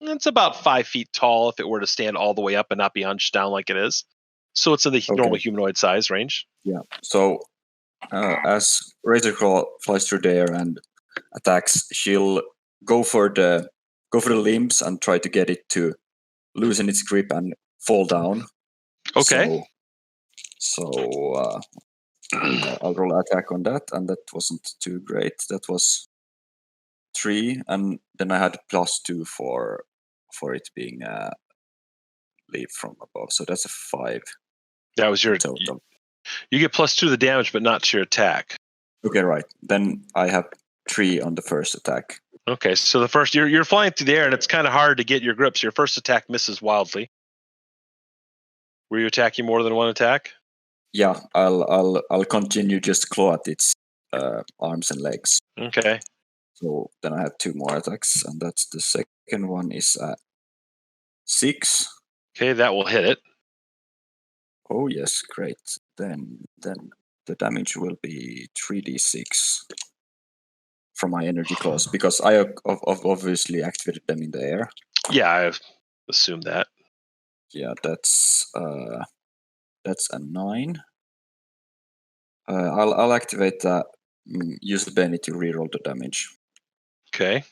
S2: it's about 5 feet tall if it were to stand all the way up and not be hunched down like it is. So it's in the normal humanoid size range.
S4: Yeah. So as Razorclaw flies through the air and attacks, she'll go for the limbs and try to get it to loosen its grip and fall down.
S2: Okay.
S4: So I'll roll an attack on that, and that wasn't too great. That was 3, and then I had +2 for it being leap from above. So that's a 5
S2: That was your
S4: total.
S2: You get +2 to the damage, but not to your attack.
S4: Okay, right. Then I have 3 on the first attack.
S2: Okay, so the first you're flying through the air, and it's kind of hard to get your grips. Your first attack misses wildly. Were you attacking more than one attack?
S4: Yeah, I'll continue just claw at its arms and legs.
S2: Okay.
S4: So then I have 2 more attacks, and that's the second one is 6.
S2: Okay, that will hit it.
S4: Oh yes, great. Then the damage will be 3d6 from my energy claws because I obviously activated them in the air.
S2: Yeah, I assumed that.
S4: Yeah, that's a 9. I'll activate that. Use the Benny to reroll the damage.
S2: Okay.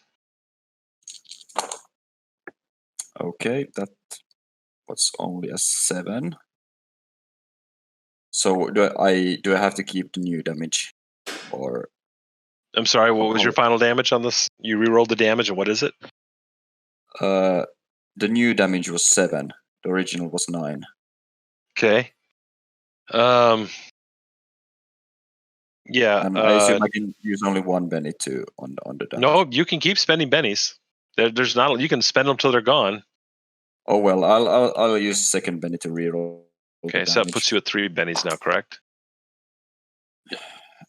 S4: Okay, that was only a 7. So do I have to keep the new damage, or
S2: I'm sorry. What was your final damage on this? You rerolled the damage, and what is it?
S4: the new damage was 7. The original was 9.
S2: Okay. Yeah.
S4: And I assume I can use only 1 Benny to on the damage.
S2: No, you can keep spending bennies. There's not. You can spend them till they're gone.
S4: Oh well, I'll use second Benny to reroll.
S2: Okay, so that puts you at 3 bennies now, correct?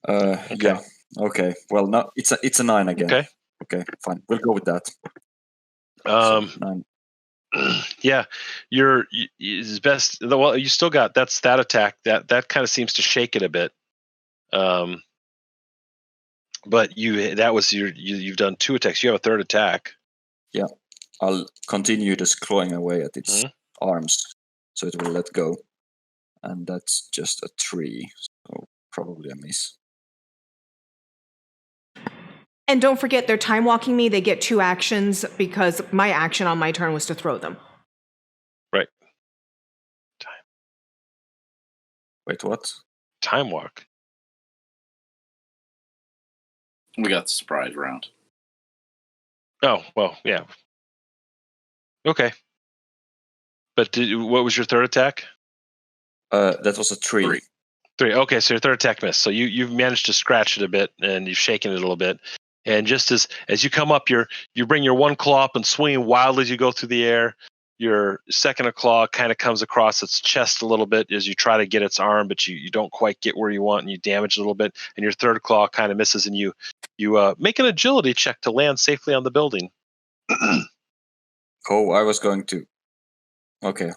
S2: Okay.
S4: Yeah. Okay. Well, no, it's a 9 again.
S2: Okay.
S4: Okay, fine. We'll go with that.
S2: So,
S4: 9.
S2: Yeah, is best. Well, you still got that attack. That kind of seems to shake it a bit. But you've done 2 attacks. You have a third attack.
S4: Yeah, I'll continue just clawing away at its arms, so it will let go, and that's just a 3. So probably a miss.
S1: And don't forget, they're time walking me. They get 2 actions because my action on my turn was to throw them.
S2: Right.
S4: Wait, what?
S2: Time walk.
S5: We got the surprise round.
S2: Oh well, yeah. Okay. But what was your third attack?
S4: That was a 3.
S2: 3. Okay, so your third attack missed. So you've managed to scratch it a bit, and you've shaken it a little bit. And just as you come up, you bring your one claw up and swing wildly as you go through the air. Your second claw kind of comes across its chest a little bit as you try to get its arm, but you don't quite get where you want, and you damage it a little bit. And your third claw kind of misses, and you make an agility check to land safely on the building.
S4: Oh, I was going to. Okay.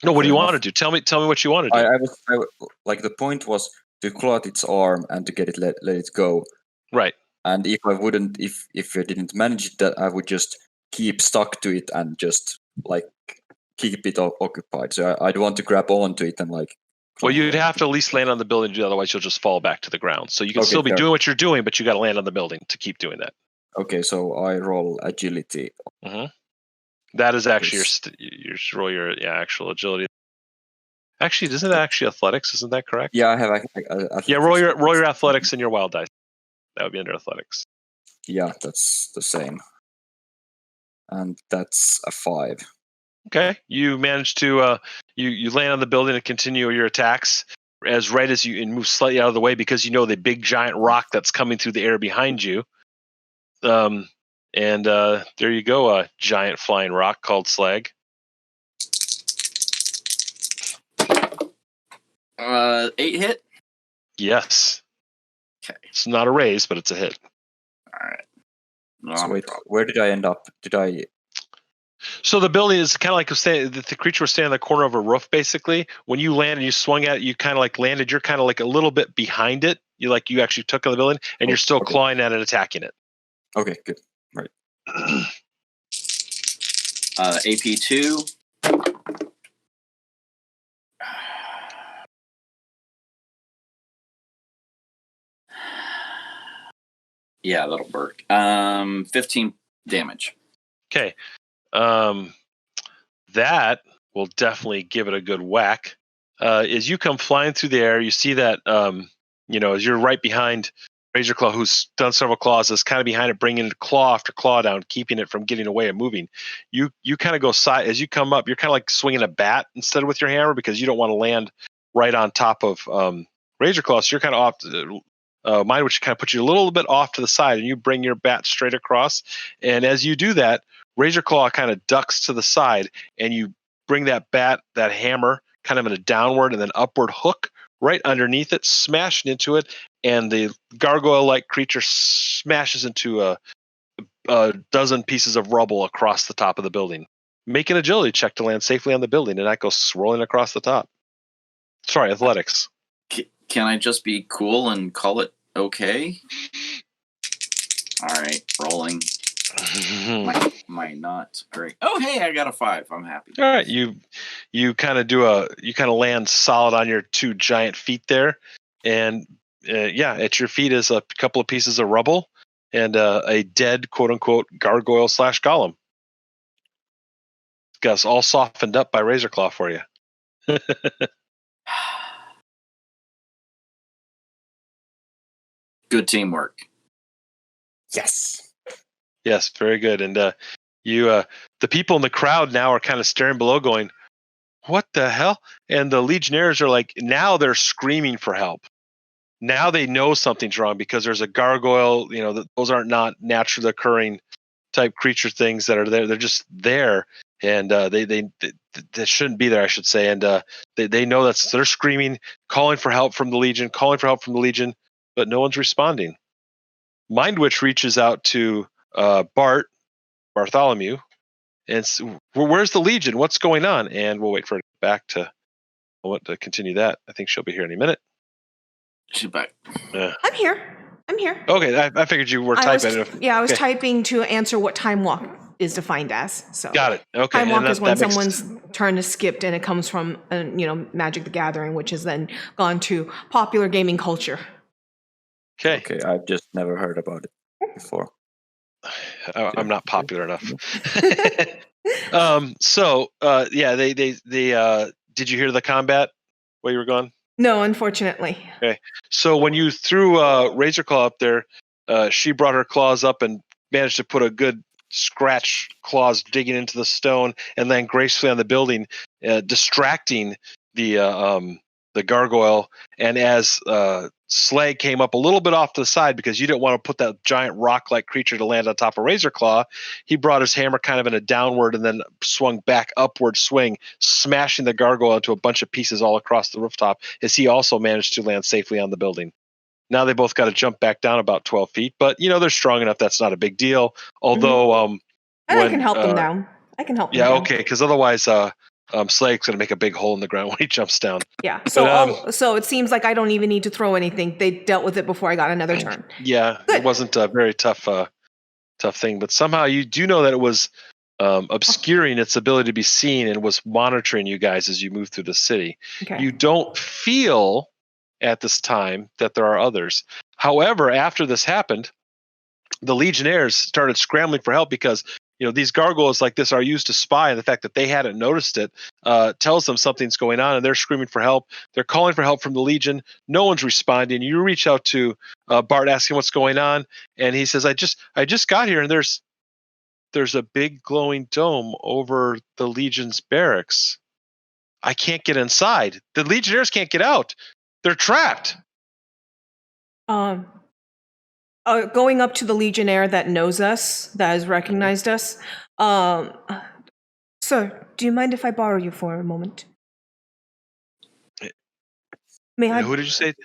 S2: No, what do you want to do? Tell me what you want to do.
S4: I was like, the point was to claw at its arm and to get it let it go.
S2: Right.
S4: And if I wouldn't, if I didn't manage that, I would just keep stuck to it and just like keep it occupied. So I'd want to grab onto it and like.
S2: Well, you'd have to at least land on the building, otherwise you'll just fall back to the ground. So you can still be doing what you're doing, but you got to land on the building to keep doing that.
S4: Okay, so I roll agility.
S2: Mm-hmm. That is actually your roll your actual agility. Actually, isn't it actually athletics? Isn't that correct?
S4: Yeah, I have. Athletics.
S2: Yeah, roll your athletics and your wild dice. That would be under athletics.
S4: Yeah, that's the same. And that's a 5.
S2: Okay, you manage to you land on the building and continue your attacks as you move slightly out of the way because you know the big giant rock that's coming through the air behind you. And there you go, a giant flying rock called Slag.
S5: 8 hit.
S2: Yes.
S5: Okay.
S2: It's not a raise, but it's a hit.
S5: All right.
S4: So wait, where did I end up?
S2: So the building is kind of like the creature was standing in the corner of a roof, basically. When you landed, you swung at it, you kind of like landed, you're kind of like a little bit behind it. You actually took on the building, and you're still clawing at it, attacking it.
S4: Okay, good. Right.
S5: AP2. Yeah, that'll work. 15 damage.
S2: Okay. That will definitely give it a good whack. As you come flying through the air, you see that, as you're right behind Razorclaw, who's done several claws, is kind of behind it, bringing claw after claw down, keeping it from getting away and moving. You kind of go side as you come up. You're kind of like swinging a bat instead of with your hammer because you don't want to land right on top of Razorclaw. So you're kind of off mind which kind of puts you a little bit off to the side, and you bring your bat straight across. And as you do that, Razor Claw kind of ducks to the side, and you bring that hammer, kind of in a downward and then upward hook right underneath it, smashing into it, and the gargoyle-like creature smashes into a dozen pieces of rubble across the top of the building. Make an agility check to land safely on the building, and that goes swirling across the top. Sorry, athletics.
S5: Can I just be cool and call it okay? All right, rolling. Might not. All right. Oh, hey, I got a 5. I'm happy.
S2: All right, you kind of land solid on your 2 giant feet there, and at your feet is a couple of pieces of rubble and a dead quote unquote gargoyle / golem. Got us all softened up by Razor Claw for you.
S5: Good teamwork.
S3: Yes.
S2: Yes, very good. And the people in the crowd now are kind of staring below, going, "What the hell?" And the Legionnaires are like, now they're screaming for help. Now they know something's wrong because there's a gargoyle. Those aren't not naturally occurring type creature things that are there. They're just there, and they shouldn't be there, I should say. And they know they're screaming, calling for help from the Legion, but no one's responding. Mindwitch reaches out to Bartholomew, and where's the Legion? What's going on? And we'll wait for it back to continue that. I think she'll be here any minute.
S5: She's back.
S1: I'm here.
S2: Okay, I figured you were typing.
S1: I was typing to answer what time walk is defined as. So
S2: got it. Okay,
S1: time walk is when someone's turn is skipped, and it comes from Magic the Gathering, which has then gone to popular gaming culture.
S4: Okay, I've just never heard about it before.
S2: I'm not popular enough. Did you hear the combat while you were gone?
S1: No, unfortunately.
S2: Okay, so when you threw Razor Claw up there, she brought her claws up and managed to put a good scratch claws digging into the stone, and then gracefully on the building, distracting the gargoyle. And as Slag came up a little bit off to the side because you didn't want to put that giant rock-like creature to land on top of Razor Claw, he brought his hammer kind of in a downward and then swung back upward swing, smashing the gargoyle into a bunch of pieces all across the rooftop as he also managed to land safely on the building. Now they both got to jump back down about 12 feet, but they're strong enough that's not a big deal. Although
S1: I can help them down. I can help them down.
S2: Okay, because otherwise Slag's going to make a big hole in the ground when he jumps down.
S1: Yeah, so it seems like I don't even need to throw anything. They dealt with it before I got another turn.
S2: Yeah, good. It wasn't a very tough thing, but somehow you do know that it was obscuring its ability to be seen and was monitoring you guys as you move through the city.
S1: Okay.
S2: You don't feel at this time that there are others. However, after this happened, the Legionnaires started scrambling for help because these gargoyles like this are used to spy, and the fact that they hadn't noticed it tells them something's going on, and they're screaming for help. They're calling for help from the Legion. No one's responding. You reach out to Bart, asking what's going on, and he says, "I just got here, and there's a big glowing dome over the Legion's barracks. I can't get inside. The Legionnaires can't get out. They're trapped."
S1: Going up to the Legionnaire that knows us, that has recognized us. Sir, do you mind if I borrow you for a moment? May I?
S2: Who did you say?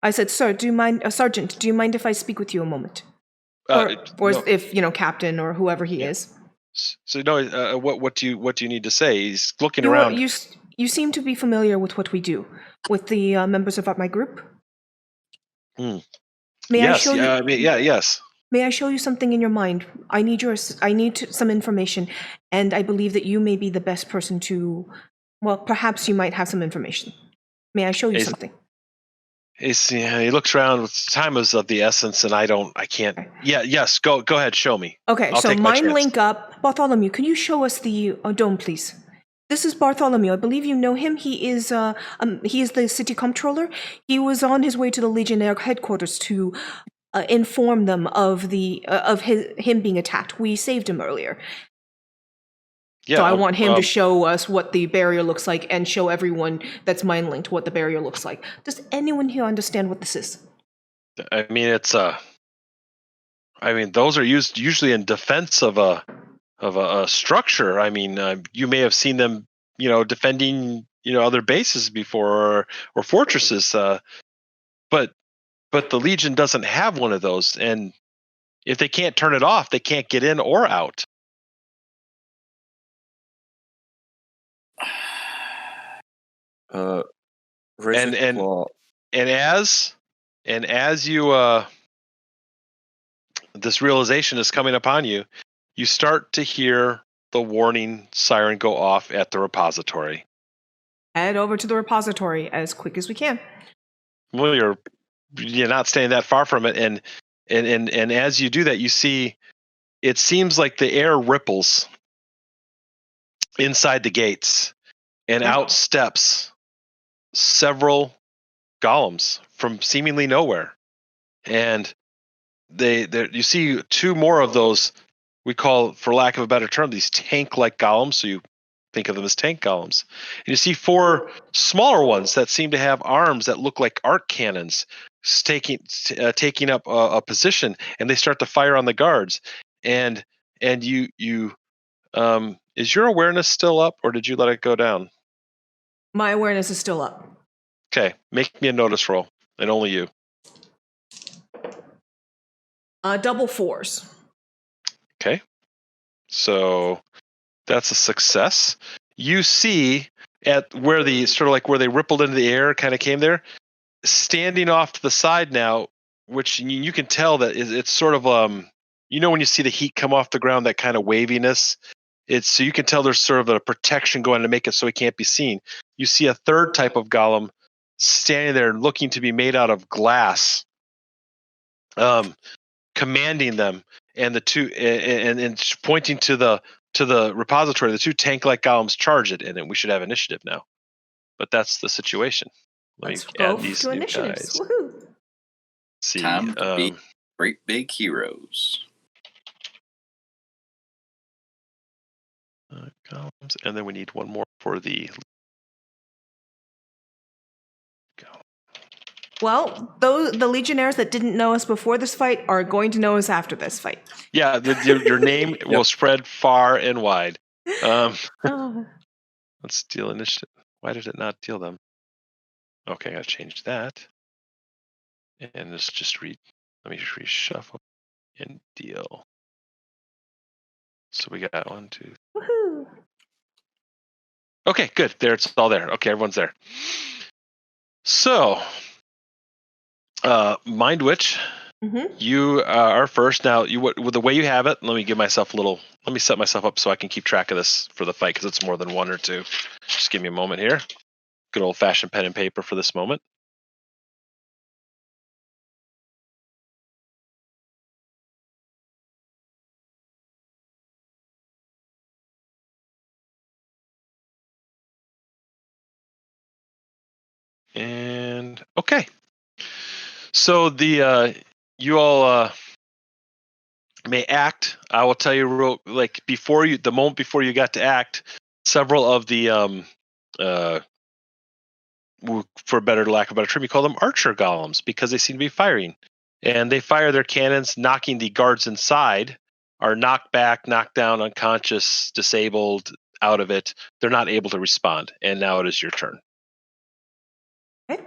S1: I said, sir, do you mind, Sergeant, do you mind if I speak with you a moment? Or no. If, Captain or whoever he is.
S2: So no, what do you need to say? He's looking around.
S1: You seem to be familiar with what we do with the members of my group.
S2: Yes.
S1: May I show you something in your mind? I need some information, and I believe that you may be the best person to. Well, perhaps you might have some information. May I show you something?
S2: He looks around. Time is of the essence, and I can't. Okay. Yeah. Yes. Go ahead. Show me.
S1: Okay. So mind link up. Bartholomew, can you show us the dome, please? This is Bartholomew. I believe you know him. He is the city comptroller. He was on his way to the Legionnaire headquarters to inform them of him being attacked. We saved him earlier. Yeah, so I want him to show us what the barrier looks like and show everyone that's mind linked what the barrier looks like. Does anyone here understand what this is?
S2: I mean, those are used usually in defense of a structure. I mean, you may have seen them, defending, other bases before or fortresses. But the Legion doesn't have one of those, and if they can't turn it off, they can't get in or out.
S4: Raise
S2: And
S4: it
S2: and
S4: claw.
S2: and as you this realization is coming upon you, you start to hear the warning siren go off at the repository.
S1: Head over to the repository as quick as we can.
S2: Well, you're not staying that far from it, and as you do that, you see it seems like the air ripples inside the gates, and
S1: Yeah.
S2: out steps several golems from seemingly nowhere, and you see two more of those, we call, for lack of a better term, these tank-like golems. So you think of them as tank golems. And you see four smaller ones that seem to have arms that look like arc cannons, taking up a position, and they start to fire on the guards. And you is your awareness still up, or did you let it go down?
S1: My awareness is still up.
S2: Okay, make me a notice roll, and only you.
S1: Double 4s.
S2: Okay, so that's a success. You see at where the sort of like where they rippled into the air, kind of came there, standing off to the side now, which you can tell that it's sort of when you see the heat come off the ground, that kind of waviness. It's so you can tell there's sort of a protection going to make it so he can't be seen. You see a third type of golem standing there, looking to be made out of glass, commanding them, and the two and pointing to the repository. The two tank-like golems charge it, and then we should have initiative now. But that's the situation.
S1: Let's
S2: me
S1: go
S2: add these
S1: to
S2: new
S1: initiatives.
S2: guys.
S1: Woohoo!
S2: See,
S5: Time to be great big heroes.
S2: golems, and then we need one more for the.
S1: Well, the Legionnaires that didn't know us before this fight are going to know us after this fight.
S2: Yeah, your name will spread far and wide. Let's deal initiative. Why did it not deal them? Okay, I gotta change that. And let's just read. Let me just reshuffle and deal. So we got 1, 2.
S1: Woohoo!
S2: Okay, good. There, it's all there. Okay, everyone's there. So, Mind Witch, you are first. Now, with the way you have it, let me set myself up so I can keep track of this for the fight, because it's more than one or two. Just give me a moment here. Good old-fashioned pen and paper for this moment. And okay, so you all may act. I will tell you the moment before you got to act, several of the for lack of a better term, you call them archer golems, because they seem to be firing, and they fire their cannons, knocking the guards inside, are knocked back, knocked down, unconscious, disabled, out of it. They're not able to respond, and now it is your turn.
S1: Okay.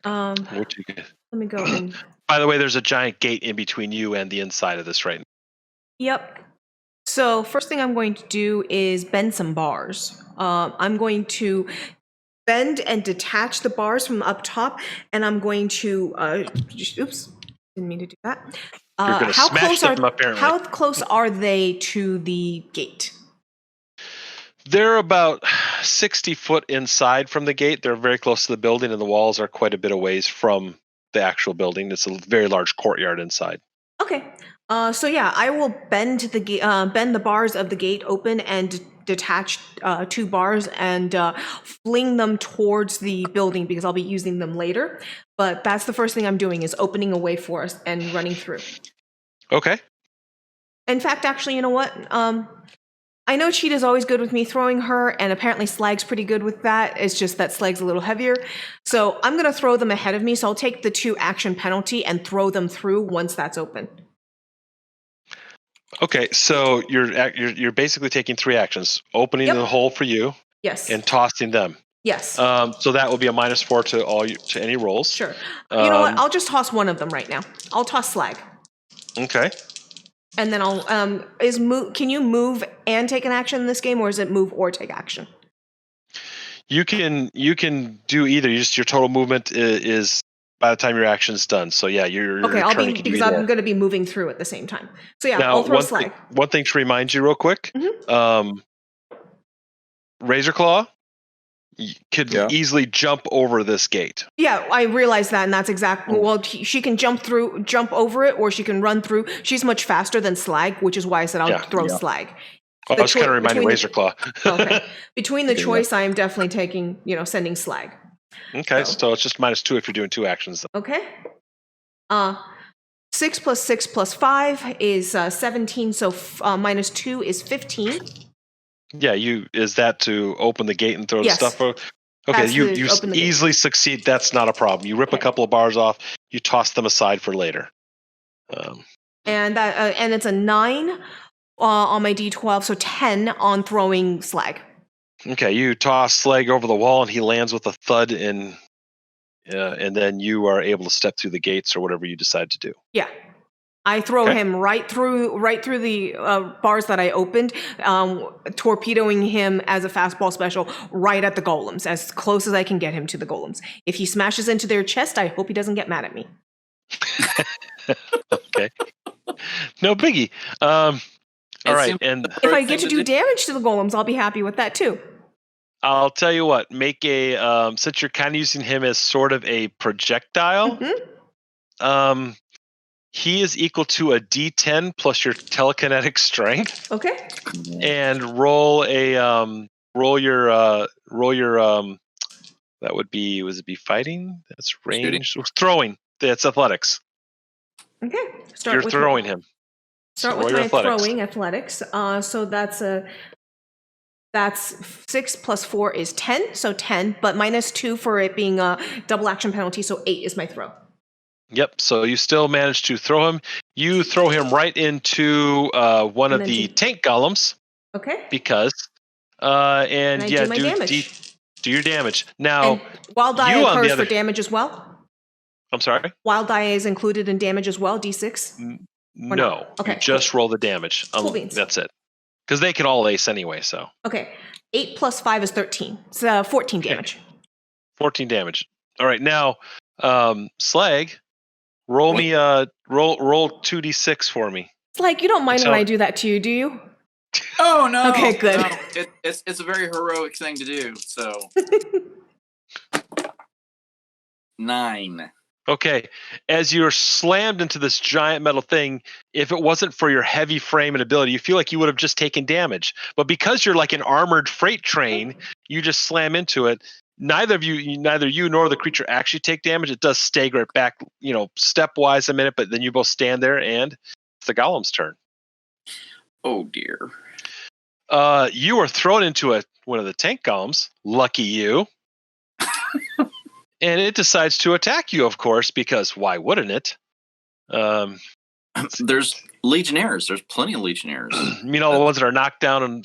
S2: What do you get?
S1: Let me go in.
S2: By the way, there's a giant gate in between you and the inside of this right now.
S1: Yep. So first thing I'm going to do is bend some bars. I'm going to bend and detach the bars from up top, and I'm going to oops, didn't mean to do that.
S2: You're going to smash them, apparently.
S1: How close are they to the gate?
S2: They're about 60 foot inside from the gate. They're very close to the building, and the walls are quite a bit of ways from the actual building. It's a very large courtyard inside.
S1: Okay. So yeah, I will bend the bars of the gate open and detach 2 bars and fling them towards the building, because I'll be using them later. But that's the first thing I'm doing, is opening a way for us and running through.
S2: Okay.
S1: In fact, actually, you know what? I know Cheetah's always good with me throwing her, and apparently Slag's pretty good with that. It's just that Slag's a little heavier. So I'm going to throw them ahead of me, so I'll take the 2 action penalty and throw them through once that's open.
S2: Okay, so you're basically taking 3 actions: opening
S1: Yep.
S2: the hole for you,
S1: Yes.
S2: and tossing them.
S1: Yes.
S2: So that will be a -4 to any rolls.
S1: Sure. You know what? I'll just toss one of them right now. I'll toss Slag.
S2: Okay.
S1: And then I'll can you move and take an action in this game, or is it move or take action?
S2: You can do either. Your total movement is by the time your action's done. So yeah, your
S1: Okay, I'll
S2: turn,
S1: be
S2: you can do
S1: because
S2: either.
S1: I'm going to be moving through at the same time. So yeah,
S2: Now,
S1: I'll throw Slag.
S2: one thing to remind you real quick.
S1: Mhm.
S2: Razor Claw could easily jump over this gate.
S1: Yeah, I realize that, and that's exactly well. She can jump over it, or she can run through. She's much faster than Slag, which is why I said I'll throw Slag.
S2: I was kind of reminding Razor Claw.
S1: Okay, between the choice, I am definitely taking sending Slag.
S2: Okay, so it's just -2 if you're doing 2 actions. Then.
S1: Okay. 6 + 6 + 5 is 17, so -2 is 15.
S2: Yeah, is that to open the gate and throw the stuff over? Okay,
S1: That's
S2: you
S1: to open the
S2: easily succeed. That's not a problem. You rip a couple of bars off, you toss them aside for later.
S1: And it's a 9 on my D12, so 10 on throwing Slag.
S2: Okay, you toss Slag over the wall, and he lands with a thud, and then you are able to step through the gates or whatever you decide to do.
S1: Yeah. I throw him right through the bars that I opened, torpedoing him as a fastball special right at the golems, as close as I can get him to the golems. If he smashes into their chest, I hope he doesn't get mad at me.
S2: Okay. No biggie. All right, and
S1: if I get to do damage to the golems, I'll be happy with that too.
S2: I'll tell you what. Make a since you're kind of using him as sort of a projectile.
S1: Mm-hmm.
S2: He is equal to a D10 plus your telekinetic strength.
S1: Okay.
S2: And roll your that would be be fighting? That's range. Throwing. That's athletics.
S1: Okay.
S2: You're throwing him.
S1: Start with my throwing athletics. So that's 6 + 4 is 10, so 10, but -2 for it being a double action penalty, so 8 is my throw.
S2: Yep. So you still managed to throw him. You throw him right into one of the tank golems.
S1: Okay.
S2: Because and
S1: I do my damage.
S2: Do your damage. Now,
S1: and wild die occurs for damage as well?
S2: I'm sorry?
S1: Wild die is included in damage as well, D6?
S2: No.
S1: Okay,
S2: you just roll the damage.
S1: Cool beans.
S2: That's it. Because they can all ace anyway, so.
S1: Okay. 8 + 5 is 13. So 14 damage.
S2: 14 damage. All right, now, Slag, roll me roll 2d6 for me.
S1: Slag, you don't mind when I do that to you, do you?
S5: Oh no!
S1: Okay, good.
S5: No, it's a very heroic thing to do. So 9.
S2: Okay, as you're slammed into this giant metal thing, if it wasn't for your heavy frame and ability, you feel like you would have just taken damage. But because you're like an armored freight train, you just slam into it. Neither you nor the creature actually take damage. It does stagger it back, stepwise a minute, but then you both stand there, and it's the golem's turn.
S5: Oh dear.
S2: You are thrown into one of the tank golems. Lucky you. And it decides to attack you, of course, because why wouldn't it?
S5: There's legionnaires. There's plenty of legionnaires.
S2: You mean all the ones that are knocked down and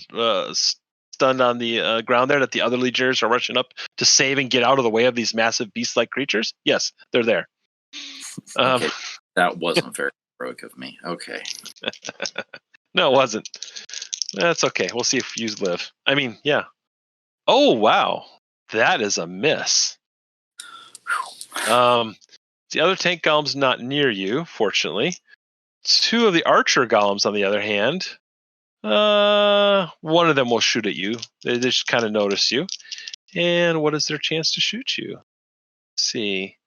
S2: stunned on the ground there, that the other legionnaires are rushing up to save and get out of the way of these massive beast-like creatures? Yes, they're there.
S5: Okay, that wasn't very heroic of me. Okay.
S2: No, it wasn't. That's okay. We'll see if you live. I mean, yeah. Oh, wow. That is a miss. The other tank golem's not near you, fortunately. 2 of the archer golems, on the other hand, one of them will shoot at you. They just kind of notice you. And what is their chance to shoot you? Let's see.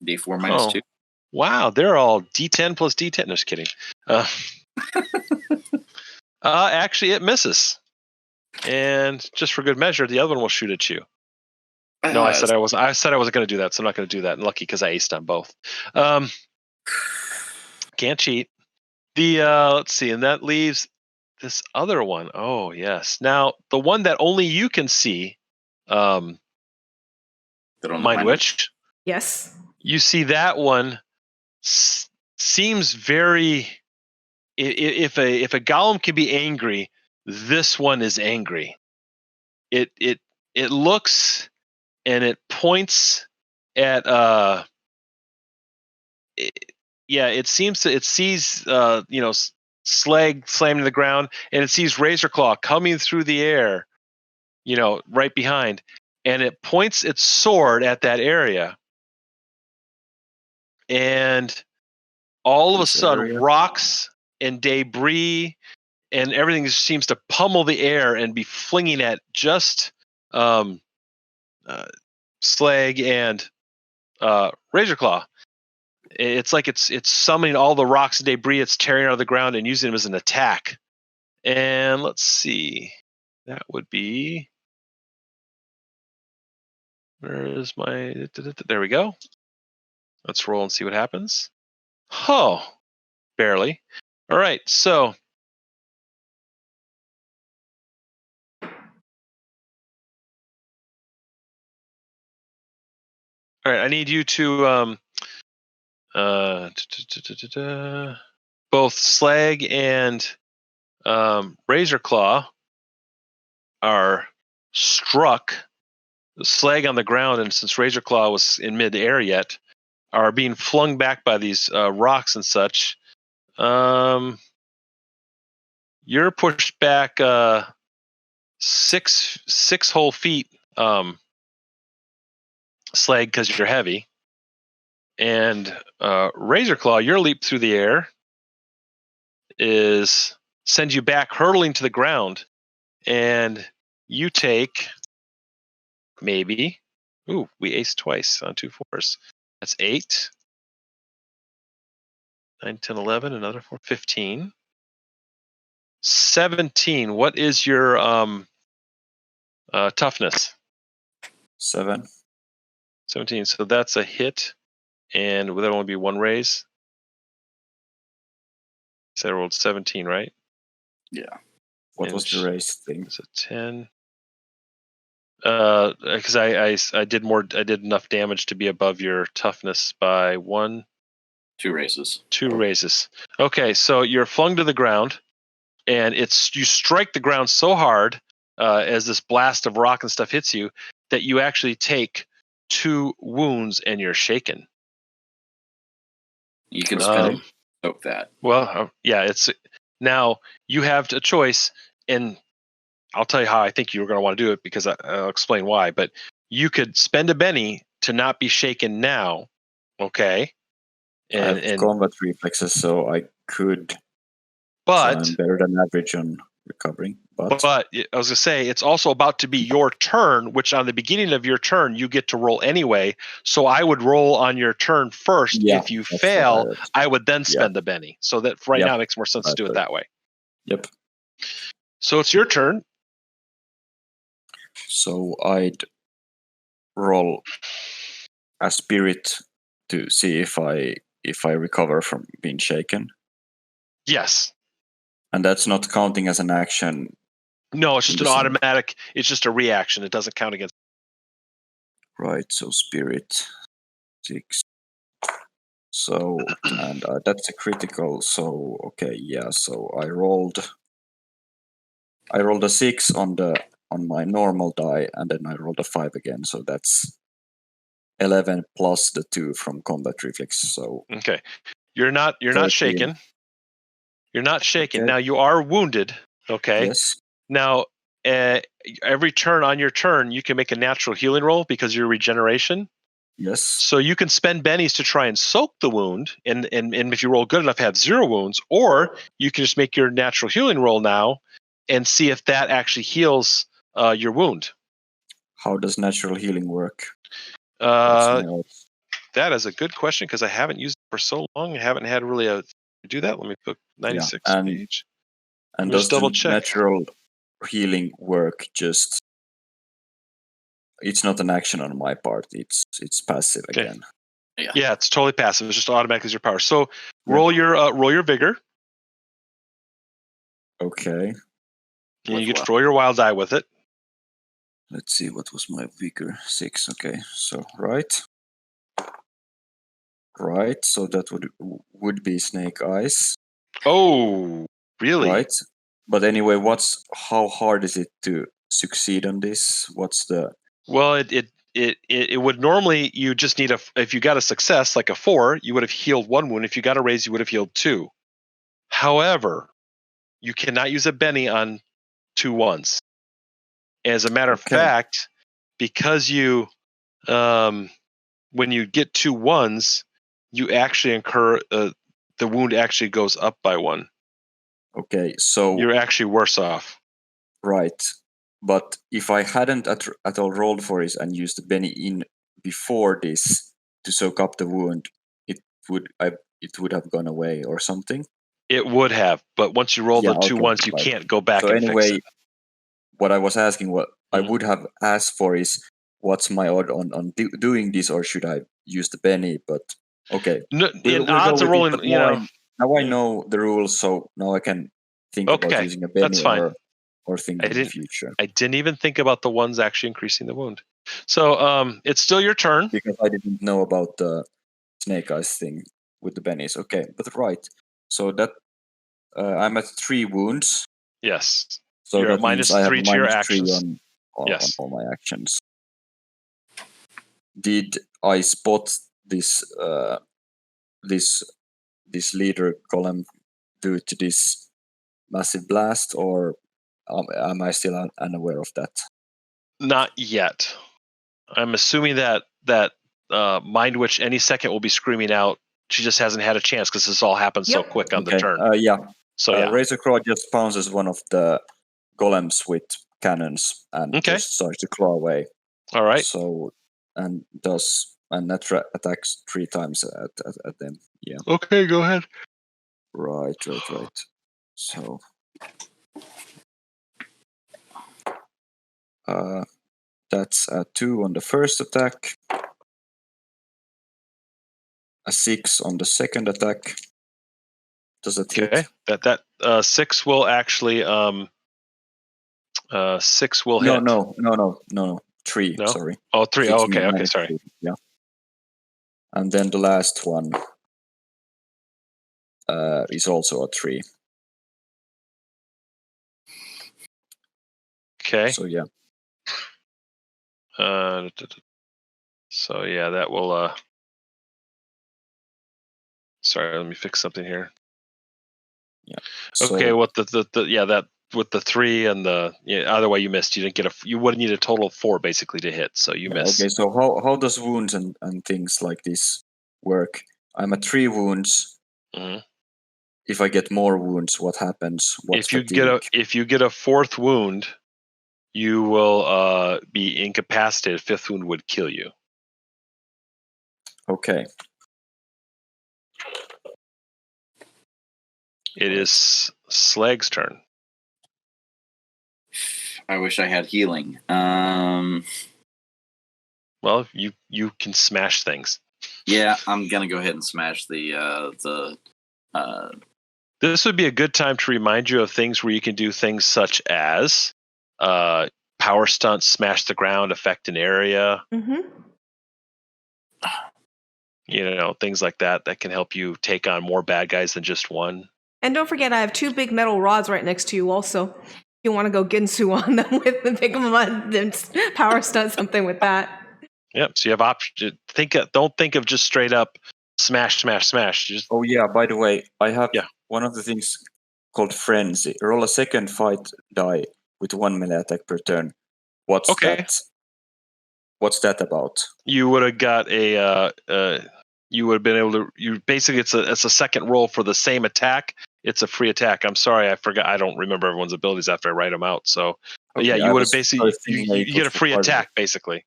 S5: D4 -2.
S2: Wow, they're all D10 plus D10. No, just kidding. Actually, it misses. And just for good measure, the other one will shoot at you. No, I said I wasn't going to do that, so I'm not going to do that. And lucky because I aced on both. Can't cheat. Let's see, and that leaves this other one. Oh yes. Now the one that only you can see, Mind Witch.
S1: Yes.
S2: You see that one seems very. If a golem can be angry, this one is angry. It looks and it points at it sees Slag slammed to the ground, and it sees Razorclaw coming through the air, right behind, and it points its sword at that area, and all of a sudden rocks and debris and everything seems to pummel the air and be flinging at just Slag and Razorclaw. It's like it's summoning all the rocks and debris it's tearing out of the ground and using them as an attack. And let's see, that would be, where is my, there we go. Let's roll and see what happens. Oh, barely. All right, so all right, I need you to both Slag and Razorclaw are struck. Slag on the ground, and since Razorclaw was in midair yet, are being flung back by these rocks and such. You're pushed back 6 whole feet, Slag, because you're heavy. And Razorclaw, your leap through the air sends you back hurtling to the ground, and you take maybe. Ooh, we aced twice on 2 4s. That's 8, 9, 10, 11, another 4, 15. 17. What is your toughness?
S4: 7.
S2: 17. So that's a hit, and would that only be 1 raise? So I rolled 17, right?
S5: Yeah.
S4: What was the raise thing?
S2: It's a 10. Because I did enough damage to be above your toughness by 1.
S5: 2 raises.
S2: 2 raises. Okay, so you're flung to the ground, and you strike the ground so hard as this blast of rock and stuff hits you that you actually take 2 wounds and you're shaken.
S5: You can soak that.
S2: Well, yeah, it's now you have a choice, and I'll tell you how I think you're going to want to do it because I'll explain why. But you could spend a Benny to not be shaken now, okay?
S4: I have combat reflexes, so I could.
S2: But
S4: I'm better than average on recovering. But
S2: I was gonna say it's also about to be your turn, which on the beginning of your turn you get to roll anyway. So I would roll on your turn first.
S4: Yeah,
S2: if you fail, I would then spend the Benny. So that now it makes more sense to do it that way.
S4: Yep.
S2: So it's your turn.
S4: So I'd roll a spirit to see if I recover from being shaken.
S2: Yes.
S4: And that's not counting as an action.
S2: No, it's just an automatic. It's just a reaction. It doesn't count against.
S4: Right. So spirit 6. So and that's a critical. So okay, yeah. So I rolled a 6 on my normal die, and then I rolled a 5 again. So that's 11 plus the 2 from combat reflex. So
S2: okay, you're not shaken. You're not shaken.
S4: Okay.
S2: Now you are wounded. Okay.
S4: Yes.
S2: Now every turn on your turn, you can make a natural healing roll because you're regeneration.
S4: Yes.
S2: So you can spend bennies to try and soak the wound, and if you roll good enough, have 0 wounds, or you can just make your natural healing roll now and see if that actually heals your wound.
S4: How does natural healing work?
S2: That is a good question because I haven't used it for so long. I haven't had really to do that. Let me put 96 page.
S4: And does double check. Natural healing work just? It's not an action on my part. It's passive again.
S2: Yeah, it's totally passive. It's just automatic as your power. So roll your vigor.
S4: Okay.
S2: And you
S5: With
S2: could roll your wild die with it.
S7: Let's see, what was my weaker? 6. Okay,
S4: So right. Right. So that would be Snake Eyes.
S2: Oh, really?
S4: Right. But anyway, how hard is it to succeed on this? What's the
S2: Well, it would normally, you just need if you got a success like a 4, you would have healed 1 wound. If you got a raise, you would have healed 2. However, you cannot use a Benny on 2 1s. As a matter of fact, because you when you get 2 1s, you actually incur the wound actually goes up by 1.
S4: Okay, so
S2: You're actually worse off.
S4: right. But if I hadn't at all rolled for it and used the Benny in before this to soak up the wound, it would have gone away or something.
S2: It would have, but once you roll the 2 1s, you
S4: right.
S2: can't go back
S4: So
S2: and fix
S4: anyway,
S2: it.
S4: what I was asking, what I
S2: Mhm.
S4: would have asked for is, what's my odd on doing this, or should I use the Benny? But okay,
S2: No,
S4: we'll
S2: in odds
S4: go
S2: of
S4: with it,
S2: rolling,
S4: but
S2: you know.
S4: now I know the rules, so now I can think about
S2: Okay,
S4: using a
S2: that's
S4: Benny
S2: fine.
S4: or think
S2: I
S4: in the
S2: didn't-
S4: future.
S2: I didn't even think about the ones actually increasing the wound. So it's still your turn.
S4: Because I didn't know about the Snake Eyes thing with the Bennies. Okay, but right. So that I'm at 3 wounds.
S2: Yes.
S4: So
S2: You're at
S4: that means I have
S2: -3
S4: a
S2: to your
S4: -3
S2: actions.
S4: on
S2: Yes.
S4: all my actions. Did I spot this this leader column due to this massive blast, or am I still unaware of that?
S2: Not yet. I'm assuming that Mind Witch any second will be screaming out. She just hasn't had a chance because this all happened so
S1: Yep.
S2: quick on the
S4: Okay,
S2: turn.
S4: yeah.
S2: So yeah.
S4: Razor Claw just pounces one of the golems with cannons and
S2: Okay.
S4: just starts to claw away.
S2: All right.
S4: So and that attacks 3 times at them. Yeah.
S2: Okay, go ahead.
S4: Right. So that's a 2 on the first attack, a 6 on the second attack. Does it
S2: Okay.
S4: hit?
S2: That 6 will actually 6 will hit.
S4: No. 3.
S2: No?
S4: Sorry.
S2: Oh, 3.
S4: 6
S2: Oh, okay. Okay.
S4: minus
S2: Sorry.
S4: 3, yeah. And then the last one is also a 3.
S2: Okay.
S4: So yeah.
S2: So yeah, that will. Sorry, let me fix something here.
S4: Yeah.
S2: Okay,
S4: So,
S2: what that with the 3 and the either way you missed. You didn't get you would need a total of 4 basically to hit, so you missed.
S4: Okay, so how does wounds and things like this work? I'm at 3 wounds.
S2: Mm-hmm.
S4: If I get more wounds, what happens? What's
S2: if you get a 4th wound, you will be incapacitated. 5th wound would kill you.
S4: Okay.
S2: It is Slag's turn.
S5: I wish I had healing.
S2: Well, you can smash things.
S5: Yeah, I'm gonna go ahead and smash the.
S2: This would be a good time to remind you of things where you can do things such as power stunts, smash the ground, affect an area.
S1: Mm-hmm.
S2: Things like that can help you take on more bad guys than just one.
S1: And don't forget, I have 2 big metal rods right next to you also. If you want to go Ginsu on them with and pick them up, then power stunt something with that.
S2: Yep. So you have options. Don't think of just straight up smash. Just,
S4: Oh yeah. By the way, I have one of the things called frenzy. Roll a second fight die with 1 melee attack per turn. What's that? What's that about?
S2: You would have got you would have been able to. Basically, it's a second roll for the same attack. It's a free attack. I'm sorry, I forgot. I don't remember everyone's abilities after I write them out. So,
S4: Okay,
S2: you would have basically you get a free
S4: part of
S2: attack basically.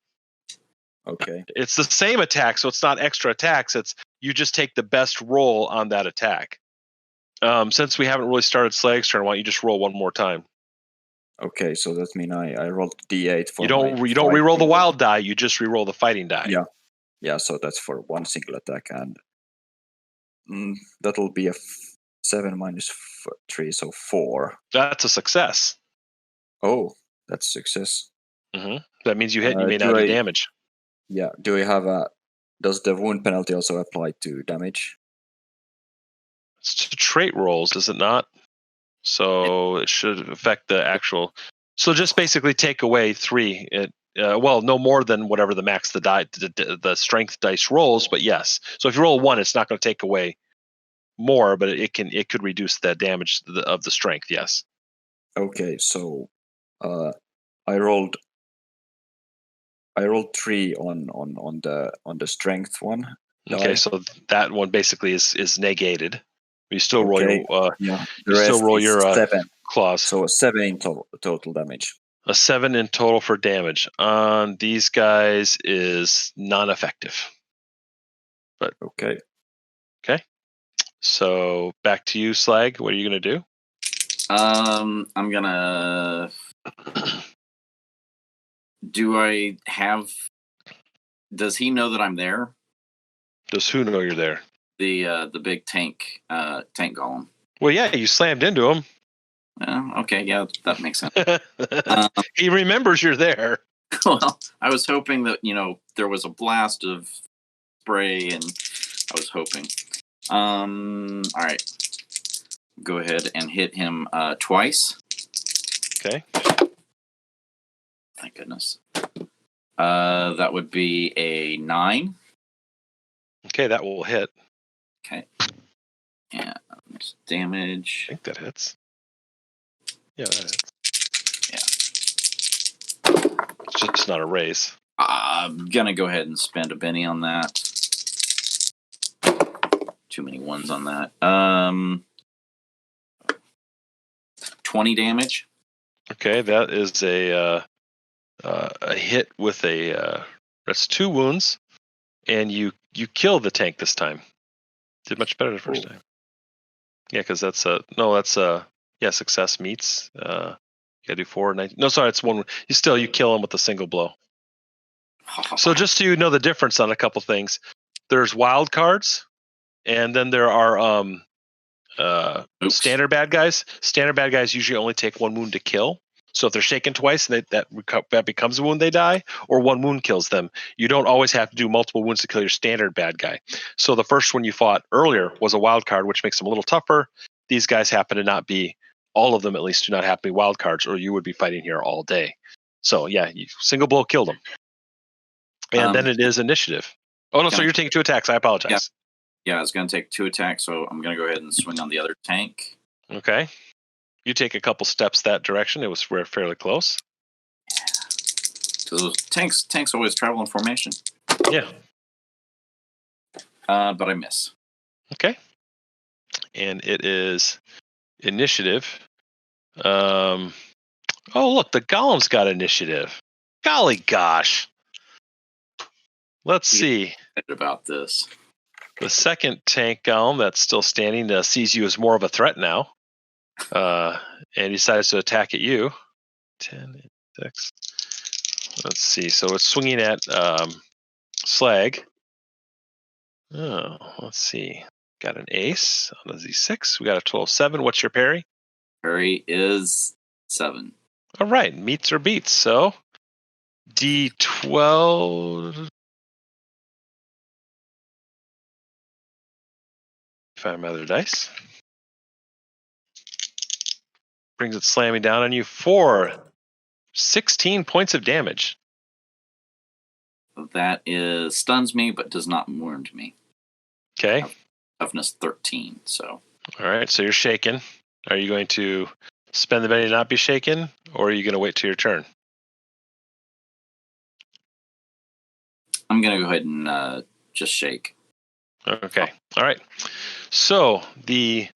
S4: Okay.
S2: It's the same attack, so it's not extra attacks. It's you just take the best roll on that attack. Since we haven't really started Slag's turn, why don't you just roll one more time?
S4: Okay, so that means I rolled D8 for
S2: you don't re-roll the wild die. You just re-roll the fighting die.
S4: Yeah. So that's for 1 single attack, and that'll be a 7 minus 3, so 4.
S2: That's a success.
S4: Oh, that's success.
S2: That means you hit and you may not do damage.
S4: Yeah. Do we have a? Does the wound penalty also apply to damage?
S2: It's to trait rolls, is it not? So it should affect the actual. So just basically take away 3. Well, no more than whatever the max the strength dice rolls, but yes. So if you roll 1, it's not going to take away more, but it could reduce the damage of the strength. Yes.
S4: Okay, so I rolled 3 on the strength one.
S2: Okay,
S4: die.
S2: so that one basically is negated. You still roll
S4: Okay,
S2: your
S4: yeah. The
S2: you still
S4: rest
S2: roll
S4: is
S2: your
S4: 7.
S2: claws.
S4: So a 7 in total damage.
S2: A 7 in total for damage on these guys is non-effective. But
S4: Okay.
S2: So back to you, Slag. What are you going to do?
S5: I'm gonna. Do I have? Does he know that I'm there?
S2: Does who know you're there?
S5: The big tank golem.
S2: Well, yeah, you slammed into him.
S5: Okay, yeah, that makes sense.
S2: He remembers you're there.
S5: Well, I was hoping that there was a blast of spray, and I was hoping. All right, go ahead and hit him twice.
S2: Okay.
S5: Thank goodness. That would be a 9.
S2: Okay, that will hit.
S5: Okay. And damage.
S2: I think that hits. Yeah, that hits.
S5: Yeah.
S2: It's just not a raise.
S5: I'm gonna go ahead and spend a Benny on that. Too many ones on that. 20 damage.
S2: Okay, that is a hit with that's 2 wounds, and you kill the tank this time. Did much better the first time. Yeah, because that's success meets. You gotta do 4, 19. No, sorry, it's 1. You kill him with a single blow. So just so you know the difference on a couple things, there's wild cards, and then there are standard bad guys. Standard bad guys usually only take 1 wound to kill. So if they're shaken twice, that becomes a wound, they die, or 1 wound kills them. You don't always have to do multiple wounds to kill your standard bad guy. So the first one you fought earlier was a wild card, which makes them a little tougher. These guys happen to not be, all of them at least do not happen to be wild cards, or you would be fighting here all day. So yeah, you single blow killed them. And then it is initiative. Oh no, so you're taking 2 attacks. I apologize.
S5: Yeah, I was going to take 2 attacks, so I'm going to go ahead and swing on the other tank.
S2: Okay. You take a couple steps that direction. It was fairly close.
S5: So those tanks always travel in formation.
S2: Yeah.
S5: But I miss.
S2: Okay. And it is initiative. Oh, look, the golem's got initiative. Golly gosh. Let's see.
S5: About this.
S2: The second tank golem that's still standing sees you as more of a threat now. And decides to attack at you. 10, 6. Let's see. So it's swinging at Slag. Oh, let's see. Got an ace on a Z6. We got a total of 7. What's your parry?
S5: Parry is 7.
S2: All right, meets or beats. So D12. Find my other dice. Brings it slamming down on you for 16 points of damage.
S5: That stuns me, but does not wound me.
S2: Okay.
S5: Toughness 13. So.
S2: All right. So you're shaken. Are you going to spend the Benny to not be shaken, or are you going to wait till your turn?
S5: I'm going to go ahead and just shake.
S2: Okay. All right. So the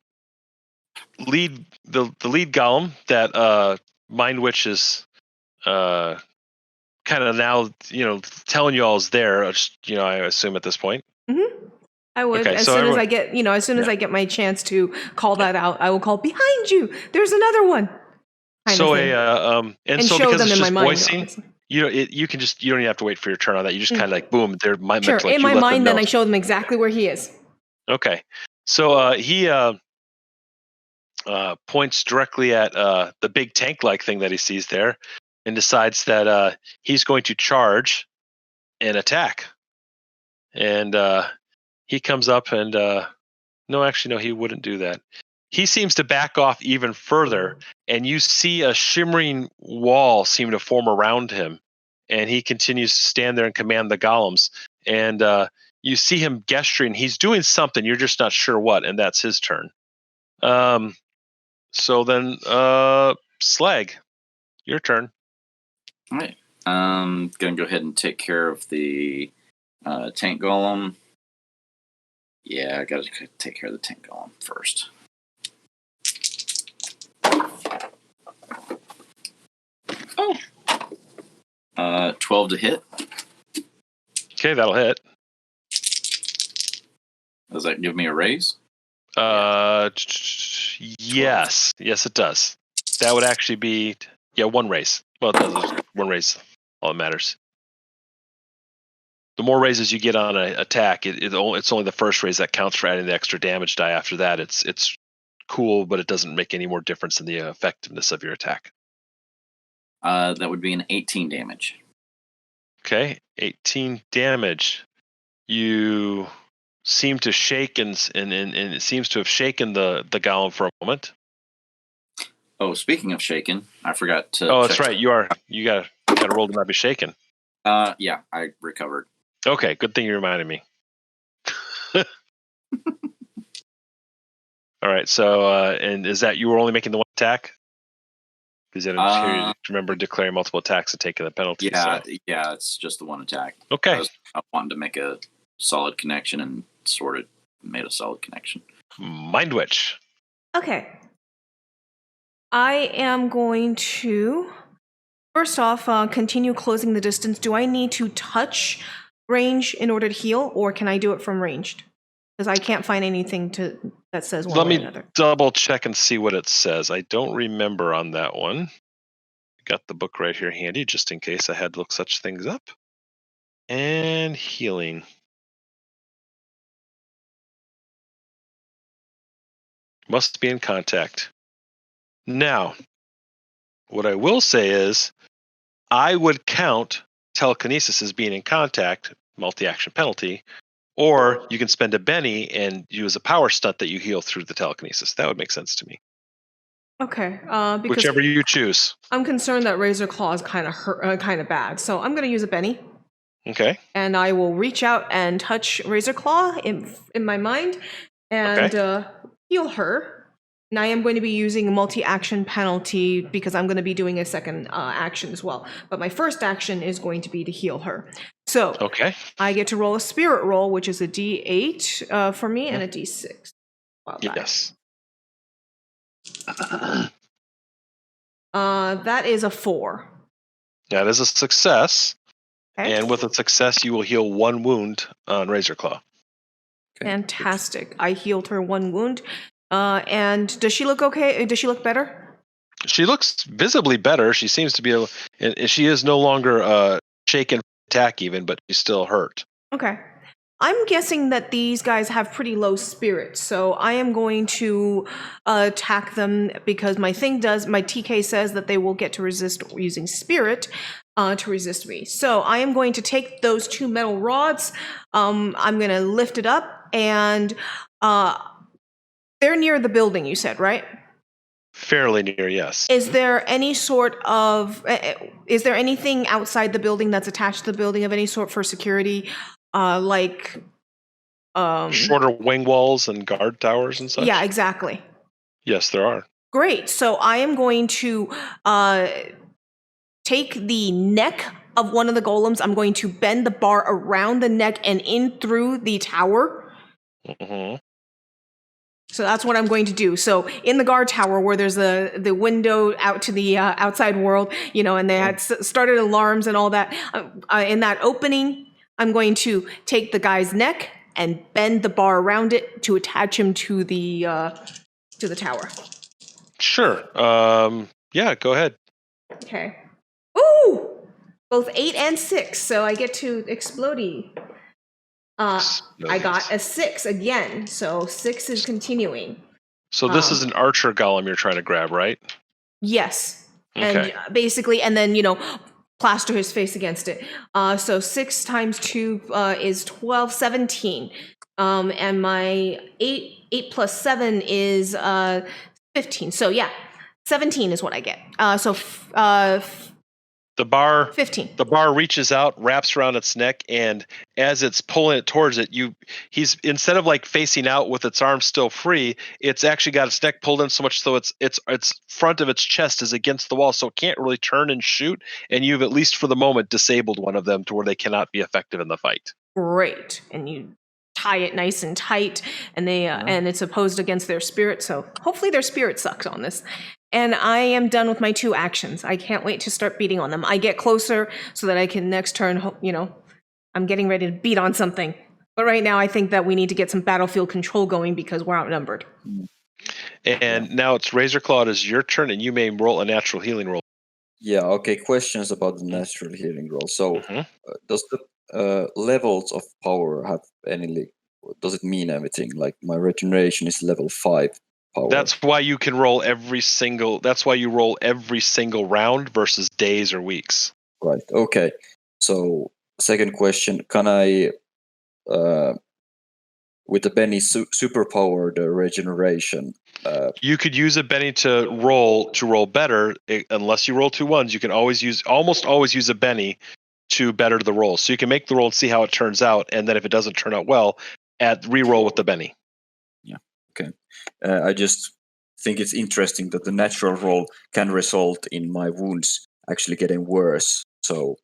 S2: lead golem that Mind Witch is kind of now telling you all is there. I assume at this point.
S1: Mm-hmm. I would.
S2: Okay,
S1: as
S2: so
S1: soon
S2: everyone,
S1: as I get, as I get my chance to call that out, I will call behind you. There's another one.
S2: So
S1: and
S2: so
S1: show
S2: because
S1: them
S2: it's
S1: in
S2: just
S1: my mind,
S2: voicing,
S1: obviously.
S2: you don't even have to wait for your turn on that. You just kind of like boom, they're my
S1: sure.
S2: Like
S1: in my mind, then I show them exactly where he is.
S2: Okay, so he points directly at the big tank-like thing that he sees there, and decides that he's going to charge and attack. And he comes up and no, actually, no, he wouldn't do that. He seems to back off even further, and you see a shimmering wall seem to form around him. And he continues to stand there and command the golems. And you see him gesturing. He's doing something. You're just not sure what, and that's his turn. So then, Slag, your turn.
S5: All right. Gonna go ahead and take care of the tank golem. Yeah, I gotta take care of the tank golem first. Oh. 12 to hit.
S2: Okay, that'll hit.
S5: Does that give me a raise?
S2: Yes, it does. That would actually be one raise. Well, it does. One raise, all that matters. The more raises you get on an attack, it's only the first raise that counts for adding the extra damage die. After that, it's cool, but it doesn't make any more difference in the effectiveness of your attack.
S5: That would be an 18 damage.
S2: Okay, 18 damage. You seem to shake and it seems to have shaken the golem for a moment.
S5: Oh, speaking of shaken, I forgot to.
S2: Oh, that's right. You got to roll to not be shaken.
S5: Yeah, I recovered.
S2: Okay, good thing you reminded me. All right, so and is that you were only making the one attack? Because I didn't hear you remember declaring multiple attacks and taking the penalty.
S5: Yeah,
S2: so.
S5: yeah, it's just the one attack.
S2: Okay.
S5: I wanted to make a solid connection and sort of made a solid connection.
S2: Mind Witch.
S1: Okay. I am going to, first off, continue closing the distance. Do I need to touch range in order to heal, or can I do it from ranged? Because I can't find anything that says one way or another. Let me
S2: double check and see what it says. I don't remember on that one. Got the book right here handy, just in case I had to look such things up. And healing. Must be in contact. Now, what I will say is, I would count telekinesis as being in contact, multi-action penalty, or you can spend a Benny and use a power stunt that you heal through the telekinesis. That would make sense to me.
S1: Okay, because
S2: whichever you choose.
S1: I'm concerned that Razor Claw is kind of bad, so I'm going to use a Benny.
S2: Okay.
S1: And I will reach out and touch Razor Claw in my mind and heal her. And I am going to be using a multi-action penalty because I'm going to be doing a second action as well. But my first action is going to be to heal her. So I get to roll a spirit roll, which is a D8 for me and a D6.
S2: Yes.
S1: That is a 4.
S2: That is a success.
S1: Okay.
S2: And with a success, you will heal 1 wound on Razor Claw.
S1: Okay. Fantastic. I healed her 1 wound. And does she look okay? Does she look better?
S2: She looks visibly better. She seems to be she is no longer shaken attack even, but she's still hurt.
S1: Okay. I'm guessing that these guys have pretty low spirits, so I am going to attack them because my TK says that they will get to resist using spirit to resist me. So I am going to take those 2 metal rods, I'm going to lift it up, and they're near the building, you said, right?
S2: Fairly near, yes.
S1: Is there any sort of, is there anything outside the building that's attached to the building of any sort for security? Like
S2: shorter wing walls and guard towers and such?
S1: Yeah, exactly.
S2: Yes, there are.
S1: Great. So I am going to take the neck of one of the golems. I'm going to bend the bar around the neck and in through the tower.
S2: Mm-hmm.
S1: So that's what I'm going to do. So in the guard tower where there's the window out to the outside world, and they had started alarms and all that, in that opening, I'm going to take the guy's neck and bend the bar around it to attach him to the tower.
S2: Sure. Yeah, go ahead.
S1: Okay. Ooh! Both 8 and 6, so I get to explodey. I got a 6 again, so 6 is continuing.
S2: So this is an archer golem you're trying to grab, right?
S1: Yes.
S2: Okay.
S1: And basically, and then, plaster his face against it. So 6 times 2 is 12, 17. And my 8 plus 7 is 15. So yeah, 17 is what I get.
S2: The bar
S1: 15.
S2: The bar reaches out, wraps around its neck, and as it's pulling it towards it, he's instead of like facing out with its arms still free, it's actually got its neck pulled in so much so its front of its chest is against the wall, so it can't really turn and shoot. And you've at least for the moment disabled one of them to where they cannot be effective in the fight.
S1: Great. And you tie it nice and tight, and and it's opposed against their spirit, so hopefully their spirit sucks on this. And I am done with my 2 actions. I can't wait to start beating on them. I get closer so that I can next turn, I'm getting ready to beat on something. But right now I think that we need to get some battlefield control going because we're outnumbered.
S2: And now it's Razorclaw, it is your turn, and you may roll a natural healing roll.
S4: Yeah, okay, questions about the natural healing roll. So,
S2: Mhm.
S4: does the levels of power have does it mean anything? Like, my regeneration is level 5 power.
S2: That's why you can roll that's why you roll every single round versus days or weeks.
S4: Right, okay. So, second question, can I, with the Benny superpower, the regeneration,
S2: You could use a Benny to roll better. Unless you roll 2 1s, you can almost always use a Benny to better the roll. So you can make the roll and see how it turns out, and then if it doesn't turn out well, re-roll with the Benny.
S4: Yeah, okay. I just think it's interesting that the natural roll can result in my wounds actually getting worse. So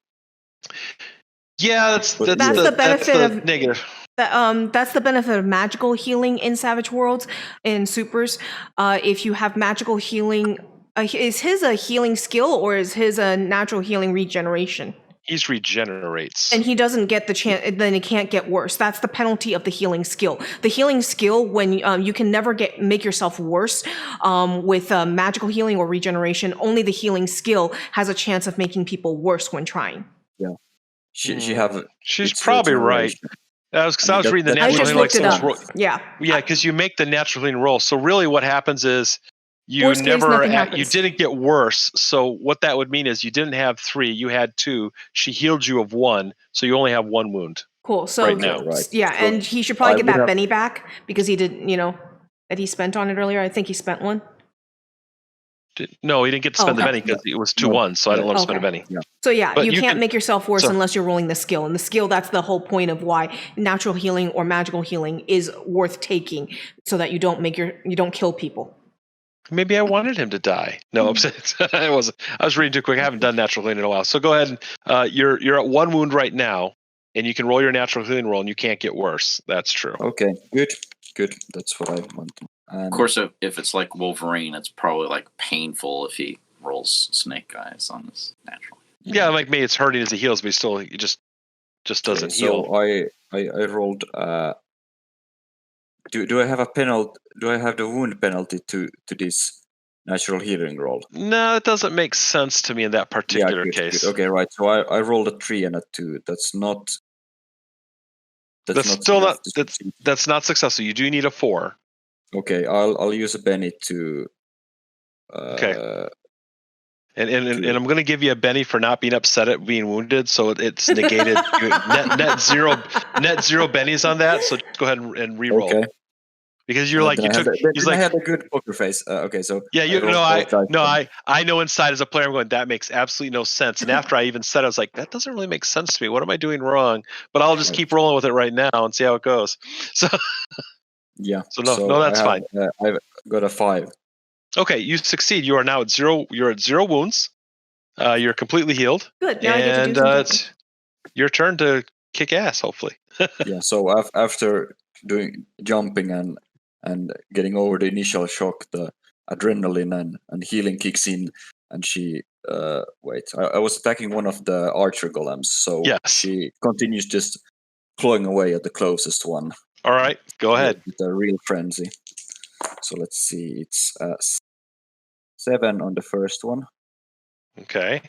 S2: yeah, that's
S1: the benefit of
S2: negative.
S1: That's the benefit of magical healing in Savage Worlds in supers. If you have magical healing, is his a healing skill or is his a natural healing regeneration?
S2: He's regenerates.
S1: And he doesn't get the chance, then it can't get worse. That's the penalty of the healing skill. The healing skill, when you can never make yourself worse with magical healing or regeneration, only the healing skill has a chance of making people worse when trying.
S4: Yeah.
S2: She's probably right. I was reading the natural healing.
S1: I just looked it up. Yeah.
S2: Yeah, because you make the natural healing roll. So really what happens is
S1: Worst case, nothing happens.
S2: you didn't get worse. So what that would mean is you didn't have 3, you had 2. She healed you of 1, so you only have 1 wound.
S1: Cool. So
S2: right now.
S1: Yeah,
S4: So
S1: and he should probably get that Benny back because he did, that he spent on it earlier. I think he spent 1.
S2: No, he didn't get to spend the Benny because it was 2 1s, so I didn't let him spend a Benny.
S4: Yeah.
S1: So yeah,
S2: But
S1: you can't make yourself worse
S2: so-
S1: unless you're rolling the skill. And the skill, that's the whole point of why natural healing or magical healing is worth taking, so that you don't kill people.
S2: Maybe I wanted him to die. No, I wasn't. I was reading too quick. I haven't done natural healing in a while. So go ahead. You're at 1 wound right now, and you can roll your natural healing roll, and you can't get worse. That's true.
S4: Okay, good. That's what I want.
S5: Of course, if it's like Wolverine, it's probably like painful if he rolls snake eyes on his natural.
S2: Yeah, like me, it's hurting as he heals, but he just doesn't heal.
S4: So I rolled. Do I have a penalty? Do I have the wound penalty to this natural healing roll?
S2: No, it doesn't make sense to me in that particular case.
S4: Good. Okay, right. So I rolled a 3 and a 2. That's not
S2: successful. You do need a 4.
S4: Okay, I'll use a Benny to.
S2: Okay. And I'm going to give you a Benny for not being upset at being wounded, so it's negated. net zero bennies on that. So go ahead and re-roll. Okay. Because you're like you took.
S4: I had a good poker face. Okay, so
S2: yeah, I know inside as a player I'm going, that makes absolutely no sense. And after I even said, I was like, that doesn't really make sense to me. What am I doing wrong? But I'll just keep rolling with it right now and see how it goes. So
S4: yeah.
S2: So no, that's fine.
S4: I've got a 5.
S2: Okay, you succeed. You are now at 0. You're at 0 wounds. You're completely healed.
S1: Good. Now
S2: and it's your turn to kick ass, hopefully.
S4: Yeah. So after doing jumping and getting over the initial shock, the adrenaline and healing kicks in, and she I was attacking one of the archer golems, so she continues just clawing away at the closest one.
S2: All right, go ahead.
S4: With a real frenzy. So let's see, it's 7 on the first one.
S2: Okay.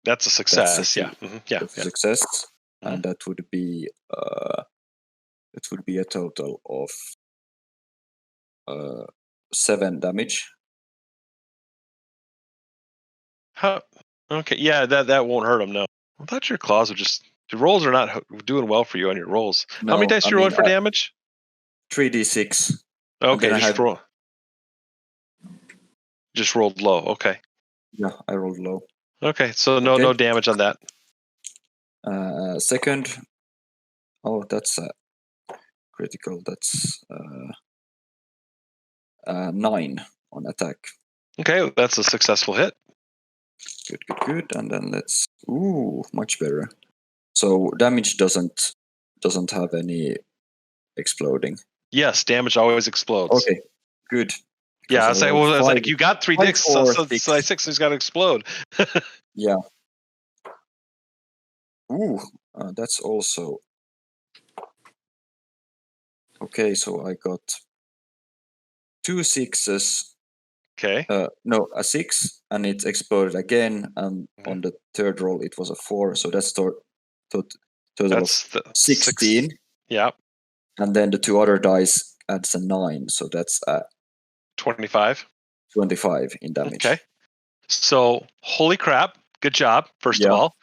S2: That's a success.
S4: That's a success. And that would be a total of 7 damage.
S2: How? Okay, yeah, that won't hurt him. No, I thought your claws would just. The rolls are not doing well for you on your rolls. How many
S4: No,
S2: dice
S4: I
S2: are you rolling
S4: mean,
S2: for damage?
S4: 3d6. And
S2: Okay,
S4: then I
S2: just
S4: have
S2: roll. Just rolled low. Okay.
S4: Yeah, I rolled low.
S2: Okay, so no
S4: Okay.
S2: damage on that.
S4: Second. Oh, that's critical. That's 9 on attack.
S2: Okay, that's a successful hit.
S4: Good. And then let's. Ooh, much better. So damage doesn't have any exploding.
S2: Yes, damage always explodes.
S4: Okay, good.
S2: Yeah,
S4: Because
S2: I
S4: rolled
S2: was
S4: five-
S2: like, you got 3
S4: 5,
S2: dicks,
S4: 4,
S2: so
S4: 6.
S2: 6 has got to explode.
S4: Yeah. Ooh, that's also. Okay, so I got 2 6s.
S2: Okay,
S4: No, a 6, and it exploded again. And on the third roll, it was a 4. So that's total
S2: that's
S4: of
S2: the
S4: 16.
S2: 6. Yeah,
S4: And then the 2 other dice adds a 9. So that's
S2: 25.
S4: 25 in damage.
S2: Okay, so holy crap, good job. First of
S4: Yeah.
S2: all,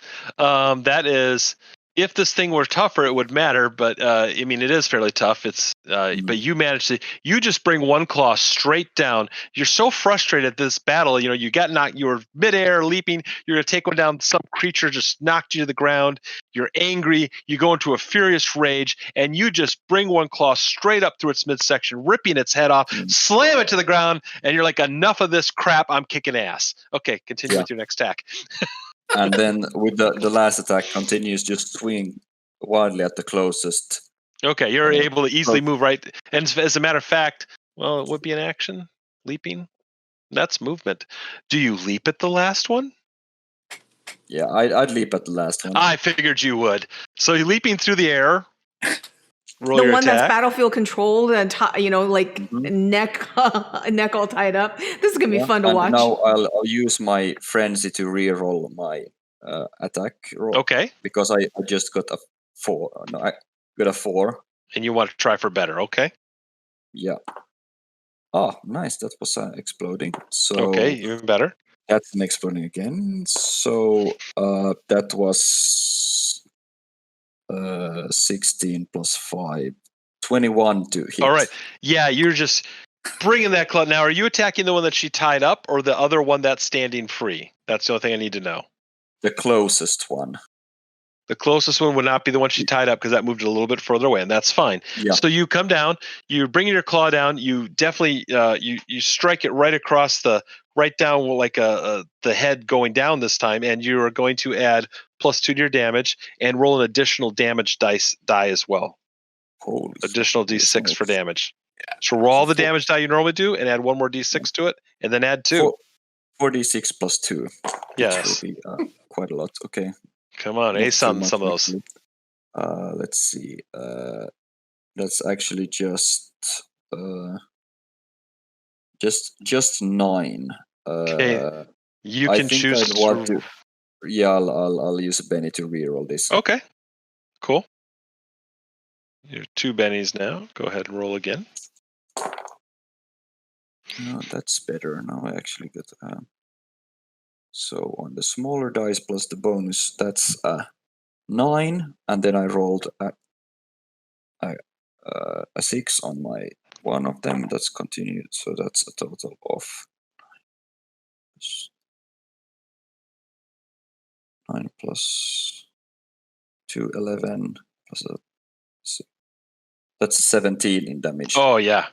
S2: that is. If this thing were tougher, it would matter. But I mean, it is fairly tough. It's but you managed to. You just bring one claw straight down. You're so frustrated at this battle. You know, you got knocked. You were midair leaping. You're gonna take one down. Some creature just knocked you to the ground. You're angry. You go into a furious rage, and you just bring one claw straight up through its midsection, ripping its head off, slam it to the ground, and you're like, "Enough of this crap! I'm kicking ass." Okay, continue with your next attack.
S4: And then with the last attack continues just swinging wildly at the closest.
S2: Okay, you're able to easily move right. And as a matter of fact, well, it would be an action. Leaping. That's movement. Do you leap at the last one?
S4: Yeah, I'd leap at the last one.
S2: I figured you would. So you're leaping through the air. Roll
S1: The
S2: your
S1: one that's
S2: attack.
S1: battlefield controlled and like neck neck all tied up. This is gonna be fun to
S4: and
S1: watch.
S4: now I'll use my frenzy to reroll my attack roll.
S2: Okay.
S4: Because I just got a 4. No, I got a 4.
S2: And you want to try for better. Okay.
S4: Yeah. Oh, nice. That was exploding. So
S2: Okay, even better.
S4: that's an exploding again. So that was 16 plus 5. 21 to hit.
S2: All right. Yeah, you're just bringing that claw. Now, are you attacking the one that she tied up or the other one that's standing free? That's the only thing I need to know.
S4: The closest one.
S2: The closest one would not be the one she tied up because that moved it a little bit further away, and that's fine.
S4: Yeah.
S2: So you come down, you're bringing your claw down. You definitely you strike it right across right down like the head going down this time, and you are going to add +2 to your damage and roll an additional damage die as well.
S4: Holy
S2: Additional d6 for damage.
S5: Yeah.
S2: So roll all the damage die you normally do, and add one more d6 to it, and then add 2.
S4: 4d6 plus 2.
S2: Yes.
S4: Which will be quite a lot. Okay.
S2: Come on,
S4: Not
S2: ace
S4: too
S2: on
S4: much,
S2: some of those.
S4: actually. Let's see. That's actually just 9.
S2: Okay. You
S4: I
S2: can
S4: think
S2: choose
S4: I'd want to. Yeah, I'll use Benny to reroll this.
S2: Okay. Cool. You have 2 bennies now. Go ahead and roll again.
S4: No, that's better. Now I actually got. So on the smaller dice plus the bonus, that's 9, and then I rolled a 6 on my one of them. That's continued, so that's a total of 9 plus 2, 11 plus that's 17 in damage.
S2: Oh yeah.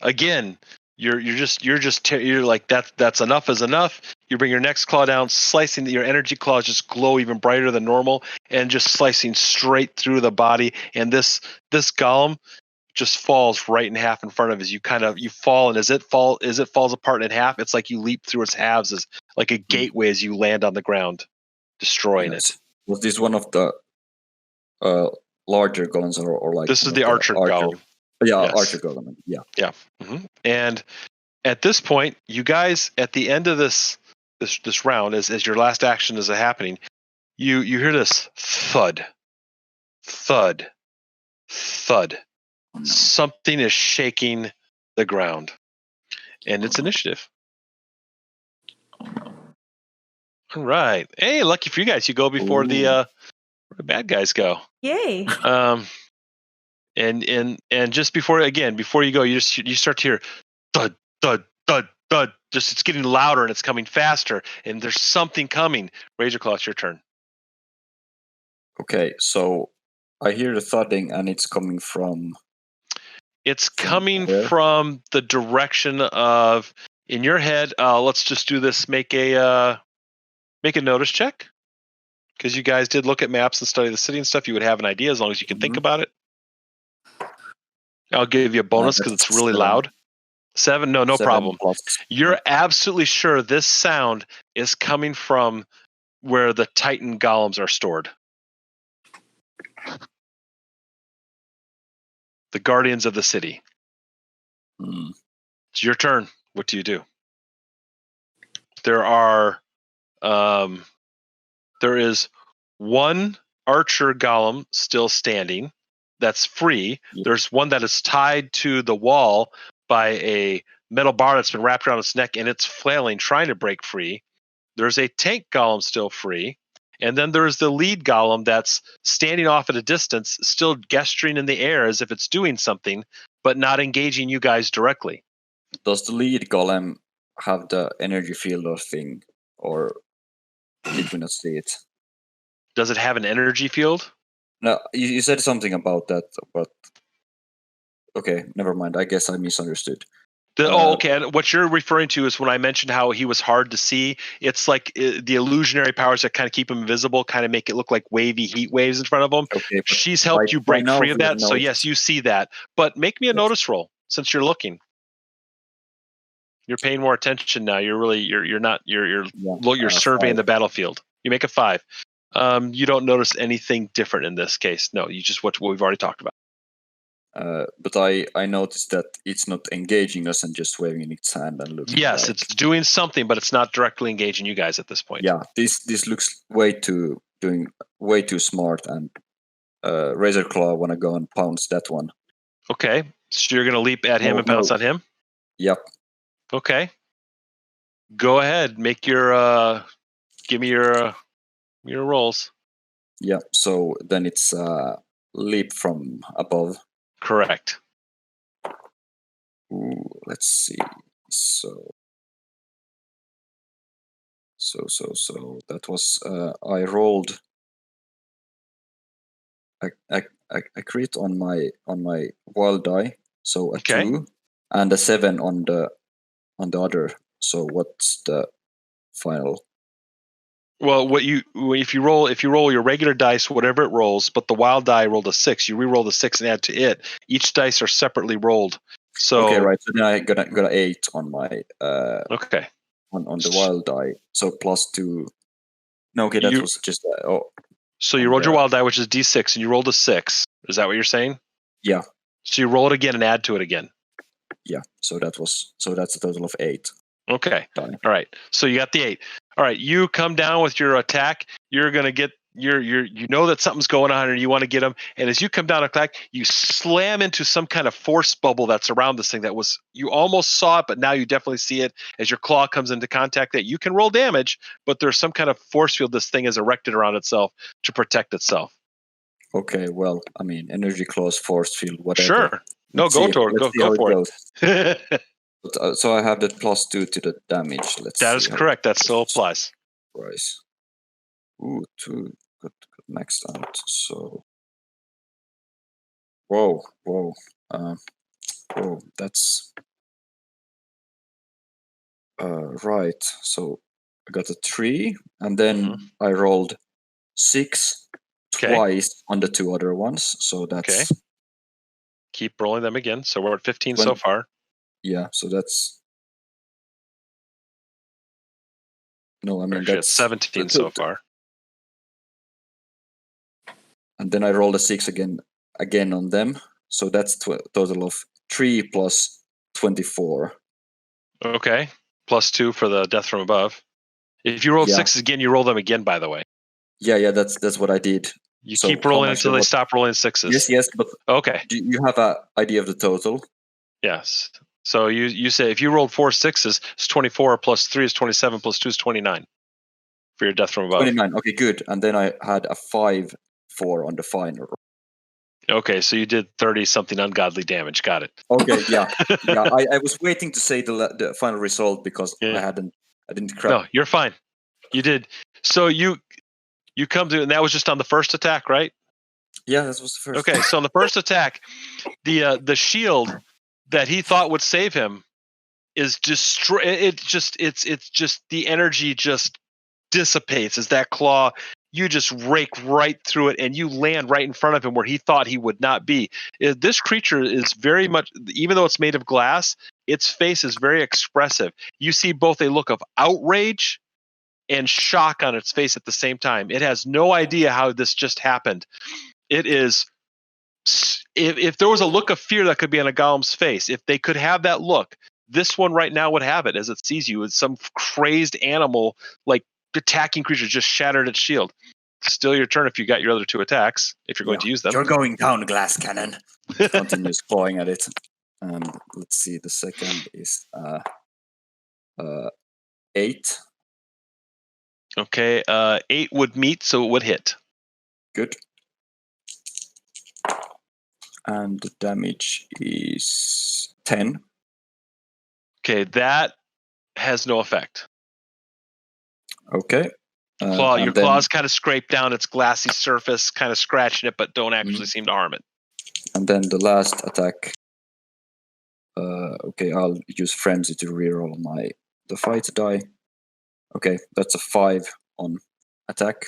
S2: Again, you're like that's enough is enough. You bring your next claw down, slicing your energy claws just glow even brighter than normal, and just slicing straight through the body. And this golem just falls right in half in front of us. You fall, and as it falls apart in half, it's like you leap through its halves as like a gateway as you land on the ground, destroying it.
S4: Was this one of the larger golems or like
S2: this is the archer golem?
S4: Yeah,
S2: Yes.
S4: archer golem. Yeah.
S2: Mm-hmm. And at this point, you guys, at the end of this round, as your last action is happening, you hear this thud, thud, thud.
S5: Oh, no.
S2: Something is shaking the ground. And it's initiative. All right. Hey, lucky for you guys, you go before the bad guys go.
S1: Yay.
S2: And just before you go, you start to hear thud, thud, thud, thud. Just it's getting louder and it's coming faster, and there's something coming. Razorclaw, it's your turn.
S4: Okay, so I hear the thudding, and it's coming from.
S2: It's
S4: From
S2: coming
S4: where?
S2: from the direction of in your head. Let's just do this. Make a notice check, because you guys did look at maps and study the city and stuff. You would have an idea as long as you can think about it. I'll give you a bonus because it's really loud. 7, no
S4: 7
S2: problem.
S4: plus-
S2: You're absolutely sure this sound is coming from where the Titan golems are stored. The guardians of the city.
S4: Hmm.
S2: It's your turn. What do you do? There is one archer golem still standing that's free.
S4: Yeah.
S2: There's one that is tied to the wall by a metal bar that's been wrapped around its neck, and it's flailing, trying to break free. There's a tank golem still free. And then there's the lead golem that's standing off at a distance, still gesturing in the air as if it's doing something, but not engaging you guys directly.
S4: Does the lead golem have the energy field or thing, or did we not see it?
S2: Does it have an energy field?
S4: No, you said something about that, but okay, never mind. I guess I misunderstood.
S2: Okay. And what you're referring to is when I mentioned how he was hard to see. It's like the illusionary powers that kind of keep him invisible, kind of make it look like wavy heat waves in front of him.
S4: Okay, but
S2: She's helped you break
S4: now
S2: free of
S4: we
S2: that. So
S4: know-
S2: yes, you see that. But make me a
S4: Yes.
S2: notice roll since you're looking. You're paying more attention now. You're really you're surveying
S4: 5.
S2: the battlefield. You make a 5. You don't notice anything different in this case. No, you just what we've already talked about.
S4: But I noticed that it's not engaging us and just waving its hand and looking.
S2: Yes,
S4: like,
S2: it's doing something, but it's not directly engaging you guys at this point.
S4: yeah. This looks way too smart, and Razorclaw wanna go and pounce that one.
S2: Okay, so you're going to leap at him and pounce on him?
S4: Yep.
S2: Okay. Go ahead. Make your give me your rolls.
S4: Yeah. So then it's leap from above.
S2: Correct.
S4: Ooh, let's see. So that was I rolled a crit on my wild die, so a
S2: Okay.
S4: 2 and a 7 on the other. So what's the final?
S2: Well, if you roll your regular dice, whatever it rolls, but the wild die rolled a 6, you re-roll the 6 and add to it. Each dice are separately rolled. So
S4: Okay, right. So then I got an 8 on my
S2: okay.
S4: on the wild die. So +2. No, okay, that was just
S2: So you rolled your wild die, which is D6, and you rolled a 6. Is that what you're saying?
S4: Yeah.
S2: So you roll it again and add to it again.
S4: Yeah. So that's a total of 8.
S2: Okay.
S4: Die.
S2: All right. So you got the 8. All right. You come down with your attack. You're gonna get you know that something's going on and you want to get them. And as you come down attack, you slam into some kind of force bubble that's around this thing that was you almost saw it, but now you definitely see it as your claw comes into contact. That you can roll damage, but there's some kind of force field this thing has erected around itself to protect itself.
S4: Okay. Well, I mean, energy claws, force field, whatever.
S2: Sure. No,
S4: Let's
S2: go
S4: see-
S2: to it.
S4: let's see
S2: Go
S4: how
S2: for it.
S4: goes. But, so I have that +2 to the damage. Let's
S2: That
S4: see
S2: is
S4: how
S2: correct.
S4: it
S2: That still
S4: goes.
S2: applies.
S4: Price. Ooh, 2 got maxed out. So whoa, that's right. So I got a 3, and then I rolled 6
S2: Okay.
S4: twice on the 2 other ones. So that's
S2: Keep rolling them again. So we're at 15 so far.
S4: yeah. So that's no. I mean
S2: Actually,
S4: that's
S2: it's 17 so far.
S4: And then I rolled a 6 again on them. So that's total of 3 plus 24.
S2: Okay. +2 for the death from above. If you roll
S4: Yeah.
S2: 6s again, you roll them again, by the way.
S4: Yeah, that's what I did.
S2: You
S4: So
S2: keep
S4: how
S2: rolling
S4: much
S2: until
S4: or
S2: they
S4: what?
S2: stop rolling 6s.
S4: Yes, but
S2: Okay.
S4: do you have an idea of the total?
S2: Yes. So you say if you rolled 4 6s, it's 24 plus 3 is 27 plus 2 is 29 for your death from above.
S4: 29. Okay, good. And then I had a 5-4 on the final.
S2: Okay, so you did 30 something ungodly damage. Got it.
S4: Okay, yeah. I was waiting to say the final result because
S2: Yeah.
S4: I didn't grab.
S2: No, you're fine. You did. So you come to, and that was just on the first attack, right?
S4: Yeah, that was the first.
S2: Okay, so on the first attack, the shield that he thought would save him is destroy. It's just the energy just dissipates as that claw. You just rake right through it, and you land right in front of him where he thought he would not be. This creature is very much, even though it's made of glass, its face is very expressive. You see both a look of outrage and shock on its face at the same time. It has no idea how this just happened. It is, if there was a look of fear that could be on a golem's face, if they could have that look, this one right now would have it as it sees you as some crazed animal, like attacking creature just shattered its shield. Still your turn if you got your other 2 attacks, if you're going to use them.
S4: You're going down, glass cannon. Continues clawing at it. And let's see, the second is 8.
S2: Okay, 8 would meet, so it would hit.
S4: Good. And the damage is 10.
S2: Okay, that has no effect.
S4: Okay.
S2: Your claws kind of scrape down its glassy surface, kind of scratching it, but don't actually seem to harm it.
S4: And then the last attack. Okay, I'll use Frenzy to reroll the fight die. Okay, that's a 5 on attack.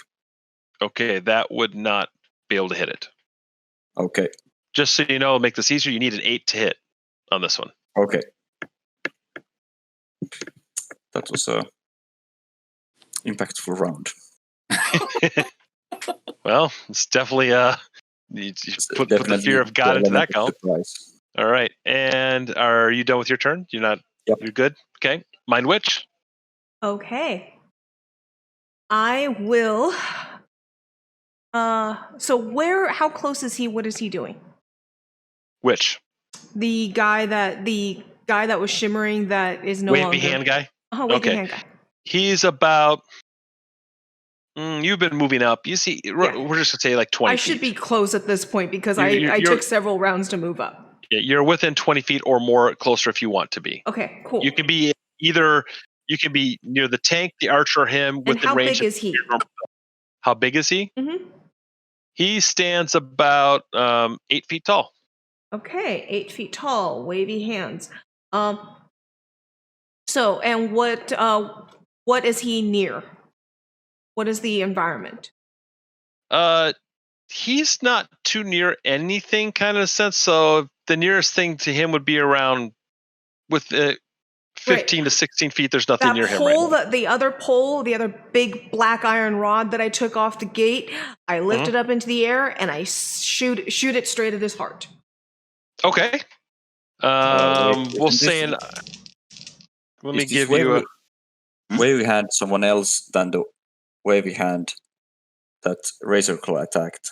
S2: Okay, that would not be able to hit it.
S4: Okay.
S2: Just so you know, make this easier, you need an 8 to hit on this one.
S4: Okay. That was a impactful round.
S2: Well, it's definitely you put the fear of God into that column. All right, and are you done with your turn? You're not.
S4: Yep.
S2: You're good. Okay, Mind Witch.
S1: Okay. I will. So how close is he? What is he doing?
S2: Which?
S1: The guy that was shimmering that is no
S2: wavy
S1: longer.
S2: hand guy.
S1: Wavy
S2: Okay.
S1: hand guy.
S2: He's about. You've been moving up. You see,
S1: Yeah.
S2: we're just gonna say like 20
S1: I
S2: feet.
S1: should be close at this point because
S2: You're-
S1: I took several rounds to move up.
S2: Yeah, you're within 20 feet or more, closer if you want to be.
S1: Okay, cool.
S2: You can be either. You can be near the tank, the archer, or him
S1: And
S2: within
S1: how
S2: range.
S1: big is he?
S2: How big is he?
S1: Mm-hmm.
S2: He stands about 8 feet tall.
S1: Okay, 8 feet tall, wavy hands. So, and what is he near? What is the environment?
S2: He's not too near anything, kind of sense. So the nearest thing to him would be around with 15 to 16 feet. There's nothing
S1: That
S2: near him
S1: pole,
S2: right now.
S1: the other pole, the other big black iron rod that I took off the gate, I lift it up into the air and I shoot it straight at his heart.
S2: Okay. We'll say let me give you a.
S4: Wavy hand someone else than the wavy hand that Razor Claw attacked.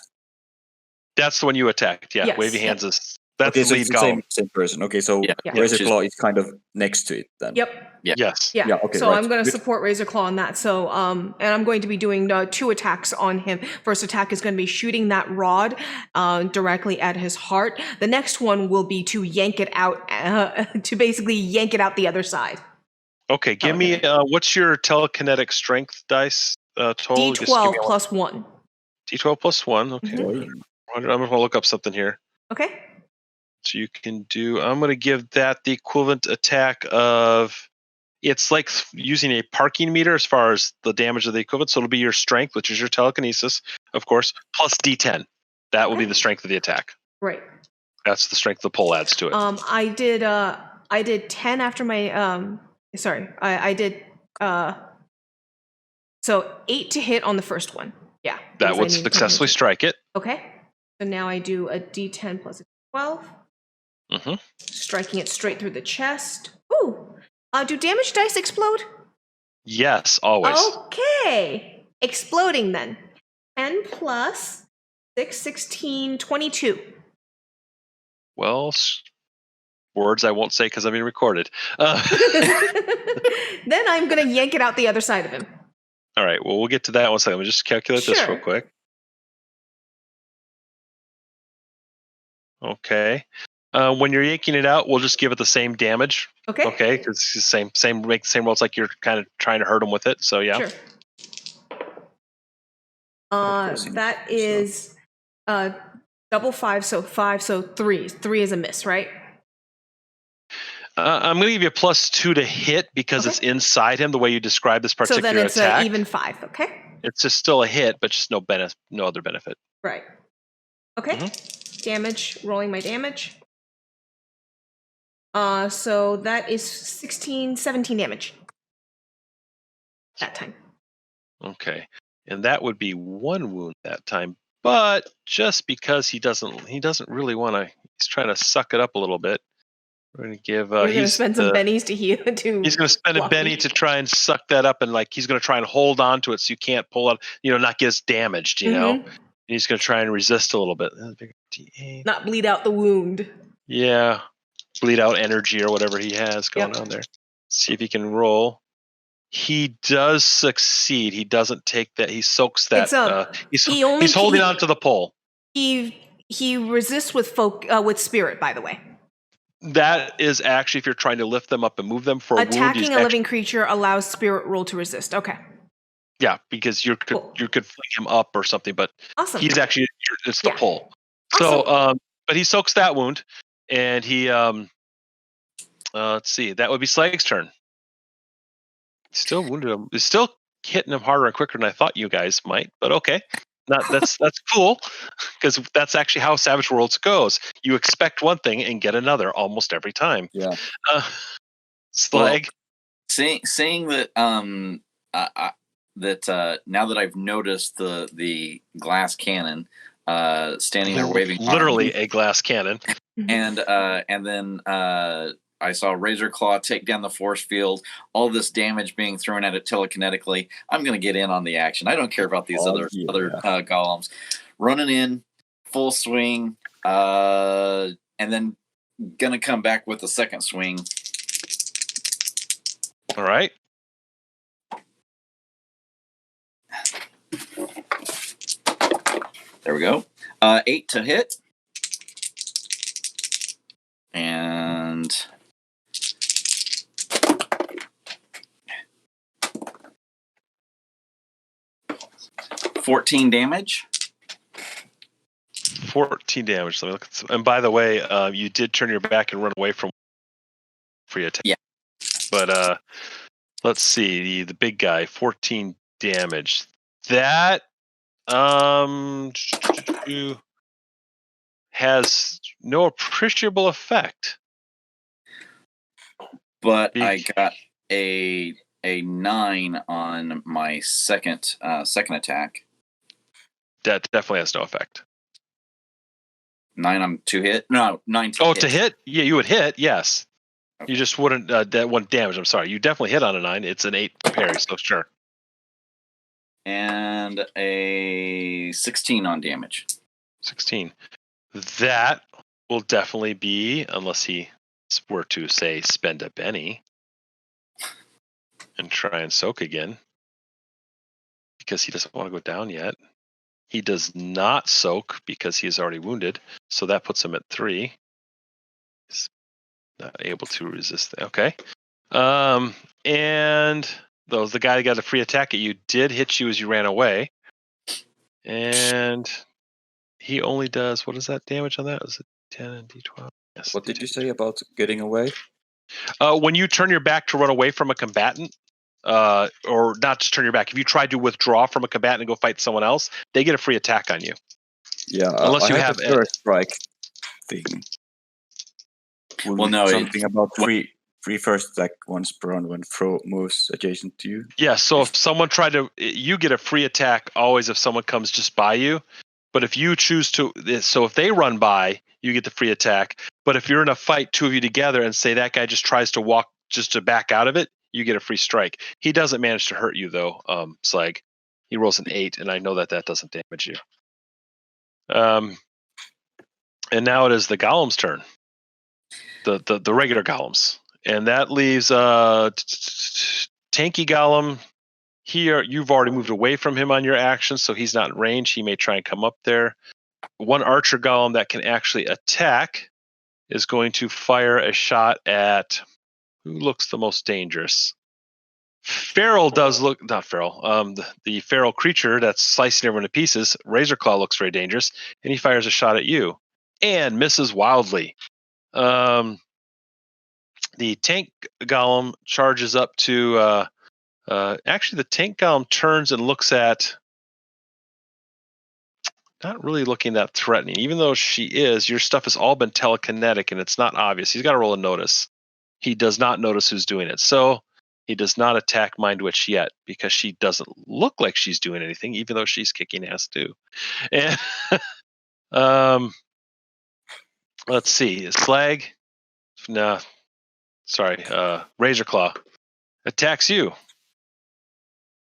S2: That's the one you attacked. Yeah,
S1: Yes,
S2: wavy
S1: yeah.
S2: hands is that's
S4: Okay,
S2: the
S4: so
S2: lead
S4: it's the
S2: golem.
S4: same person. Okay, so
S5: Yeah.
S4: Razor
S5: She's-
S4: Claw is kind of next to it then.
S1: Yep.
S2: Yes.
S1: Yeah.
S4: Yeah, okay,
S1: so
S4: right.
S1: I'm going to
S4: Good.
S1: support Razor Claw on that. So, and I'm going to be doing 2 attacks on him. First attack is going to be shooting that rod directly at his heart. The next one will be to yank it out, to basically yank it out the other side.
S2: Okay. Give me what's your telekinetic strength dice total? Just give me
S1: D12 plus 1.
S2: D12 plus 1. Okay.
S1: Mhm.
S2: I'm going to look up something here.
S1: Okay.
S2: So you can do. I'm going to give that the equivalent attack of. It's like using a parking meter as far as the damage of the equivalent. So it'll be your strength, which is your telekinesis, of course, plus D10. That will be the strength of the attack.
S1: Right.
S2: That's the strength the pole adds to it.
S1: I did 10 after my I did so 8 to hit on the first one. Yeah.
S2: That
S1: because I
S2: would
S1: needed
S2: successfully
S1: to-
S2: strike it.
S1: Okay. So now I do a D10 plus a 12.
S2: Mm-hmm.
S1: Striking it straight through the chest. Ooh. Do damage dice explode?
S2: Yes, always.
S1: Okay. Exploding then. 10 plus 6, 16, 22.
S2: Well, words I won't say because I'm being recorded.
S1: Then I'm going to yank it out the other side of him.
S2: All right. Well, we'll get to that in 1 second. Let me just calculate this real
S1: Sure.
S2: quick. Okay. When you're yanking it out, we'll just give it the same damage.
S1: Okay.
S2: Okay, because it's the same rolls, like you're kind of trying to hurt him with it. So yeah.
S1: Sure.
S4: goes
S1: That
S4: into-
S1: is double 5, so 5, so 3. 3 is a miss, right?
S2: I'm going to give you a +2 to hit because it's inside him. The way you describe this
S1: So
S2: particular
S1: then it's
S2: attack,
S1: an even 5, okay?
S2: it's just still a hit, but just no other benefit.
S1: Right. Okay. Damage, rolling my damage. So that is 16, 17 damage. That time.
S2: Okay, and that would be 1 wound that time. But just because he doesn't really want to, he's trying to suck it up a little bit. We're going to give.
S1: You're going to spend some bennies to heal.
S2: He's going to spend a Benny to try and suck that up, and he's going to try and hold on to it so you can't pull out, not get us damaged, And he's going to try and resist a little bit.
S1: Not bleed out the wound.
S2: Yeah, bleed out energy or whatever he has going on there. See if he can roll. He does succeed. He doesn't take that. He soaks that. He's holding on to the pole.
S1: He resists with spirit, by the way.
S2: That is actually if you're trying to lift them up and move them for a wound.
S1: Attacking a living creature allows spirit roll to resist. Okay.
S2: Yeah, because you could fling him up or something, but
S1: awesome.
S2: He's actually it's the pull.
S1: Awesome.
S2: So, but he soaks that wound, and he let's see, that would be Slag's turn. Still wounded him. He's still hitting him harder and quicker than I thought you guys might, but okay. That's cool, because that's actually how Savage Worlds goes. You expect one thing and get another almost every time.
S4: Yeah.
S2: Slag.
S5: Well, saying that now that I've noticed the glass cannon standing there waving,
S2: literally a glass cannon,
S5: and then I saw Razor Claw take down the force field, all this damage being thrown at it telekinetically. I'm going to get in on the action. I don't care about these other golems. Running in, full swing, and then going to come back with a second swing.
S2: All right.
S5: There we go. 8 to hit. And 14 damage.
S2: 14 damage. Let me look at and by the way, you did turn your back and run away from for your attack.
S5: Yeah.
S2: But let's see, the big guy, 14 damage. That has no appreciable effect.
S5: But I got a 9 on my second attack.
S2: That definitely has no effect.
S5: 9 on to hit? No, 9 to hit.
S2: Oh, to hit? Yeah, you would hit, yes. Okay. You just wouldn't, that one damage, I'm sorry. You definitely hit on a 9. It's an 8 parry, so sure.
S5: And a 16 on damage.
S2: 16. That will definitely be, unless he were to, say, spend a Benny and try and soak again, because he doesn't want to go down yet. He does not soak because he is already wounded, so that puts him at 3. He's not able to resist that. Okay. And the guy that got a free attack at you did hit you as you ran away. And he only does, what is that damage on that? Was it 10 and D12? Yes.
S4: What did you say about getting away?
S2: When you turn your back to run away from a combatant, or not just turn your back, if you try to withdraw from a combatant and go fight someone else, they get a free attack on you.
S4: Yeah,
S2: unless you
S4: I
S2: have
S4: the first strike thing.
S5: Well, no,
S4: something about free first attack once per round when throw moves adjacent to you.
S2: Yeah, so if someone tried to, you get a free attack always if someone comes just by you. But if you choose to, so if they run by, you get the free attack. But if you're in a fight, 2 of you together, and say that guy just tries to walk just to back out of it, you get a free strike. He doesn't manage to hurt you though, Slag. He rolls an 8, and I know that doesn't damage you. And now it is the Golem's turn. the regular golems, and that leaves tanky golem. Here, you've already moved away from him on your action, so he's not in range. He may try and come up there. One archer golem that can actually attack is going to fire a shot at who looks the most dangerous. Feral does look not feral. The feral creature that's slicing everyone to pieces. Razorclaw looks very dangerous, and he fires a shot at you and misses wildly. The tank golem charges up to. Actually, the tank golem turns and looks at. Not really looking that threatening, even though she is. Your stuff has all been telekinetic, and it's not obvious. He's got to roll a notice. He does not notice who's doing it, so he does not attack Mind Witch yet because she doesn't look like she's doing anything, even though she's kicking ass too. And let's see, Slag. No, sorry, Razorclaw attacks you.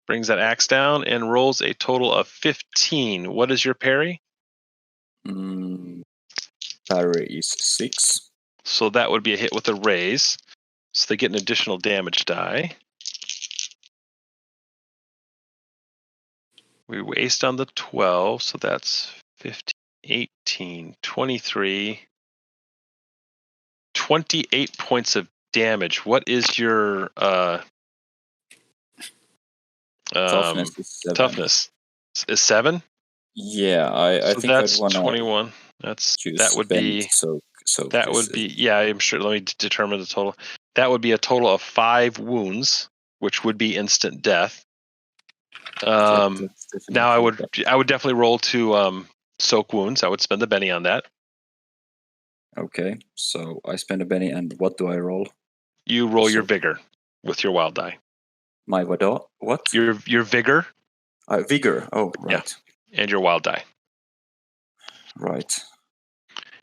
S2: Brings that axe down and rolls a total of 15. What is your parry?
S4: Parry is 6.
S2: So that would be a hit with a raise. So they get an additional damage die. We waste on the 12, so that's 15, 18, 23, 28 points of damage. What is your
S4: Toughness is 7.
S2: toughness? Is 7?
S4: Yeah, I
S2: So
S4: think
S2: that's
S4: I'd want to
S2: 21. That would be that would be yeah. I'm sure. Let me determine the total. That would be a total of 5 wounds, which would be instant death. Now I would definitely roll to soak wounds. I would spend the Benny on that.
S4: Okay, so I spend a Benny, and what do I roll?
S2: You roll your vigor with your wild die.
S4: My what?
S2: Your vigor.
S4: Vigor. Oh, right.
S2: Yeah. And your wild die.
S4: Right.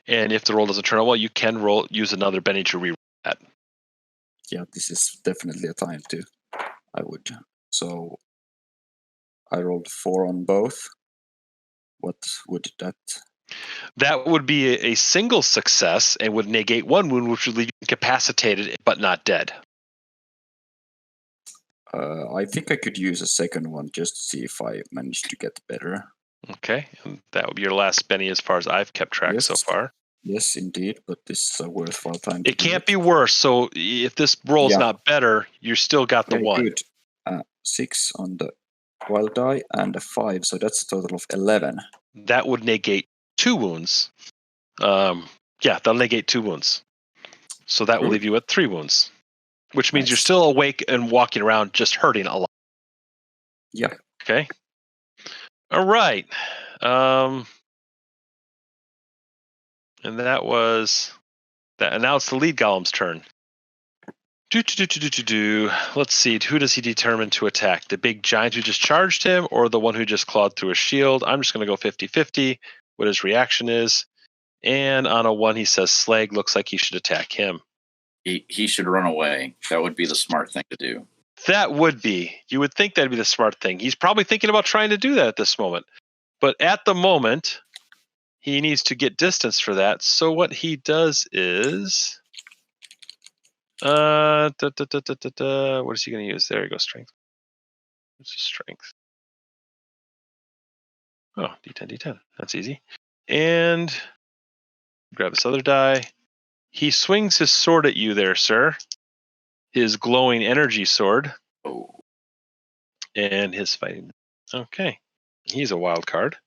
S2: And if the roll doesn't turn out well, you can use another Benny to re-roll that.
S4: Yeah, this is definitely a time to. I would. So I rolled 4 on both. What would that?
S2: That would be a single success and would negate 1 wound, which would leave you incapacitated but not dead.
S4: I think I could use a second one just to see if I manage to get better.
S2: Okay, and that would be your last Benny as far as I've kept track so far.
S4: Yes, indeed, but this is a worthwhile time.
S2: It can't be worse. So if this roll's not better, you still got the 1.
S4: Good. 6 on the wild die and a 5, so that's a total of 11.
S2: That would negate 2 wounds. That'll negate 2 wounds. So that will leave you at 3 wounds, which means you're still awake and walking around, just hurting a lot.
S4: Yeah.
S2: Okay. All right. And that was that. And now it's the lead golem's turn. Let's see. Who does he determine to attack? The big giant who just charged him, or the one who just clawed through his shield? I'm just going to go 50-50. What his reaction is. And on a 1, he says Slag looks like he should attack him.
S5: He should run away. That would be the smart thing to do.
S2: That would be. You would think that'd be the smart thing. He's probably thinking about trying to do that at this moment. But at the moment, he needs to get distance for that. So what he does is... what is he going to use? There you go, strength. What's his strength? Oh, D10, D10. That's easy. And grab this other die. He swings his sword at you there, sir. His glowing energy sword.
S5: Oh.
S2: And his fighting. Okay. He's a wild card.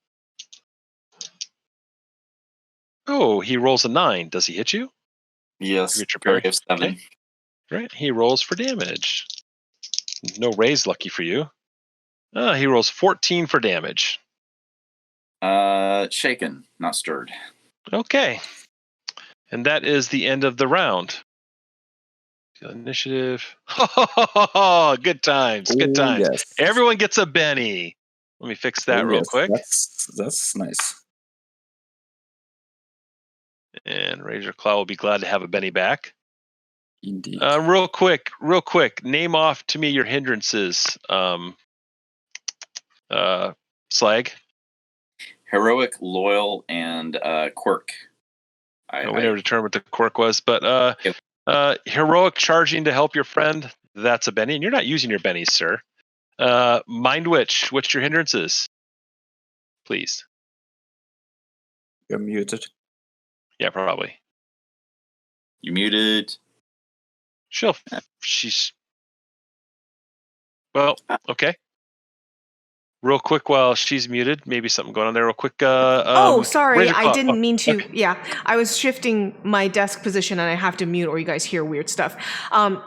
S2: Oh, he rolls a 9. Does he hit you?
S5: Yes. Parry of 7.
S2: Okay. Right. He rolls for damage. No raise, lucky for you. He rolls 14 for damage.
S5: Shaken, not stirred.
S2: Okay. And that is the end of the round. Initiative. Good times. Good times.
S4: Yes.
S2: Everyone gets a Benny. Let me fix that real quick.
S4: That's nice.
S2: And Razorclaw will be glad to have a Benny back.
S4: Indeed.
S2: Real quick. Name off to me your hindrances. Slag.
S5: Heroic, loyal, and quirk.
S2: We never determined what the quirk was, but
S5: Yep.
S2: heroic charging to help your friend. That's a Benny, and you're not using your bennies, sir. Mind Witch, what's your hindrances? Please.
S4: You're muted.
S2: Yeah, probably.
S5: You muted.
S2: She's. Well, okay. Real quick, while she's muted, maybe something going on there. Real quick.
S1: Sorry,
S2: Razor
S1: I
S2: Claw.
S1: didn't mean to.
S2: Okay.
S1: Yeah, I was shifting my desk position, and I have to mute, or you guys hear weird stuff.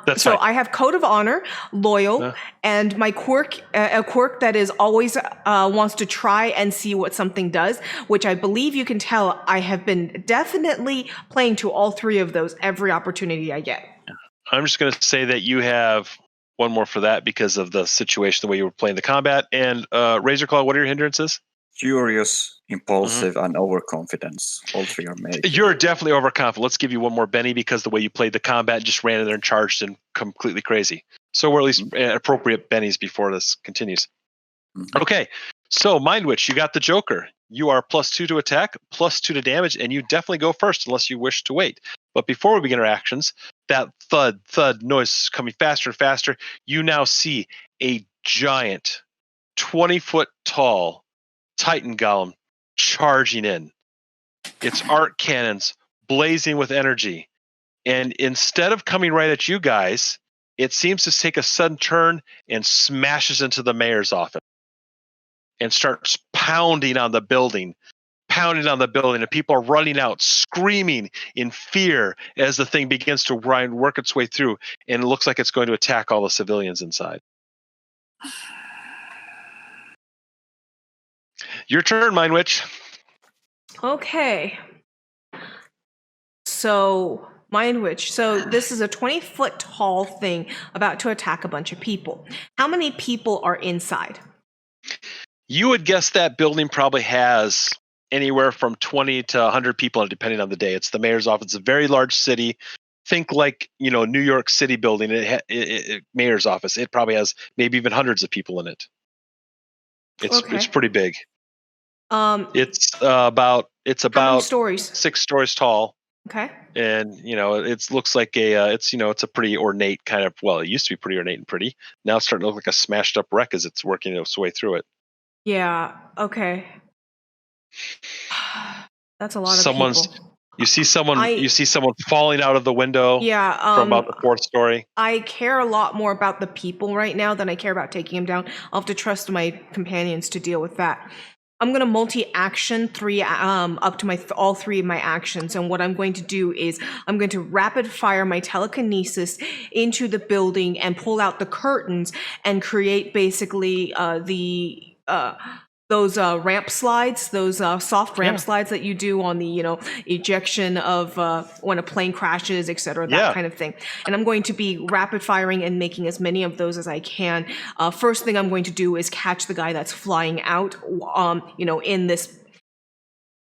S2: That's
S1: so
S2: fine.
S1: I have Code of Honor, Loyal, and my quirk, a quirk that is always wants to try and see what something does, which I believe you can tell I have been definitely playing to all three of those every opportunity I get.
S2: I'm just going to say that you have one more for that because of the situation, the way you were playing the combat. And Razor Claw, what are your hindrances?
S4: Furious, impulsive, and overconfidence. All three are made.
S2: You're definitely overconfident. Let's give you one more Benny because the way you played the combat just ran in there and charged and completely crazy. So we're at least appropriate Bennies before this continues. Okay, so Mind Witch, you got the Joker. You are +2 to attack, +2 to damage, and you definitely go first unless you wish to wait. But before we begin our actions, that thud noise is coming faster and faster. You now see a giant 20-foot tall Titan Golem charging in. Its arc cannons blazing with energy. And instead of coming right at you guys, it seems to take a sudden turn and smashes into the mayor's office and starts pounding on the building, and people are running out, screaming in fear as the thing begins to work its way through, and it looks like it's going to attack all the civilians inside. Your turn, Mind Witch.
S1: Okay. So, Mind Witch. So this is a 20-foot tall thing about to attack a bunch of people. How many people are inside?
S2: You would guess that building probably has anywhere from 20 to 100 people, depending on the day. It's the mayor's office. It's a very large city. Think like, New York City building, mayor's office. It probably has maybe even hundreds of people in it. It's pretty big. It's about
S1: how many stories?
S2: 6 stories tall.
S1: Okay.
S2: And it looks like it's a pretty ornate kind of, well, it used to be pretty ornate and pretty. Now it's starting to look like a smashed up wreck as it's working its way through it.
S1: Yeah. Okay. That's a lot of people.
S2: You see someone falling out of the window.
S1: Yeah.
S2: From about the 4th story.
S1: I care a lot more about the people right now than I care about taking him down. I'll have to trust my companions to deal with that. I'm going to multi-action up to all 3 of my actions. And what I'm going to do is I'm going to rapid fire my telekinesis into the building and pull out the curtains and create basically those ramp slides, those soft ramp slides that you do on the, ejection of when a plane crashes, et cetera, that kind of thing. And I'm going to be rapid firing and making as many of those as I can. First thing I'm going to do is catch the guy that's flying out, in this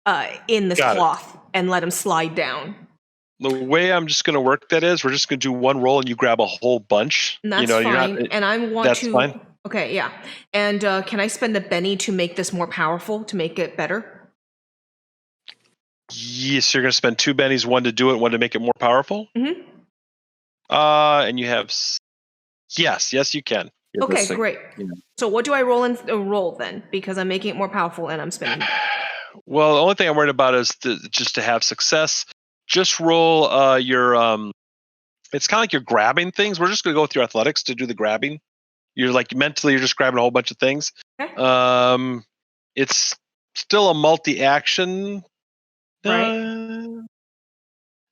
S1: cloth and let him slide down.
S2: The way I'm just going to work that is we're just going to do one roll and you grab a whole bunch.
S1: And that's fine. And I want
S2: that's
S1: to...
S2: fine.
S1: Okay, yeah. And can I spend a Benny to make this more powerful, to make it better?
S2: Yes, you're going to spend 2 Bennies, one to do it, one to make it more powerful?
S1: Mm-hmm.
S2: And you have... Yes, you can.
S1: Okay, great. So what do I roll then? Because I'm making it more powerful and I'm spending...
S2: Well, the only thing I'm worried about is just to have success. Just roll your... It's kind of like you're grabbing things. We're just going to go with your athletics to do the grabbing. You're you're just grabbing a whole bunch of things.
S1: Okay.
S2: It's still a multi-action.
S1: Right.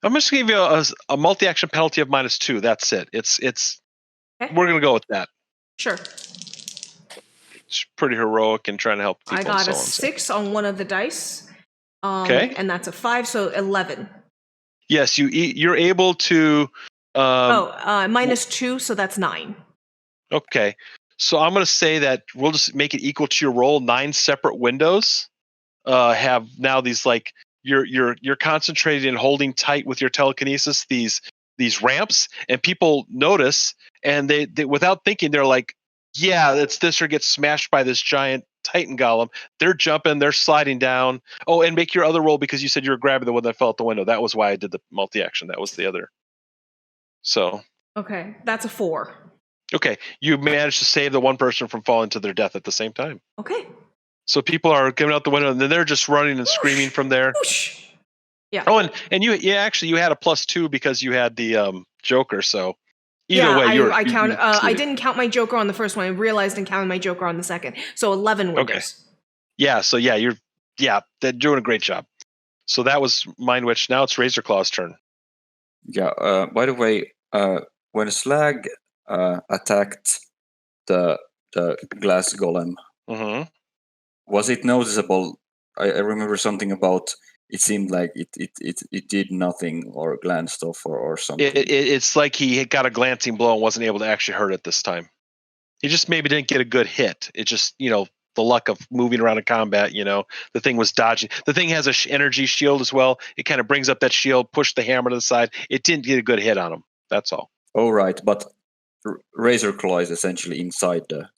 S2: I'm just going to give you a multi-action penalty of -2. That's it.
S1: Okay.
S2: We're going to go with that.
S1: Sure.
S2: It's pretty heroic and trying to help people.
S1: I got a 6 on one of the dice.
S2: Okay.
S1: And that's a 5, so 11.
S2: Yes, you're able to.
S1: -2, so that's 9.
S2: Okay, so I'm going to say that we'll just make it equal to your roll. 9 separate windows have now these you're concentrated and holding tight with your telekinesis these ramps, and people notice, and they without thinking they're like, yeah, it's this or get smashed by this giant Titan Golem. They're jumping, they're sliding down. Oh, and make your other roll because you said you were grabbing the one that fell out the window. That was why I did the multi-action. That was the other. So.
S1: Okay, that's a 4.
S2: Okay, you managed to save the one person from falling to their death at the same time.
S1: Okay.
S2: So people are coming out the window, and then they're just running and screaming from there.
S1: Whoosh. Yeah.
S2: Oh, and you had a +2 because you had the Joker. So either
S1: yeah,
S2: way,
S1: I didn't count my Joker on the first one. I realized and counted my Joker on the second. So 11 windows.
S2: Okay. Yeah. So they're doing a great job. So that was Mind Witch. Now it's Razorclaw's turn.
S4: Yeah. By the way, when Slag attacked the glass golem,
S2: Mm-hmm.
S4: was it noticeable? I remember something about it seemed like it did nothing or glanced off or something.
S2: It's like he had got a glancing blow and wasn't able to actually hurt it this time. He just maybe didn't get a good hit. It just, the luck of moving around in combat, the thing was dodging. The thing has a energy shield as well. It kind of brings up that shield, push the hammer to the side. It didn't get a good hit on him. That's all.
S4: Oh, right. But Razor Claw is essentially inside the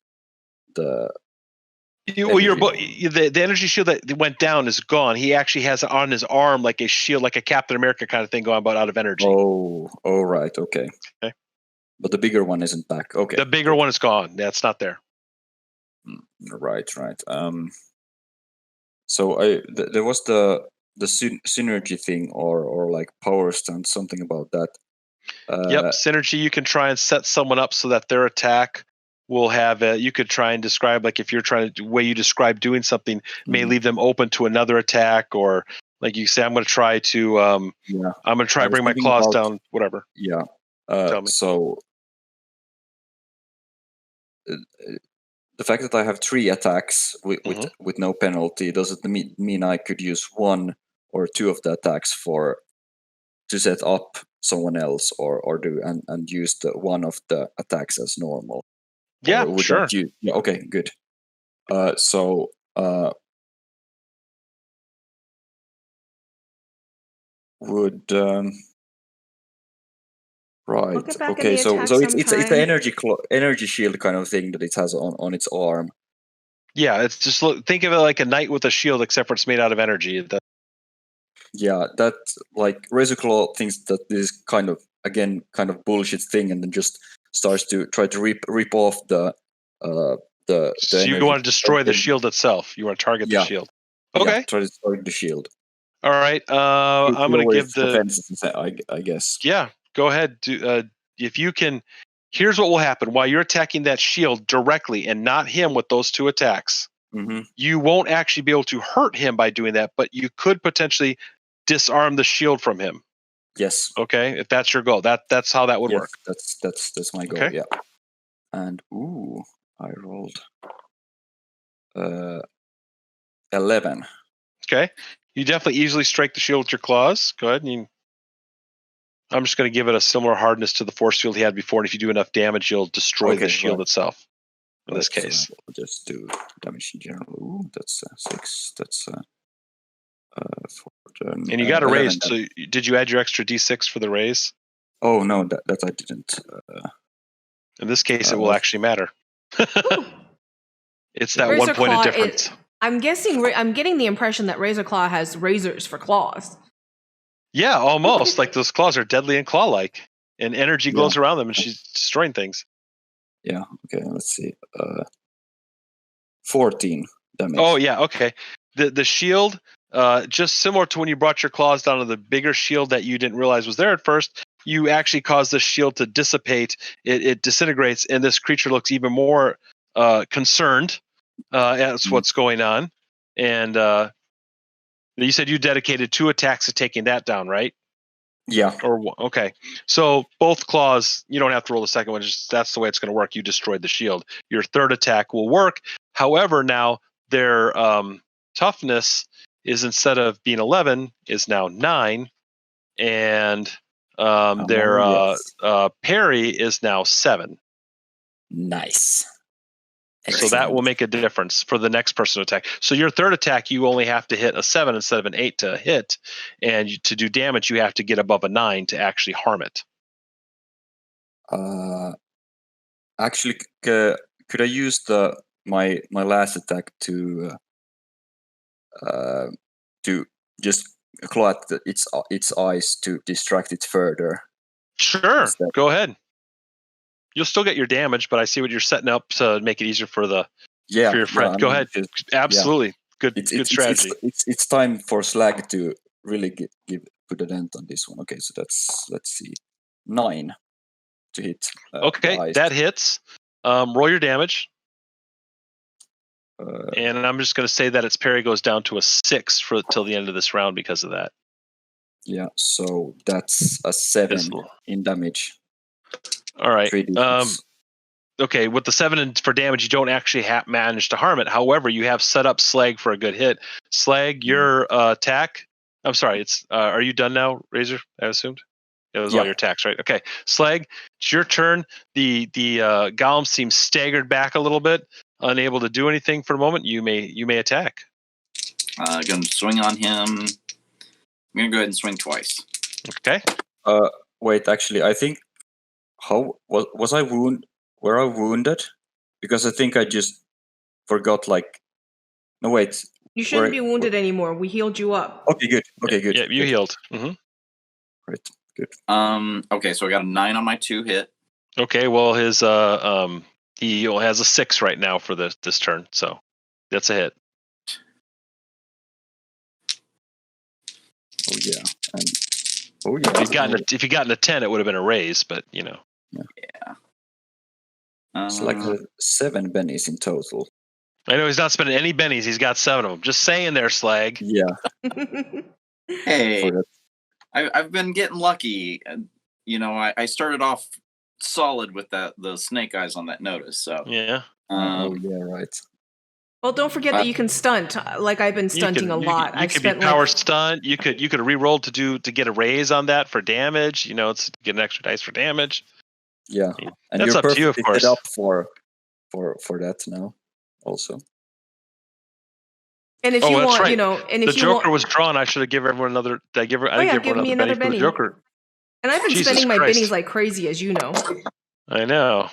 S2: the energy shield that went down is gone. He actually has on his arm like a shield, like a Captain America kind of thing going about out of energy.
S4: Oh, right. Okay. But the bigger one isn't back. Okay.
S2: The bigger one is gone. That's not there.
S4: Right. So there was the synergy thing or like power stunt, something about that.
S2: Yep, synergy. You can try and set someone up so that their attack will have you could try and describe, like if you're trying to, the way you describe doing something may leave them open to another attack, or like you say, I'm going to try to I'm going to try to bring my claws down, whatever.
S4: Yeah.
S2: Tell me.
S4: So the fact that I have 3 attacks with no penalty, does it mean I could use 1 or 2 of the attacks to set up someone else or do and use the one of the attacks as normal?
S2: Yeah, sure.
S4: Yeah, okay, good. So would right.
S1: Look it back in
S4: Okay,
S1: the
S4: so
S1: attack
S4: it's
S1: sometime.
S4: the energy shield kind of thing that it has on its arm.
S2: Yeah, it's just think of it like a knight with a shield, except for it's made out of energy.
S4: Yeah, that like Razorclaw thinks that this is kind of bullshit thing, and then just starts to try to rip off the
S2: So you want to destroy the shield itself. You want to target the shield. Okay.
S4: Yeah, try to target the shield.
S2: All right. I'm going to give
S4: defenses, I guess.
S2: Yeah, go ahead. If you can. Here's what will happen while you're attacking that shield directly and not him with those 2 attacks.
S4: Mm-hmm.
S2: You won't actually be able to hurt him by doing that, but you could potentially disarm the shield from him.
S4: Yes.
S2: Okay, if that's your goal, that's how that would work.
S4: That's my goal. Okay. Yeah. And I rolled 11.
S2: Okay, you definitely easily strike the shield with your claws. Go ahead. I'm just going to give it a similar hardness to the force field he had before, and if you do enough damage, you'll destroy the shield itself. In this case,
S4: so I'll just do damage in general. Ooh, that's 6. That's 4.
S2: And you got a raise. So did you add your extra d6 for the raise?
S4: Oh no, that I didn't.
S2: In this case, it will actually matter. It's that
S1: Razor
S2: 1 point of
S1: Claw
S2: difference.
S1: I'm getting the impression that Razorclaw has razors for claws.
S2: Yeah, almost. Like those claws are deadly and claw-like, and energy glows around them, and she's destroying things.
S4: Yeah. Okay. Let's see. 14 damage.
S2: Oh yeah. Okay. The shield, just similar to when you brought your claws down to the bigger shield that you didn't realize was there at first. You actually cause the shield to dissipate. It disintegrates, and this creature looks even more concerned as what's going on. And you said you dedicated 2 attacks to taking that down, right?
S4: Yeah.
S2: Okay. So both claws, you don't have to roll the second one. Just that's the way it's going to work. You destroyed the shield. Your third attack will work. However, now their toughness is, instead of being 11, is now 9, and their parry is now 7.
S4: Nice.
S2: Excellent. So that will make a difference for the next person to attack. So your third attack, you only have to hit a 7 instead of an 8 to hit, and to do damage, you have to get above a 9 to actually harm it.
S4: Actually, could I use the my last attack to just claw at its eyes to distract it further.
S2: Sure,
S4: Instead.
S2: go ahead. You'll still get your damage, but I see what you're setting up to make it easier for your friend. Go ahead. Absolutely. Good strategy.
S4: It's time for Slag to really put a dent on this one. Okay, so let's see, 9 to hit.
S2: Okay, that hits. Roll your damage. And I'm just going to say that its parry goes down to a 6 till the end of this round because of that.
S4: Yeah, so that's a 7 in damage.
S2: All right. Okay, with the 7 for damage, you don't actually manage to harm it. However, you have set up Slag for a good hit. Slag, your attack. I'm sorry. It's are you done now, Razor? I assumed. It was all your attacks, right? Okay, Slag, it's your turn. The golem seems staggered back a little bit, unable to do anything for a moment. You may attack.
S5: Going to swing on him. I'm going to go ahead and swing twice.
S2: Okay.
S4: Wait, actually, I think was I were I wounded? Because I think I just forgot. No, wait.
S1: You shouldn't be wounded anymore. We healed you up.
S4: Okay, good. Okay, good.
S2: Yeah, you healed. Mm-hmm.
S4: Right. Good.
S5: Okay, so I got a 9 on my 2 hit.
S2: Okay, well his he has a 6 right now for this turn, so that's a hit.
S4: Oh yeah.
S2: If you gotten a 10, it would have been a raise, but you know.
S5: Yeah.
S4: It's like 7 bennies in total.
S2: I know he's not spending any bennies. He's got 7 of them. Just saying there, Slag.
S4: Yeah.
S5: Hey, I've been getting lucky. You know, I started off solid with the snake eyes on that notice. So
S2: yeah.
S4: Oh yeah, right.
S1: Well, don't forget that you can stunt. Like I've been stunting a lot.
S2: You could be power stunt. You could re-roll to get a raise on that for damage. You know, it's get an extra dice for damage.
S4: Yeah, and
S2: that's
S4: you're
S2: up to you, of
S4: perfectly
S2: course.
S4: set up for that now, also.
S1: And if you want,
S2: right.
S1: you know, and if
S2: the
S1: you
S2: Joker
S1: want,
S2: was drawn, I should have given everyone another. I give
S1: me another
S2: Benny for the Joker.
S1: And I've been spending my bennies like crazy, as you know.
S2: I know.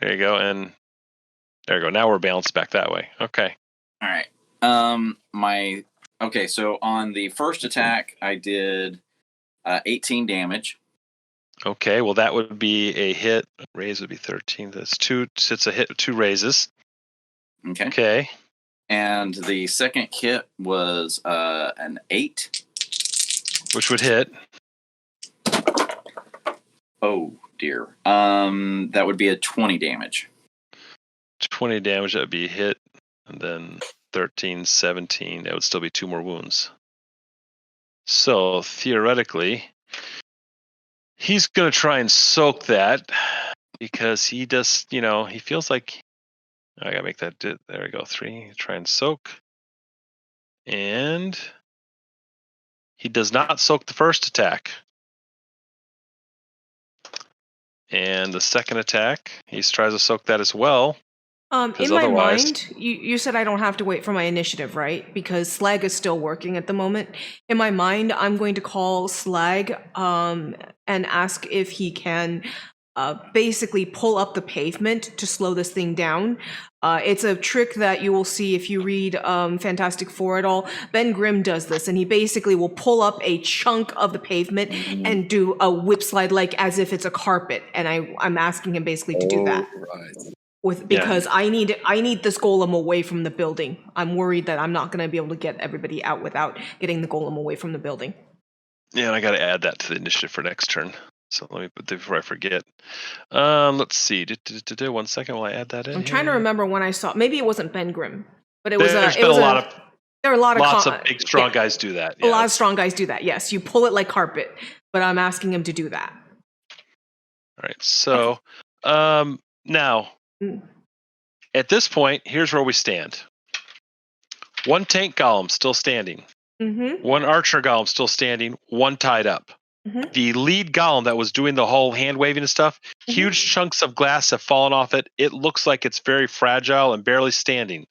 S2: There you go, and there you go. Now we're balanced back that way. Okay.
S5: All right. Okay. So on the first attack, I did 18 damage.
S2: Okay. Well, that would be a hit. Raise would be 13. That's 2. It's a hit with 2 raises.
S5: Okay.
S2: Okay.
S5: And the second hit was an 8,
S2: which would hit.
S5: Oh dear. That would be a 20 damage.
S2: 20 damage. That would be a hit, and then 13, 17. That would still be 2 more wounds. So theoretically, he's going to try and soak that because he does. You know, he feels like. I gotta make that. There we go. 3. Try and soak. And he does not soak the first attack. And the second attack, he tries to soak that as well.
S1: In my mind, you said I don't have to wait for my initiative, right? Because Slag is still working at the moment. In my mind, I'm going to call Slag and ask if he can basically pull up the pavement to slow this thing down. It's a trick that you will see if you read Fantastic Four at all. Ben Grimm does this, and he basically will pull up a chunk of the pavement and do a whip slide like as if it's a carpet. And I'm asking him basically to do that.
S4: Right.
S1: Because I need this golem away from the building. I'm worried that I'm not going to be able to get everybody out without getting the golem away from the building.
S2: Yeah, and I got to add that to the initiative for next turn. So let me put that before I forget. Let's see. 1 second while I add that in.
S1: I'm trying to remember when I saw. Maybe it wasn't Ben Grimm, but it was.
S2: There are a lot of big, strong guys do that.
S1: Yeah, a lot of strong guys do that. Yes, you pull it like carpet, but I'm asking him to do that.
S2: All right. So now, at this point, here's where we stand. 1 tank golem still standing.
S1: Mm-hmm.
S2: 1 archer golem still standing. 1 tied up. Mm-hmm. The lead golem that was doing the whole hand waving and stuff, huge chunks of glass have fallen off it. It looks like it's very fragile and barely standing.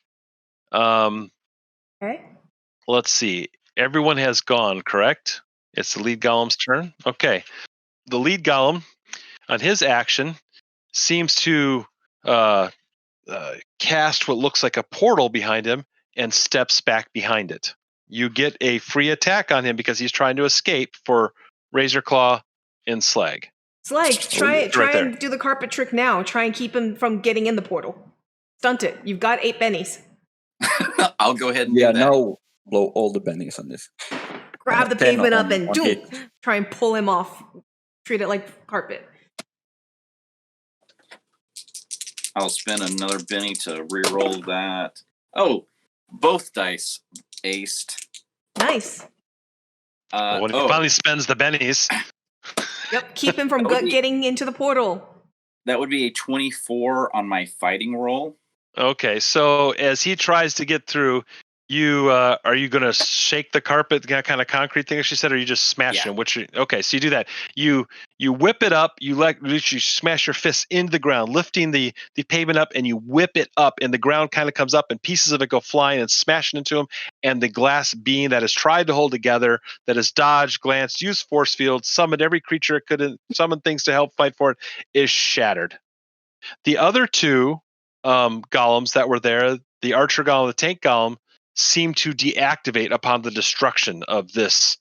S1: Okay.
S2: Let's see. Everyone has gone, correct? It's the lead golem's turn. Okay. The lead golem, on his action, seems to cast what looks like a portal behind him and steps back behind it. You get a free attack on him because he's trying to escape for Razor Claw and Slag.
S1: Slag, try
S2: right there.
S1: and do the carpet trick now. Try and keep him from getting in the portal. Stunt it. You've got 8 bennies.
S5: I'll go ahead and
S4: Yeah,
S5: do that.
S4: now blow all the bennies on this.
S1: Grab the
S4: 10
S1: pavement up
S4: on-
S1: and
S4: on
S1: do
S4: hit.
S1: try and pull him off. Treat it like carpet.
S5: I'll spend another Benny to reroll that. Oh, both dice aced.
S1: Nice.
S2: When he finally spends the bennies.
S1: Yep, keep him from
S5: That would be-
S1: getting into the portal.
S5: That would be a 24 on my fighting roll.
S2: Okay, so as he tries to get through, you are you going to shake the carpet, that kind of concrete thing, as she said, or are you just smashing
S5: Yeah.
S2: him? Okay, so you do that. You whip it up. You smash your fists into the ground, lifting the pavement up, and you whip it up, and the ground kind of comes up, and pieces of it go flying and smashing into him. And the glass beam that has tried to hold together, that has dodged, glanced, used force fields, summoned every creature it could, summoned things to help fight for it, is shattered. The other two golems that were there, the archer golem, the tank golem, seem to deactivate upon the destruction of this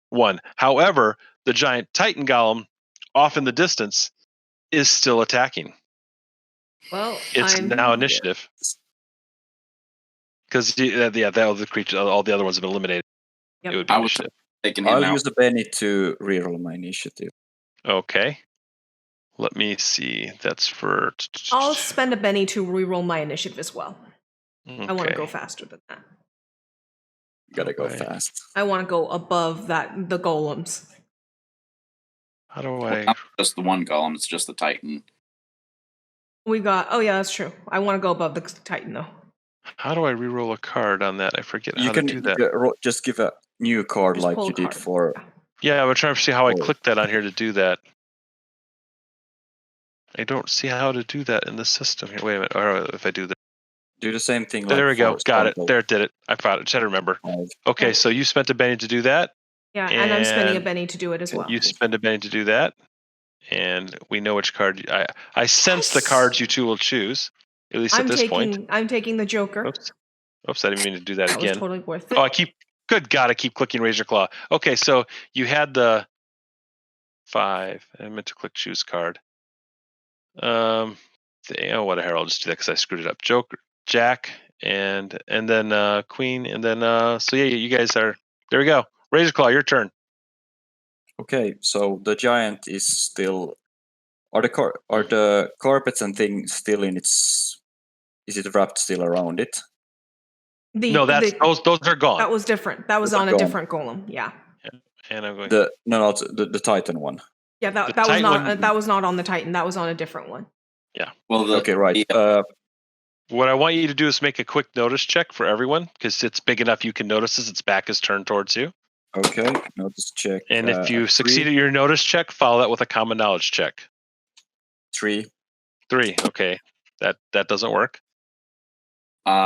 S2: one. However, the giant titan golem off in the distance is still attacking.
S1: Well,
S2: It's now initiative. Because all the other ones have been eliminated.
S1: Yep.
S2: It would be
S5: I was
S2: initiative.
S5: taking him
S4: I'll
S5: out.
S4: use a Benny to reroll my initiative.
S2: Okay. Let me see. That's for.
S1: I'll spend a Benny to reroll my initiative as well. I want to go
S2: Okay.
S1: faster than that.
S4: You gotta go
S2: Right.
S4: fast.
S1: I want to go above the golems.
S2: How do
S5: Well,
S2: I?
S5: not just the one golem, it's just the Titan.
S1: We got. Oh yeah, that's true. I want to go above the Titan though.
S2: How do I reroll a card on that? I forget
S4: You
S2: how
S4: can
S2: to do that.
S4: just give a new card
S1: Just
S4: like
S1: pull
S4: you
S1: a
S4: did
S1: card.
S4: for.
S2: Yeah, I'm trying to see how I
S4: Oh.
S2: click that on here to do that. I don't see how to do that in the system here. Wait a minute. Or if I do that.
S4: Do the same thing.
S2: There
S4: like
S2: we go.
S4: for
S2: Got it.
S4: Stormbolt
S2: There it did it. I found it. Just had to remember.
S4: 5.
S2: Okay,
S1: Yeah.
S2: so you spent a Benny to do that.
S1: Yeah, and I'm spending a
S2: And
S1: Benny to do it as well.
S2: You spend a Benny to do that. And we know which card. I sense the
S1: Yes!
S2: cards you two will choose, at least at this point.
S1: I'm taking the Joker.
S2: Oops. Oops, I didn't mean to do that
S1: That was
S2: again.
S1: totally worth it.
S2: Oh, good God, I keep clicking Razor Claw. Okay, so you had the 5. I meant to click choose card. What the hell, I'll just do that because I screwed it up. Joker, Jack, and then Queen, and then so yeah, you guys are there. We go. Razor Claw, your turn.
S4: Okay, so the giant is still. Are the carpets and things still in its? Is it wrapped still around it?
S2: No, those are gone.
S1: That was different. That was
S4: Those are
S1: on a
S4: gone.
S1: different golem. Yeah.
S2: And I'm going.
S4: The Titan one.
S1: Yeah,
S2: The
S1: that was
S2: Titan
S1: not
S2: one-
S1: that was not on the Titan. That was on a different one.
S5: Well,
S4: Okay, right.
S2: What I want you to do is make a quick notice check for everyone because it's big enough you can notice this. Its back is turned towards you.
S4: Okay, notice check.
S2: And if you
S4: a
S2: succeed at your notice check, follow that with a common knowledge check.
S4: 3.
S2: 3. Okay, that doesn't work.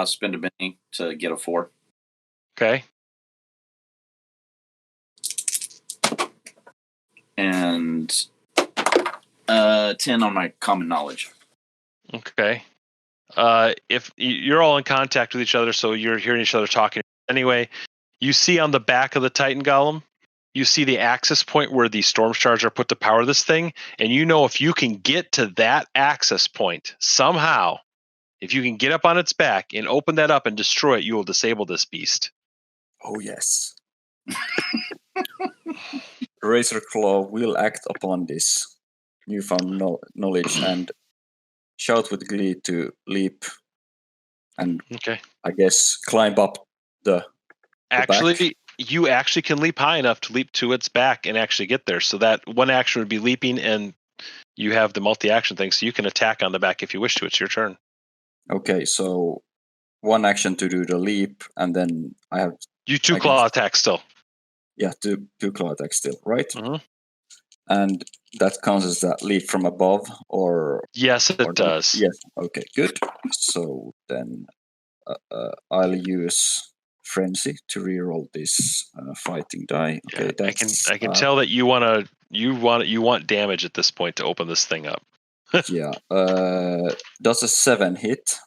S5: spend a Benny to get a 4.
S2: Okay.
S5: And 10 on my common knowledge.
S2: Okay. If you're all in contact with each other, so you're hearing each other talking. Anyway, you see on the back of the Titan Golem, you see the access point where the storm shards are put to power this thing, and you know if you can get to that access point somehow, if you can get up on its back and open that up and destroy it, you will disable this beast.
S4: Oh yes. Razor Claw will act upon this newfound knowledge and shout with glee to leap and
S2: Okay.
S4: I guess climb up the
S2: Actually, you actually can leap high enough to leap to its back and actually get there. So that one action would be leaping, and you have the multi-action thing, so you can attack on the back if you wish to. It's your turn.
S4: Okay, so one action to do the leap, and then I have
S2: You 2
S4: I
S2: claw attacks still.
S4: two claw attacks still, right?
S2: Mhm.
S4: And that counts as that leap from above, or
S2: Yes, it
S4: or
S2: does.
S4: Yes. Okay, good. So then I'll use frenzy to reroll this fighting die. Okay,
S2: Yeah,
S4: that's
S2: I can tell that you want damage at this point to open this thing up.
S4: Yeah. Does a 7 hit?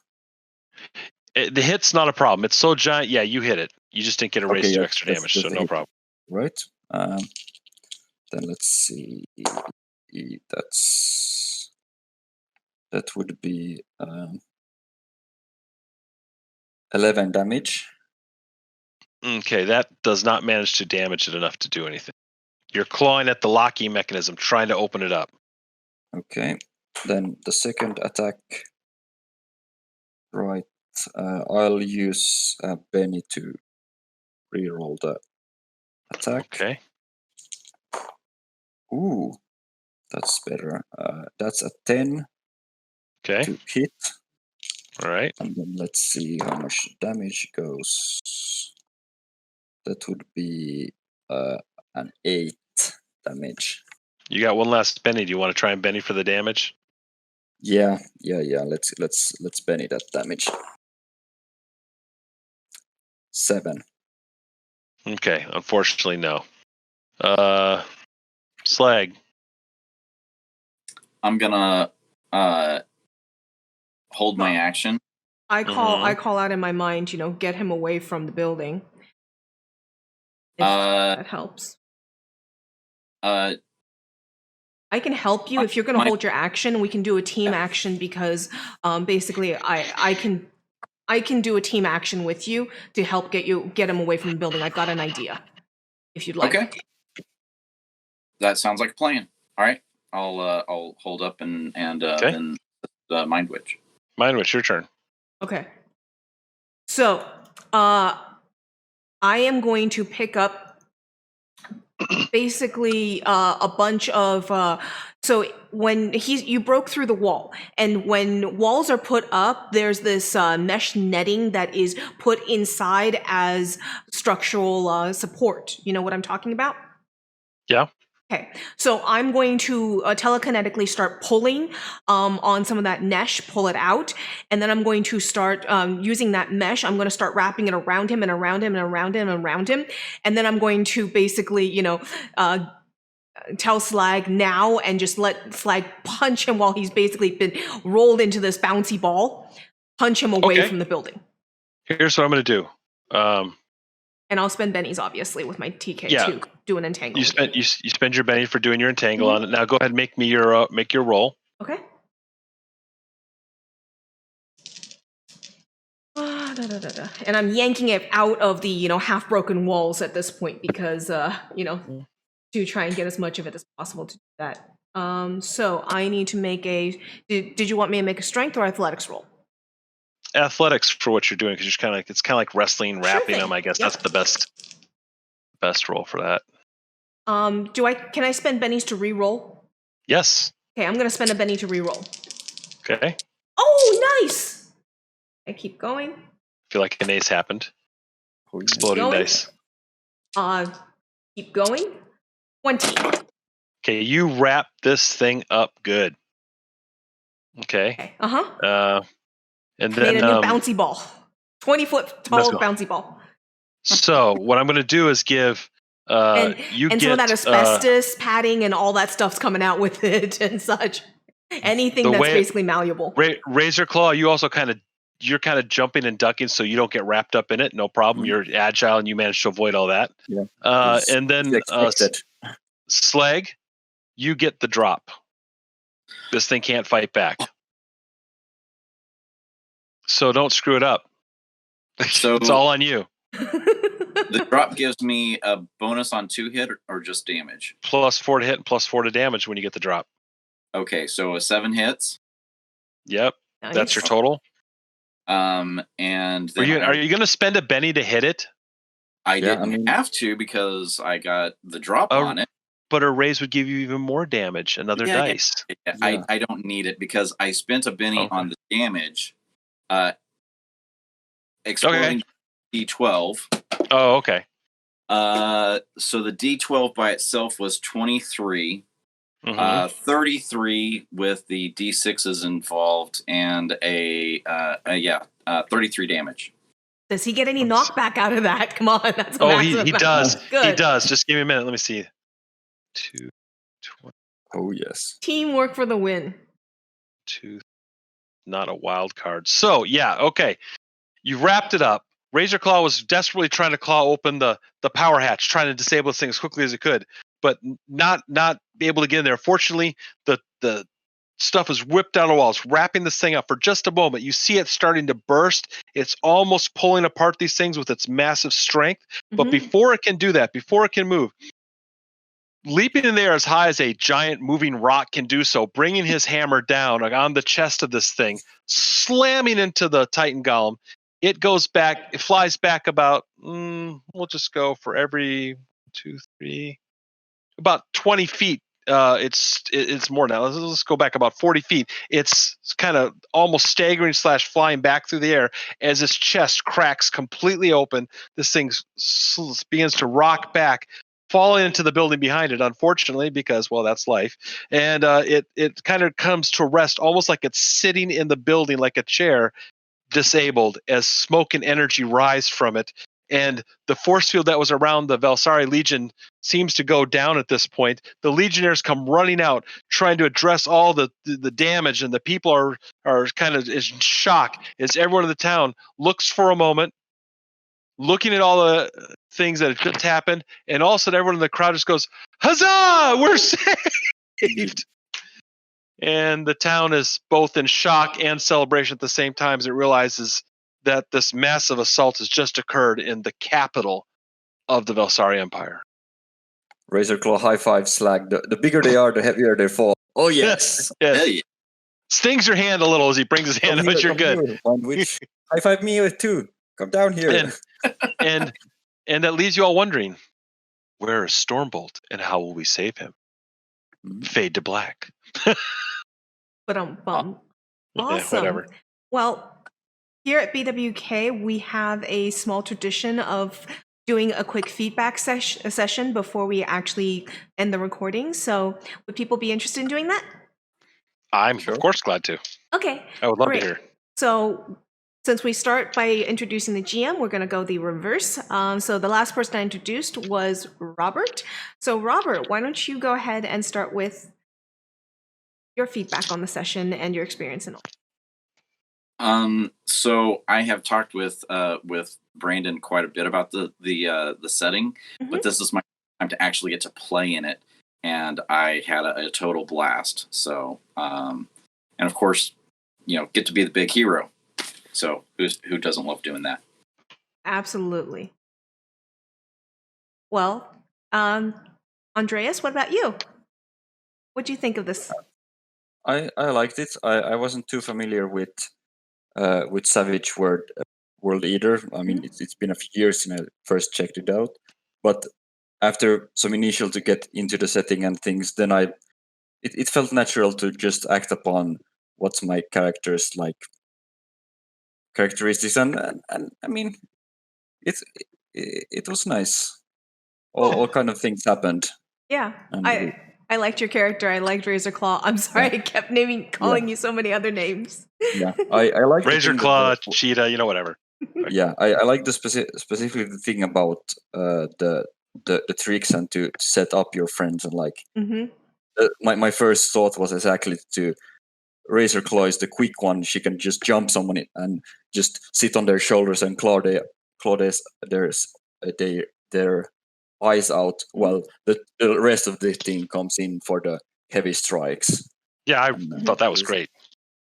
S2: The hit's not a problem. It's so giant. Yeah, you hit it. You just didn't get a raise
S4: Okay,
S2: to
S4: yeah,
S2: extra
S4: that's
S2: damage,
S4: just
S2: so
S4: a
S2: no
S4: hit.
S2: problem.
S4: Right. Then let's see. That would be 11 damage.
S2: Okay, that does not manage to damage it enough to do anything. You're clawing at the locking mechanism, trying to open it up.
S4: Okay. Then the second attack. Right. I'll use Benny to reroll the attack.
S2: Okay.
S4: Ooh, that's better. That's a 10
S2: Okay.
S4: to hit.
S2: All right.
S4: And then let's see how much damage goes. That would be an 8 damage.
S2: You got one last Benny. Do you want to try and Benny for the damage?
S4: Yeah. Let's Benny that damage. 7.
S2: Okay. Unfortunately, no. Slag.
S5: I'm gonna hold my action.
S1: I call out in my mind, get him away from the building. If that helps. I can help you if you're going to hold your action. We can do a team action because basically I can do a team action with you to help get him away from the building. I've got an idea, if you'd like.
S5: Okay. That sounds like a plan. All right. I'll hold up and then Mind Witch.
S2: Mind Witch, your turn.
S1: Okay. So, I am going to pick up basically a bunch of so when you broke through the wall, and when walls are put up, there's this mesh netting that is put inside as structural support. You know what I'm talking about?
S2: Yeah.
S1: Okay, so I'm going to telekinetically start pulling on some of that mesh, pull it out, and then I'm going to start using that mesh. I'm going to start wrapping it around him and around him and around him and around him, and then I'm going to basically, tell Slag now and just let Slag punch him while he's basically been rolled into this bouncy ball. Punch him away from the building.
S2: Here's what I'm going to do.
S1: And I'll spend bennies, obviously, with my TK too. Do an entangle.
S2: You spend your benny for doing your entangle on it. Now go ahead and make your roll.
S1: Okay. And I'm yanking it out of the half broken walls at this point because to try and get as much of it as possible to do that. So I need to make a. Did you want me to make a strength or athletics roll?
S2: Athletics for what you're doing because it's kind of like wrestling, wrapping them. I guess that's the best roll for that.
S1: Can I spend bennies to re-roll?
S2: Yes.
S1: Okay, I'm gonna spend a benny to re-roll.
S2: Okay.
S1: Oh, nice! I keep going.
S2: Feel like an ace happened. Exploding dice.
S1: Keep going. 20.
S2: Okay, you wrap this thing up good. Okay. And then
S1: made a new bouncy ball. 20-foot tall bouncy ball.
S2: So what I'm going to do is give
S1: and some of that asbestos padding and all that stuff's coming out with it and such. Anything that's basically malleable.
S2: Razor Claw, you're kind of jumping and ducking so you don't get wrapped up in it. No problem. You're agile and you manage to avoid all that.
S4: Yeah.
S2: And then Slag, you get the drop. This thing can't fight back. So don't screw it up.
S5: So
S2: it's all on you.
S5: The drop gives me a bonus on 2 hit or just damage?
S2: +4 to hit and +4 to damage when you get the drop.
S5: Okay, so a 7 hits.
S2: Yep. Nice. That's your total.
S5: And then
S2: are you going to spend a benny to hit it?
S5: I didn't have to because I got the drop on it.
S2: But a raise would give you even more damage, another dice.
S5: Yeah. I don't need it because I spent a benny on the damage. Exploding D12.
S2: Oh, okay.
S5: So the D12 by itself was 23. 33 with the D6s involved and 33 damage.
S1: Does he get any knockback out of that? Come on, that's
S2: he does. Good. He does. Just give me a minute. Let me see. 2, 20.
S4: Oh yes.
S1: Teamwork for the win.
S2: 2, not a wild card. So yeah, okay. You wrapped it up. Razor Claw was desperately trying to claw open the power hatch, trying to disable this thing as quickly as it could, but not be able to get in there. Fortunately, the stuff is whipped out of the walls, wrapping this thing up for just a moment. You see it starting to burst. It's almost pulling apart these things with its massive strength. But before it can do that, before it can move, leaping in there as high as a giant moving rock can do so, bringing his hammer down on the chest of this thing, slamming into the Titan Golem. It goes back, it flies back about, we'll just go for every 2, 3, about 20 feet. It's more now. Let's go back about 40 feet. It's kind of almost staggering / flying back through the air as its chest cracks completely open. This thing begins to rock back, falling into the building behind it, unfortunately, because, well, that's life. And it kind of comes to rest, almost like it's sitting in the building like a chair, disabled, as smoke and energy rise from it. And the force field that was around the Valsari Legion seems to go down at this point. The Legionnaires come running out, trying to address all the damage, and the people are kind of in shock as everyone in the town looks for a moment, looking at all the things that have just happened, and all of a sudden everyone in the crowd just goes, "Huzzah! We're saved!" And the town is both in shock and celebration at the same time as it realizes that this massive assault has just occurred in the capital of the Valsari Empire.
S4: Razor Claw high five Slag. The bigger they are, the heavier they fall. Oh yes.
S2: Yes.
S5: Hell yeah.
S2: Stings your hand a little as he brings his hand out. You're good.
S4: High five me too. Come down here.
S2: And that leaves you all wondering, where is Stormbolt and how will we save him? Fade to black.
S1: But awesome.
S2: Yeah, whatever.
S1: Well, here at BWK, we have a small tradition of doing a quick feedback session before we actually end the recording. So would people be interested in doing that?
S2: I'm, of course, glad to.
S1: Okay.
S2: I would love
S1: great.
S2: to hear.
S1: So since we start by introducing the GM, we're going to go the reverse. So the last person I introduced was Robert. So Robert, why don't you go ahead and start with your feedback on the session and your experience and all.
S5: So I have talked with Brandon quite a bit about the setting, but this is my time to actually get to play in it, and I had a total blast. So, and of course, get to be the big hero. So who doesn't love doing that?
S1: Absolutely. Well, Andreas, what about you? What do you think of this?
S4: I liked it. I wasn't too familiar with Savage World either. I mean, it's been a few years since I first checked it out. But after some initial to get into the setting and things, then it felt natural to just act upon what's my character's characteristics, and I mean, it was nice. All kind of things happened.
S1: Yeah, I liked your character. I liked Razor Claw. I'm sorry, I kept calling you so many other names.
S4: Yeah, I like
S2: Razor Claw, Cheetah, whatever.
S4: Yeah, I like the specifically the thing about the tricks and to set up your friends and my first thought was exactly to Razor Claw is the quick one. She can just jump someone and just sit on their shoulders and claw their eyes out, while the rest of the team comes in for the heavy strikes.
S2: Yeah, I thought that was great.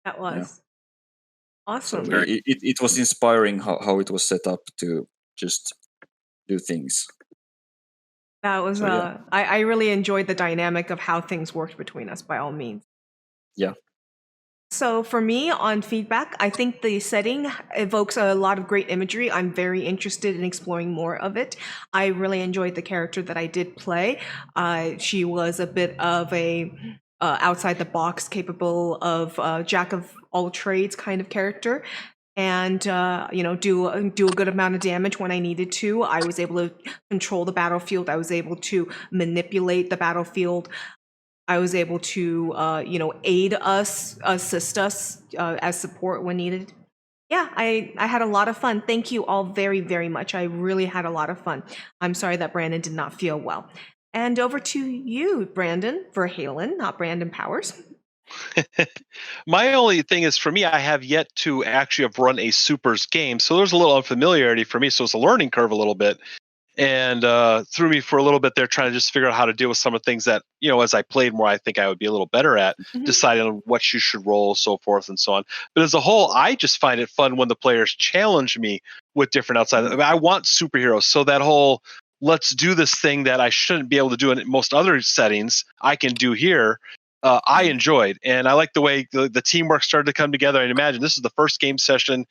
S1: That was awesome.
S4: So it was inspiring how it was set up to just do things.
S1: That was I really enjoyed the dynamic of how things worked between us, by all means.
S4: Yeah.
S1: So for me, on feedback, I think the setting evokes a lot of great imagery. I'm very interested in exploring more of it. I really enjoyed the character that I did play. She was a bit of a outside the box, capable of jack of all trades kind of character, and do a good amount of damage when I needed to. I was able to control the battlefield. I was able to manipulate the battlefield. I was able to, aid us, assist us as support when needed. Yeah, I had a lot of fun. Thank you all very, very much. I really had a lot of fun. I'm sorry that Brandon did not feel well. And over to you, Brandon Verhalen, not Brandon Powers.
S2: My only thing is, for me, I have yet to actually have run a supers game, so there's a little unfamiliarity for me. So it's a learning curve a little bit, and threw me for a little bit there, trying to just figure out how to deal with some of the things that, as I played more, I think I would be a little better at
S1: Mhm.
S2: deciding on what you should roll, so forth and so on. But as a whole, I just find it fun when the players challenge me with different outside. I mean, I want superheroes, so that whole let's do this thing that I shouldn't be able to do in most other settings, I can do here. I enjoyed, and I like the way the teamwork started to come together. I imagine this is the first game session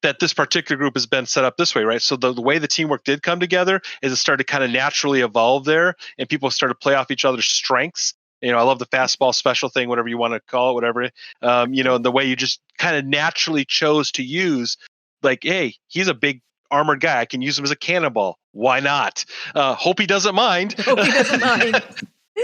S2: that this particular group has been set up this way, right? So the way the teamwork did come together is it started to kind of naturally evolve there, and people started to play off each other's strengths. I love the fastball special thing, whatever you want to call it, whatever. And the way you just kind of naturally chose to use, like, hey, he's a big armored guy. I can use him as a cannonball. Why not? Hope he doesn't mind.
S1: Hope he doesn't mind.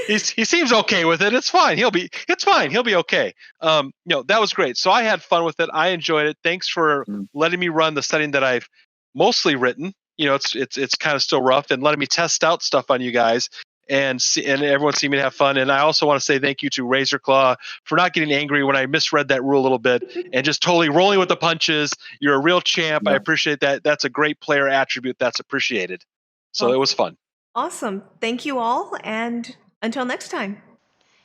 S2: He seems okay with it. It's fine. He'll be okay. That was great. So I had fun with it. I enjoyed it. Thanks for letting me run the setting that I've mostly written. It's kind of still rough, and letting me test out stuff on you guys and everyone seemed to have fun. And I also want to say thank you to Razorclaw for not getting angry when I misread that rule a little bit and just totally rolling with the punches. You're a real champ. I appreciate that. That's a great player attribute. That's appreciated. So it was fun.
S1: Awesome. Thank you all, and until next time.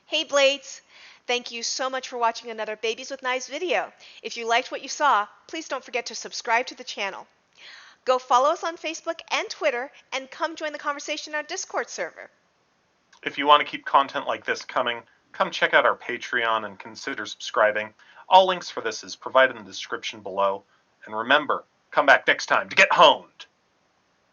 S8: Hey Blades! Thank you so much for watching another Babies with Knives video. If you liked what you saw, please don't forget to subscribe to the channel. Go follow us on Facebook and Twitter, and come join the conversation in our Discord server.
S9: If you want to keep content like this coming, come check out our Patreon and consider subscribing. All links for this is provided in the description below. And remember, come back next time to get honed!